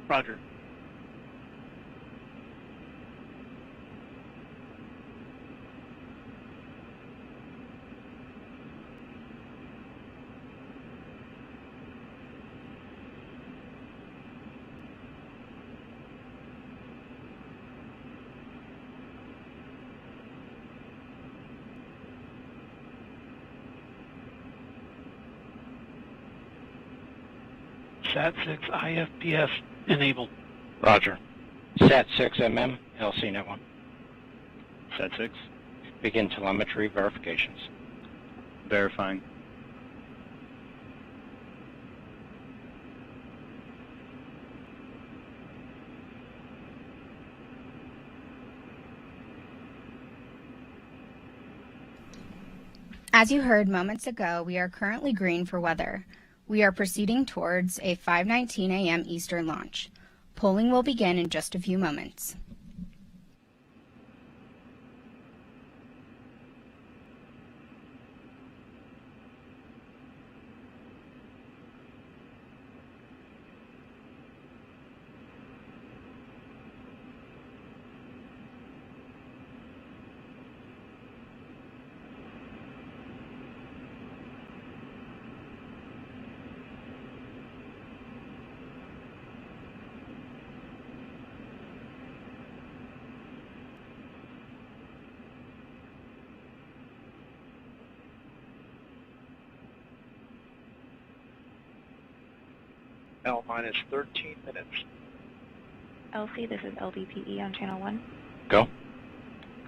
Roger. SAT-6 IFPS enabled. Roger. SAT-6 MM, LC Net 1. SAT-6. Begin telemetry verifications. Verifying. As you heard moments ago, we are currently green for weather. We are proceeding towards a 5:19 a.m. Eastern launch. Polling will begin in just a few moments. L minus 13 minutes. LC, this is LVPE on Channel 1. Go.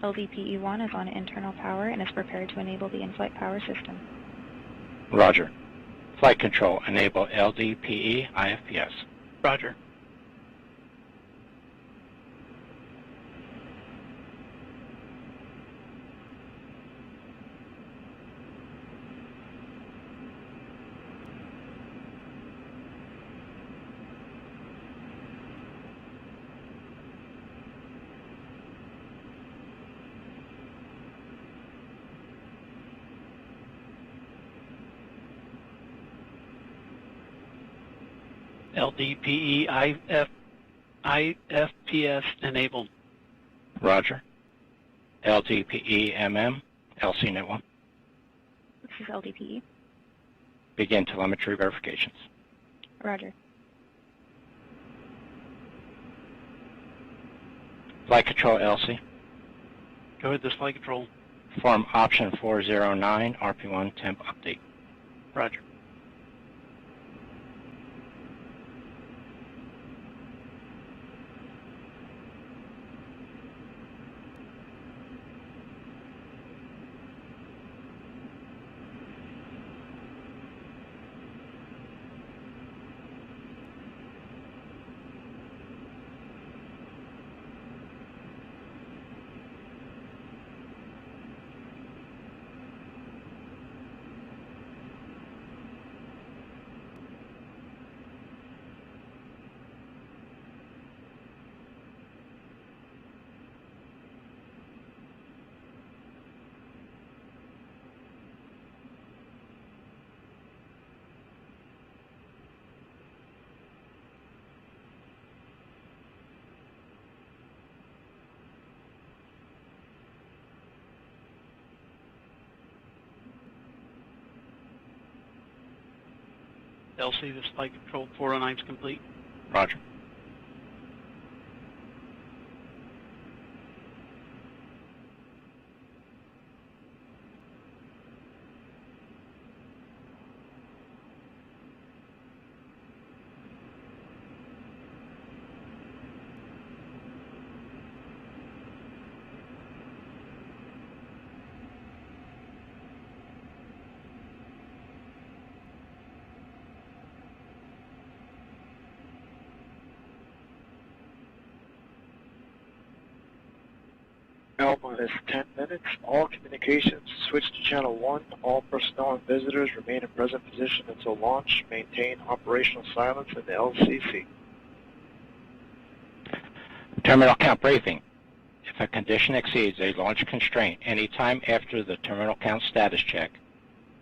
LVPE-1 is on internal power and is prepared to enable the in-flight power system. Roger. Flight control, enable LDPE IFPS. Roger. LDPE IFPS enabled. Roger. LDPE MM, LC Net 1. This is LDPE. Begin telemetry verifications. Roger. Flight control, LC. Go ahead, this flight control. Form option 409, RP1 temp update. Roger. LC, this flight control 409 is complete. Roger. L minus 10 minutes. All communications switch to channel 1. All personnel and visitors remain in present position until launch. Maintain operational silence in the LCC. Terminal count briefing. If a condition exceeds a launch constraint anytime after the terminal count status check,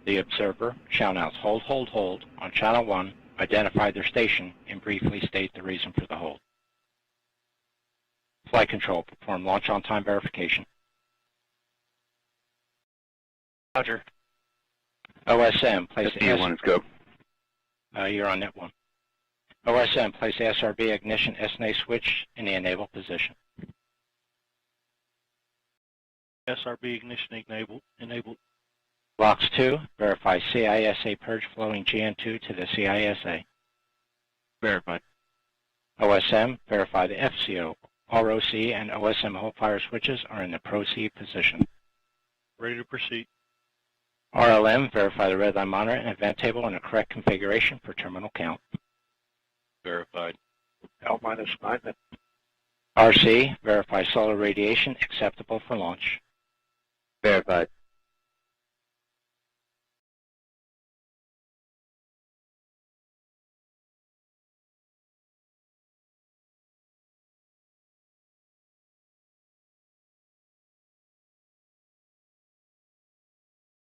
the observer shall announce hold on channel 1, identify their station, and briefly state the reason for the hold. Flight control, perform launch on time verification. Roger. OSM, place SB1 is go. You're on net 1. OSM, place SRB ignition SNA switch in the enable position. SRB ignition enabled. LOX 2, verify CISA purge flowing GN2 to the CISA. Verified. OSM, verify the FCO, ROC, and OSM hold fire switches are in the proceed position. Ready to proceed. RLM, verify the red line monitor and event table in the correct configuration for terminal count. Verified. L minus 9 minutes. RC, verify solar radiation acceptable for launch. Verified.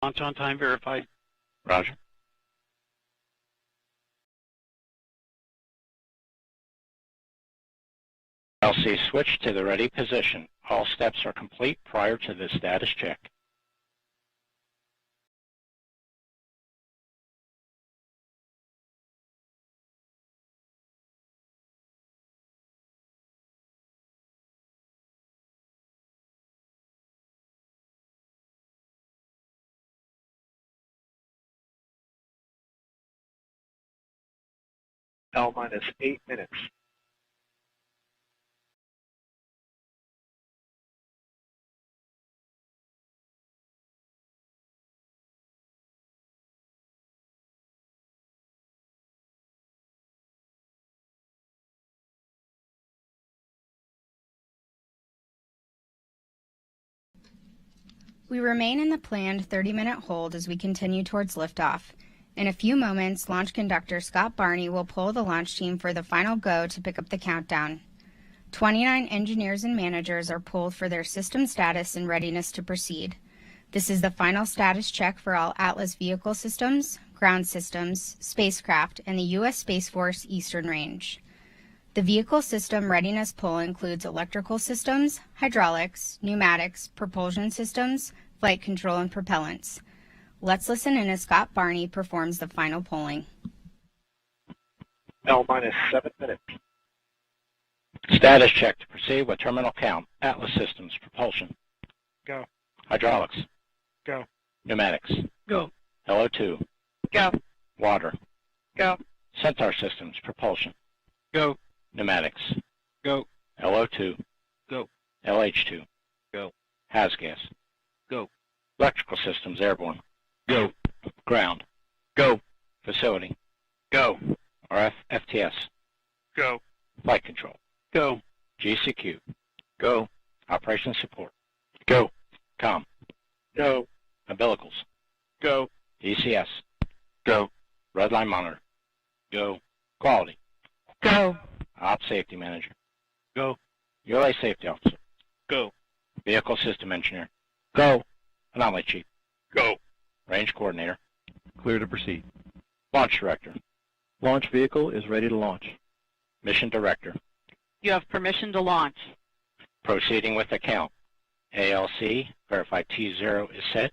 Launch on time verified. Roger. LC switch to the ready position. All steps are complete prior to the status check. L minus 8 minutes. We remain in the planned 30-minute hold as we continue towards liftoff. In a few moments, launch conductor Scott Barney will pull the launch team for the final go to pick up the countdown. 29 engineers and managers are pulled for their system status and readiness to proceed. This is the final status check for all Atlas vehicle systems, ground systems, spacecraft, and the U.S. Space Force Eastern Range. The vehicle system readiness pull includes electrical systems, hydraulics, pneumatics, propulsion systems, flight control, and propellants. Let's listen in as Scott Barney performs the final polling. L minus 7 minutes. Status check to proceed with terminal count. Atlas systems, propulsion. Go. Hydraulics. Go. Pneumatics. Go. LO2. Go. Water. Go. Centaur systems, propulsion. Go. Pneumatics. Go. LO2. Go. LH2. Go. HASGAS. Go. Electrical systems, airborne. Go. Ground. Go. Facility. Go. RF FTS. Go. Flight control. Go. GCQ. Go. Operations support. Go. COM. Go. Umbilicals. Go. ECS. Go. Redline monitor. Go. Quality. Go. Op safety manager. Go. ULA safety officer. Go. Vehicle system engineer. Go. Anomaly chief. Go. Range coordinator. Clear to proceed. Launch director. Launch vehicle is ready to launch. Mission director. You have permission to launch. Proceeding with the count. ALC, verify T0 is set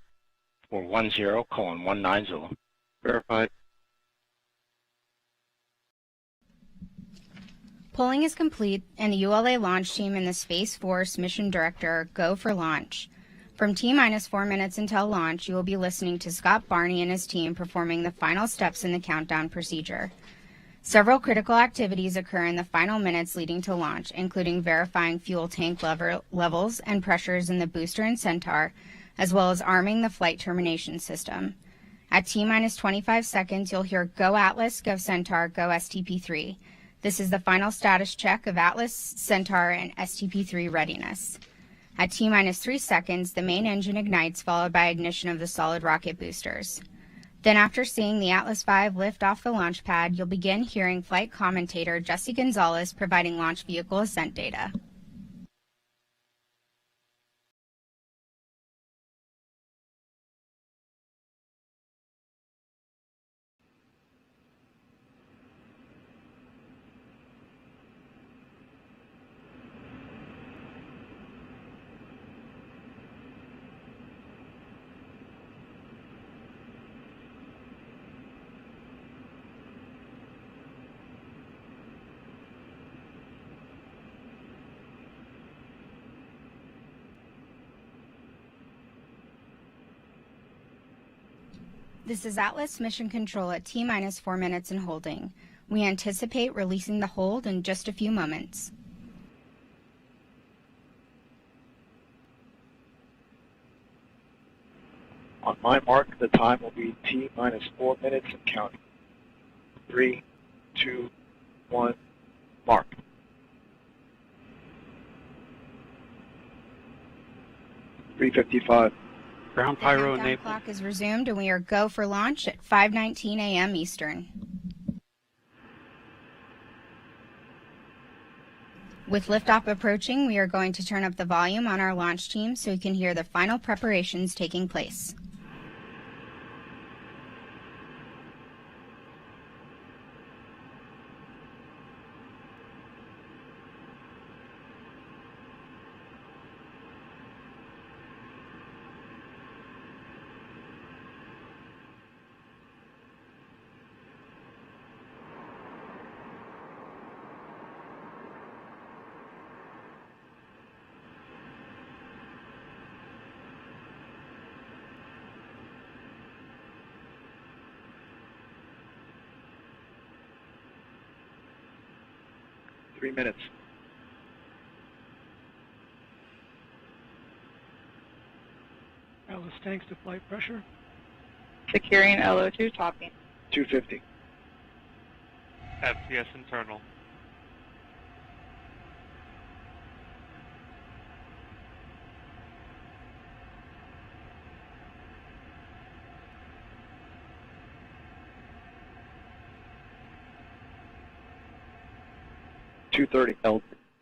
for 10:190. Verified. Polling is complete, and the ULA launch team and the Space Force mission director go for launch. From T-minus 4 minutes until launch, you will be listening to Scott Barney and his team performing the final steps in the countdown procedure. Several critical activities occur in the final minutes leading to launch, including verifying fuel tank levels and pressures in the booster and Centaur, as well as arming the flight termination system. At T-minus 25 seconds, you'll hear Go Atlas, Go Centaur, Go STP-3. This is the final status check of Atlas, Centaur, and STP-3 readiness. At T-minus 3 seconds, the main engine ignites, followed by ignition of the solid rocket boosters. Then after seeing the Atlas V lift off the launch pad, you'll begin hearing flight commentator Jesse Gonzalez providing launch vehicle ascent data. This is Atlas Mission Control at T-minus 4 minutes and holding. We anticipate releasing the hold in just a few moments. On my mark, the time will be T-minus 4 minutes and counting. 3, 2, 1, mark. .355. Ground The pyro countdown enabled. clock is resumed, and we are go for launch at 5:19 a.m. Eastern. With liftoff approaching, we are going to turn up the volume on our launch team so you can hear the final preparations taking place. Three minutes. Atlas tanks to flight pressure. Securing LO2 topping. 250. FCS internal.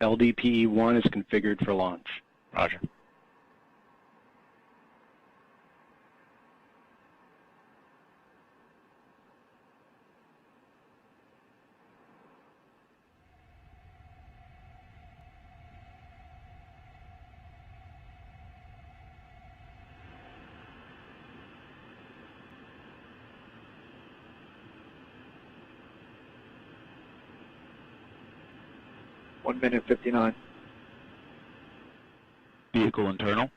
LDPE-1 is configured for launch. Roger. One minute 59. Vehicle internal.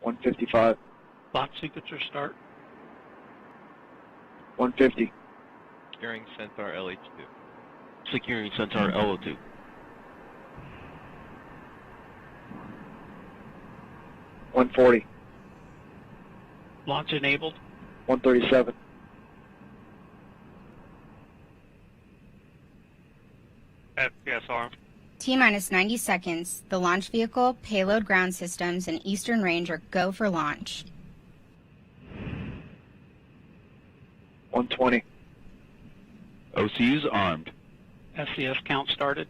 155. Launch signature start. 150. Securing Centaur LH2. Securing Centaur LO2. .140. Launch enabled. 137. FCS armed. T-minus 90 seconds. The launch vehicle, payload ground systems, and Eastern Range are go for launch. 120. OCUs armed. SCS count started.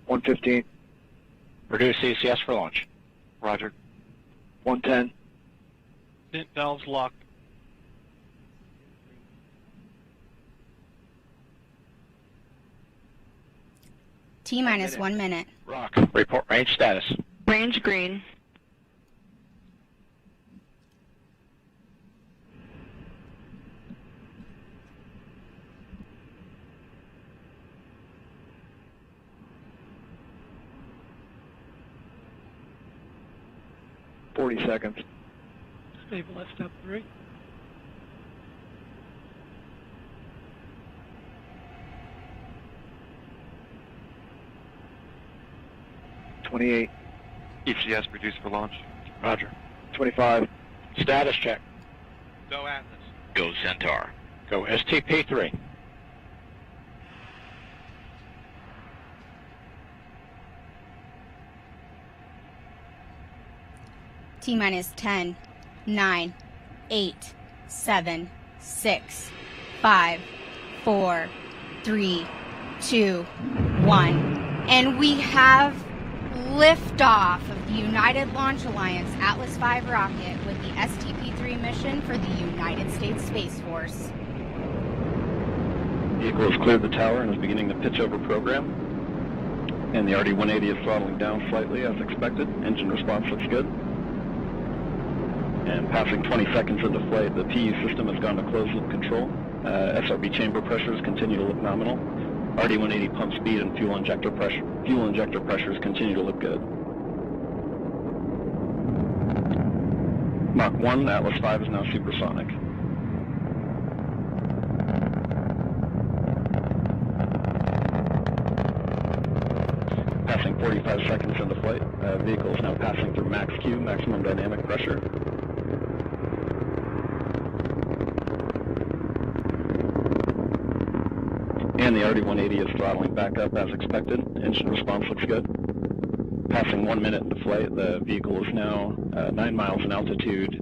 115. Produce CCS for launch. Roger. 110. Vent valves locked. T-minus 1 minute. Rock. Report range status. Range green. 40 seconds. Stable at step 3. $28. ECS produced for launch. Roger. $25. Status check. Go Atlas. Go Centaur. Go STP-3. T-minus 10, 9, 8, 7, 6, 5, 4, 3, 2, 1. And we have liftoff of the United Launch Alliance Atlas V rocket with the STP-3 mission for the United States Space Force. Vehicle has cleared the tower and is beginning the pitch over program. And the RD-180 is throttling down slightly as expected. Engine response looks good. And passing 20 seconds into flight, the PU system has gone to closed loop control. SRB chamber pressures continue to look nominal. RD-180 pump speed and fuel injector pressures continue to look good. Mach 1, Atlas V is now supersonic. Passing 45 seconds into flight, vehicle is now passing through max Q, maximum dynamic pressure. And the RD-180 is throttling back up as expected. Engine response looks good. Passing 1 minute into flight, the vehicle is now 9 miles in altitude,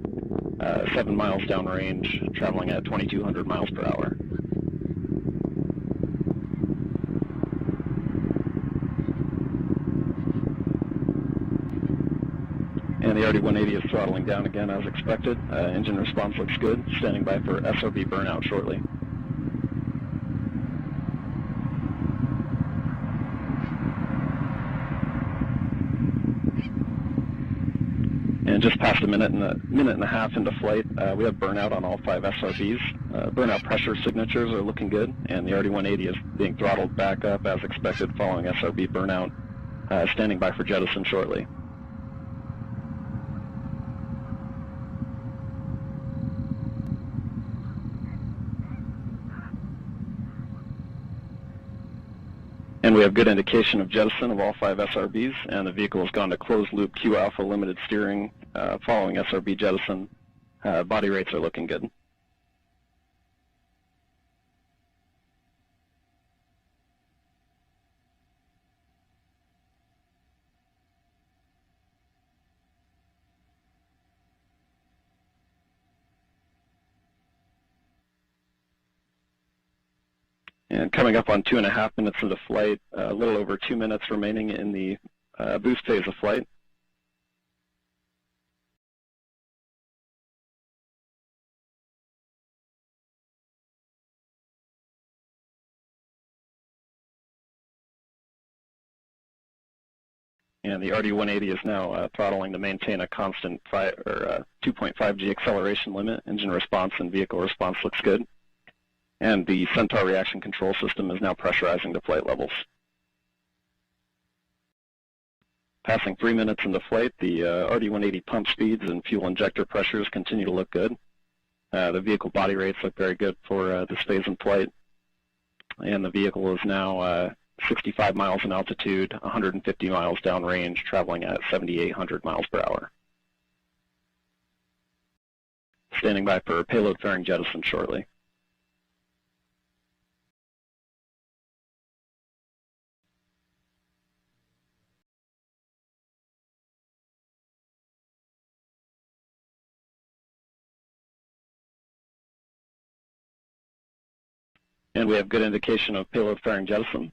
7 miles downrange, traveling at 2,200 miles per hour. And the RD-180 is throttling down again as expected. Engine response looks good. Standing by for SRB burnout shortly. And just past a minute and a half into flight, we have burnout on all 5 SRBs. Burnout pressure signatures are looking good, and the RD-180 is being throttled back up as expected following SRB burnout, standing by for jettison shortly. And we have good indication of jettison of all 5 SRBs, and the vehicle has gone to closed loop Q alpha limited steering following SRB jettison. Body rates are looking good. And coming up on 2.5 minutes into flight, a little over 2 minutes remaining in the boost phase of flight. And the RD-180 is now throttling to maintain a constant 2.5 G acceleration limit. Engine response and vehicle response looks good. And the Centaur reaction control system is now pressurizing to flight levels. Passing 3 minutes into flight, the RD-180 pump speeds and fuel injector pressures continue to look good. The vehicle body rates look very good for this phase in flight. And the vehicle is now 65 miles in altitude, 150 miles downrange, traveling at 7,800 miles per hour. Standing by for payload fairing jettison shortly. And we have good indication of payload fairing jettison.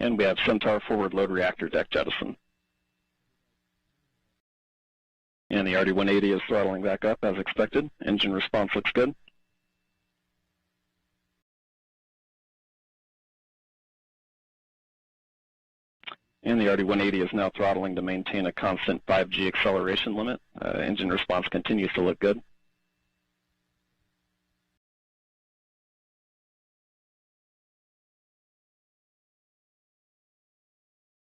And we have Centaur forward load reactor deck jettison. And the RD-180 is throttling back up as expected. Engine response looks good. And the RD-180 is now throttling to maintain a constant 5G acceleration limit. Engine response continues to look good.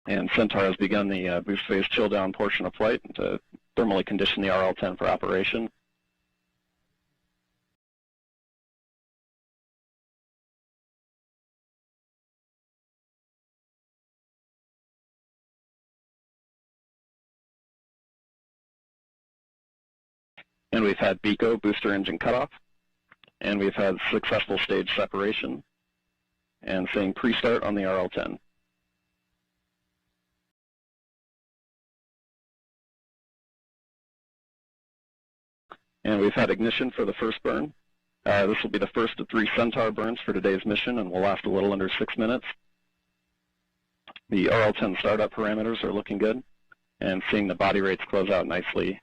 And Centaur has begun the boost phase chill down portion of flight to thermally condition the RL-10 for operation. And we've had BECO, booster engine cutoff, and we've had successful stage separation, and saying pre-start on the RL-10. And we've had ignition for the first burn. This will be the first of 3 Centaur burns for today's mission and will last a little under 6 minutes. The RL-10 startup parameters are looking good, and seeing the body rates close out nicely.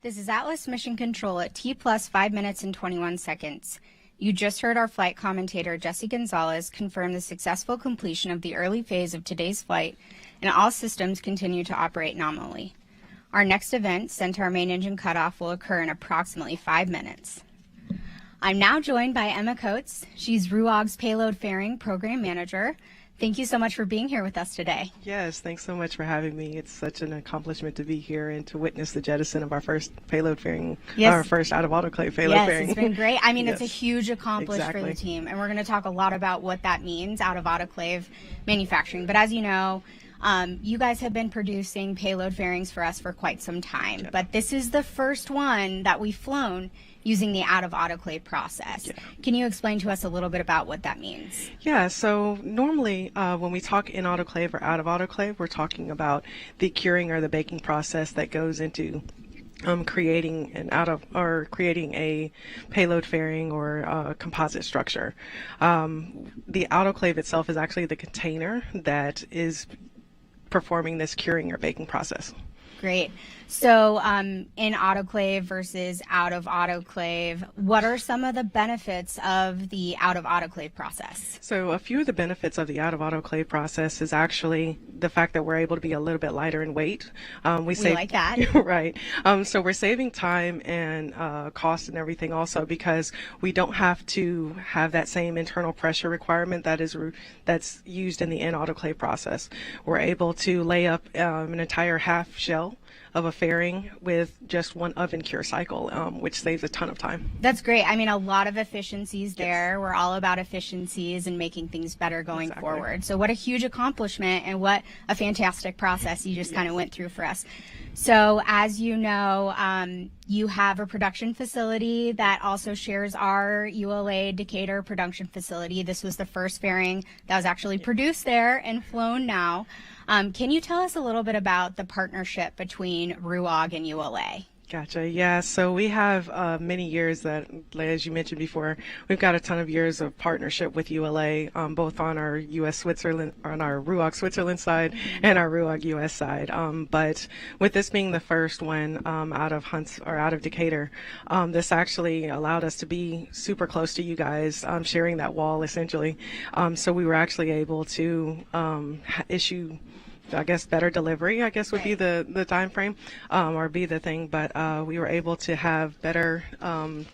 This is Atlas Mission Control at T plus 5 minutes and 21 seconds. You just heard our flight commentator, Jesse Gonzalez, confirm the successful completion of the early phase of today's flight, and all systems continue to operate nominally. Our next event, Centaur main engine cutoff, will occur in approximately 5 minutes. I'm now joined by Emma Coates. She's RUOG's Payload Fairing Program Manager. Thank you so much for being here with us today. Yes, thanks so much for having me. It's such an accomplishment to be here and to witness the jettison of our first payload fairing, our first out-of-autoclave payload fairing. Yes, it's been great. I mean, it's a huge accomplishment for the team, and we're going to talk a lot about what that means, out-of-autoclave manufacturing. But as you know, you guys have been producing payload fairings for us for quite some time, but this is the first one that we've flown using the out-of-autoclave process. Can you explain to us a little bit about what that means? Yeah, so normally when we talk in autoclave or out of autoclave, we're talking about the curing or the baking process that goes into creating a payload fairing or a composite structure. The autoclave itself is actually the container that is performing this curing or baking process. Great. So in autoclave versus out of autoclave, what are some of the benefits of the out of autoclave process? So a few of the benefits of the out of autoclave process is actually the fact that we're able to be a little bit lighter in weight. We like that. Right. So we're saving time and cost and everything also because we don't have to have that same internal pressure requirement that's used in the in autoclave process. We're able to lay up an entire half shell of a fairing with just one oven cure cycle, which saves a ton of time. That's great. I mean, a lot of efficiencies there. We're all about efficiencies and making things better going forward. So what a huge accomplishment and what a fantastic process you just kind of went through for us. So as you know, you have a production facility that also shares our ULA Decatur production facility. This was the first fairing that was actually produced there and flown now. Can you tell us a little bit about the partnership between RUOG and ULA? Gotcha. Yeah, so we have many years that, as you mentioned before, we've got a ton of years of partnership with ULA, both on our RUOG Switzerland side and our RUOG US side. But with this being the first one out of Decatur, this actually allowed us to be super close to you guys, sharing that wall essentially. So we were actually able to issue, I guess, better delivery, I guess would be the time frame, or be the thing, but we were able to have better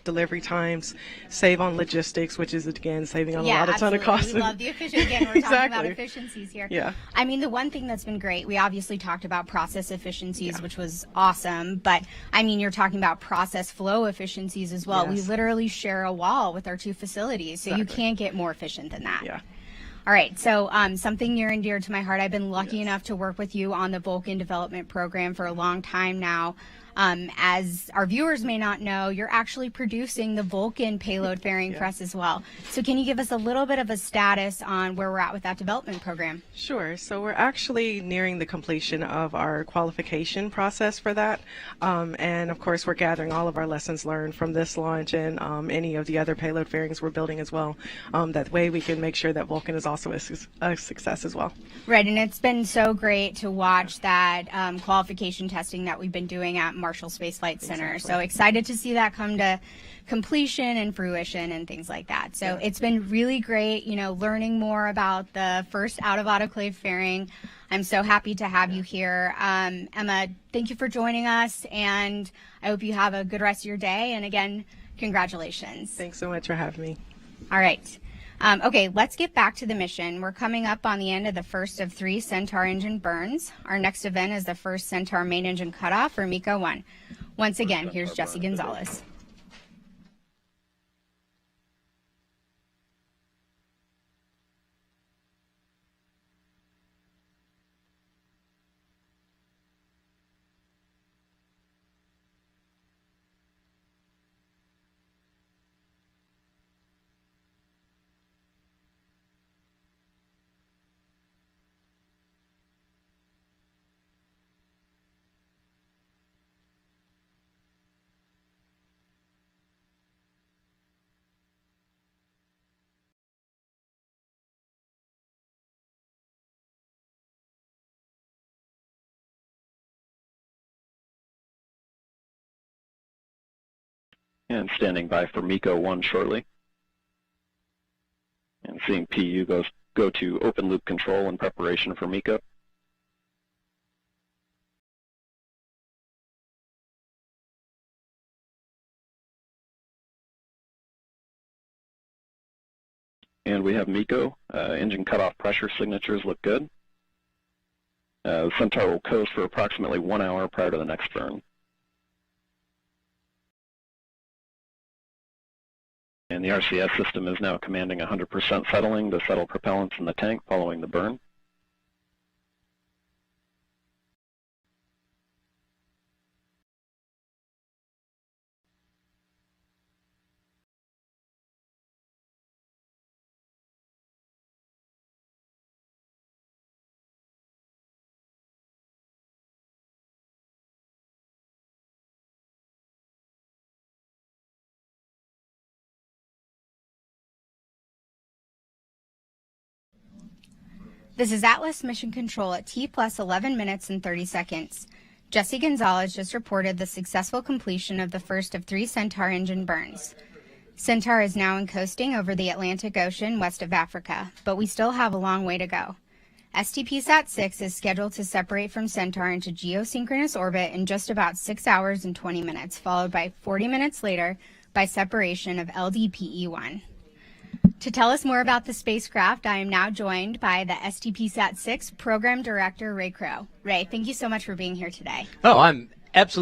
delivery times, save on logistics, which is, again, saving on a ton of costs. We love the efficiency. Again, we're talking about efficiencies here. Yeah. I mean, the one thing that's been great, we obviously talked about process efficiencies, which was awesome, but I mean, you're talking about process flow efficiencies as well. We literally share a wall with our two facilities, so you can't get more efficient than that. Yeah. All right, so something near and dear to my heart. I've been lucky enough to work with you on the Vulcan development program for a long time now. As our viewers may not know, you're actually producing the Vulcan payload fairing press as well. So can you give us a little bit of a status on where we're at with that development program? Sure. So we're actually nearing the completion of our qualification process for that. And of course, we're gathering all of our lessons learned from this launch and any of the other payload fairings we're building as well. That way we can make sure that Vulcan is also a success as well. Right, and it's been so great to watch that qualification testing that we've been doing at Marshall Space Flight Center. Exactly. So excited to see that come to completion and fruition and things like that. So it's been really great, learning more about the first out-of-autoclave fairing. I'm so happy to have you here. Emma, thank you for joining us, and I hope you have a good rest of your day. And again, congratulations. Thanks so much for having me. All right. Okay, let's get back to the mission. We're coming up on the end of the first of 3 Centaur engine burns. Our next event is the first Centaur main engine cutoff for MECO 1. Once again, here's Jesse Gonzalez. And standing by for MECO 1 shortly. And seeing PU go to open loop control in preparation for MECO. And we have MECO. Engine cutoff pressure signatures look good. Centaur will coast for approximately 1 hour prior to the next burn. And the RCS system is now commanding 100% settling to settle propellants in the tank following the burn. This is Atlas Mission Control at T plus 11 minutes and 30 seconds. Jesse Gonzalez just reported the successful completion of the first of 3 Centaur engine burns. Centaur is now in coasting over the Atlantic Ocean west of Africa, but we still have a long way to go. STPSat-6 is scheduled to separate from Centaur into geosynchronous orbit in just about 6 hours and 20 minutes, followed by 40 minutes later by separation of LDPE-1. To tell us more about the spacecraft, I am now joined by the STPSat-6 Program Director, Ray Crow. Ray, thank you so much for being here today. Oh, I'm absolutely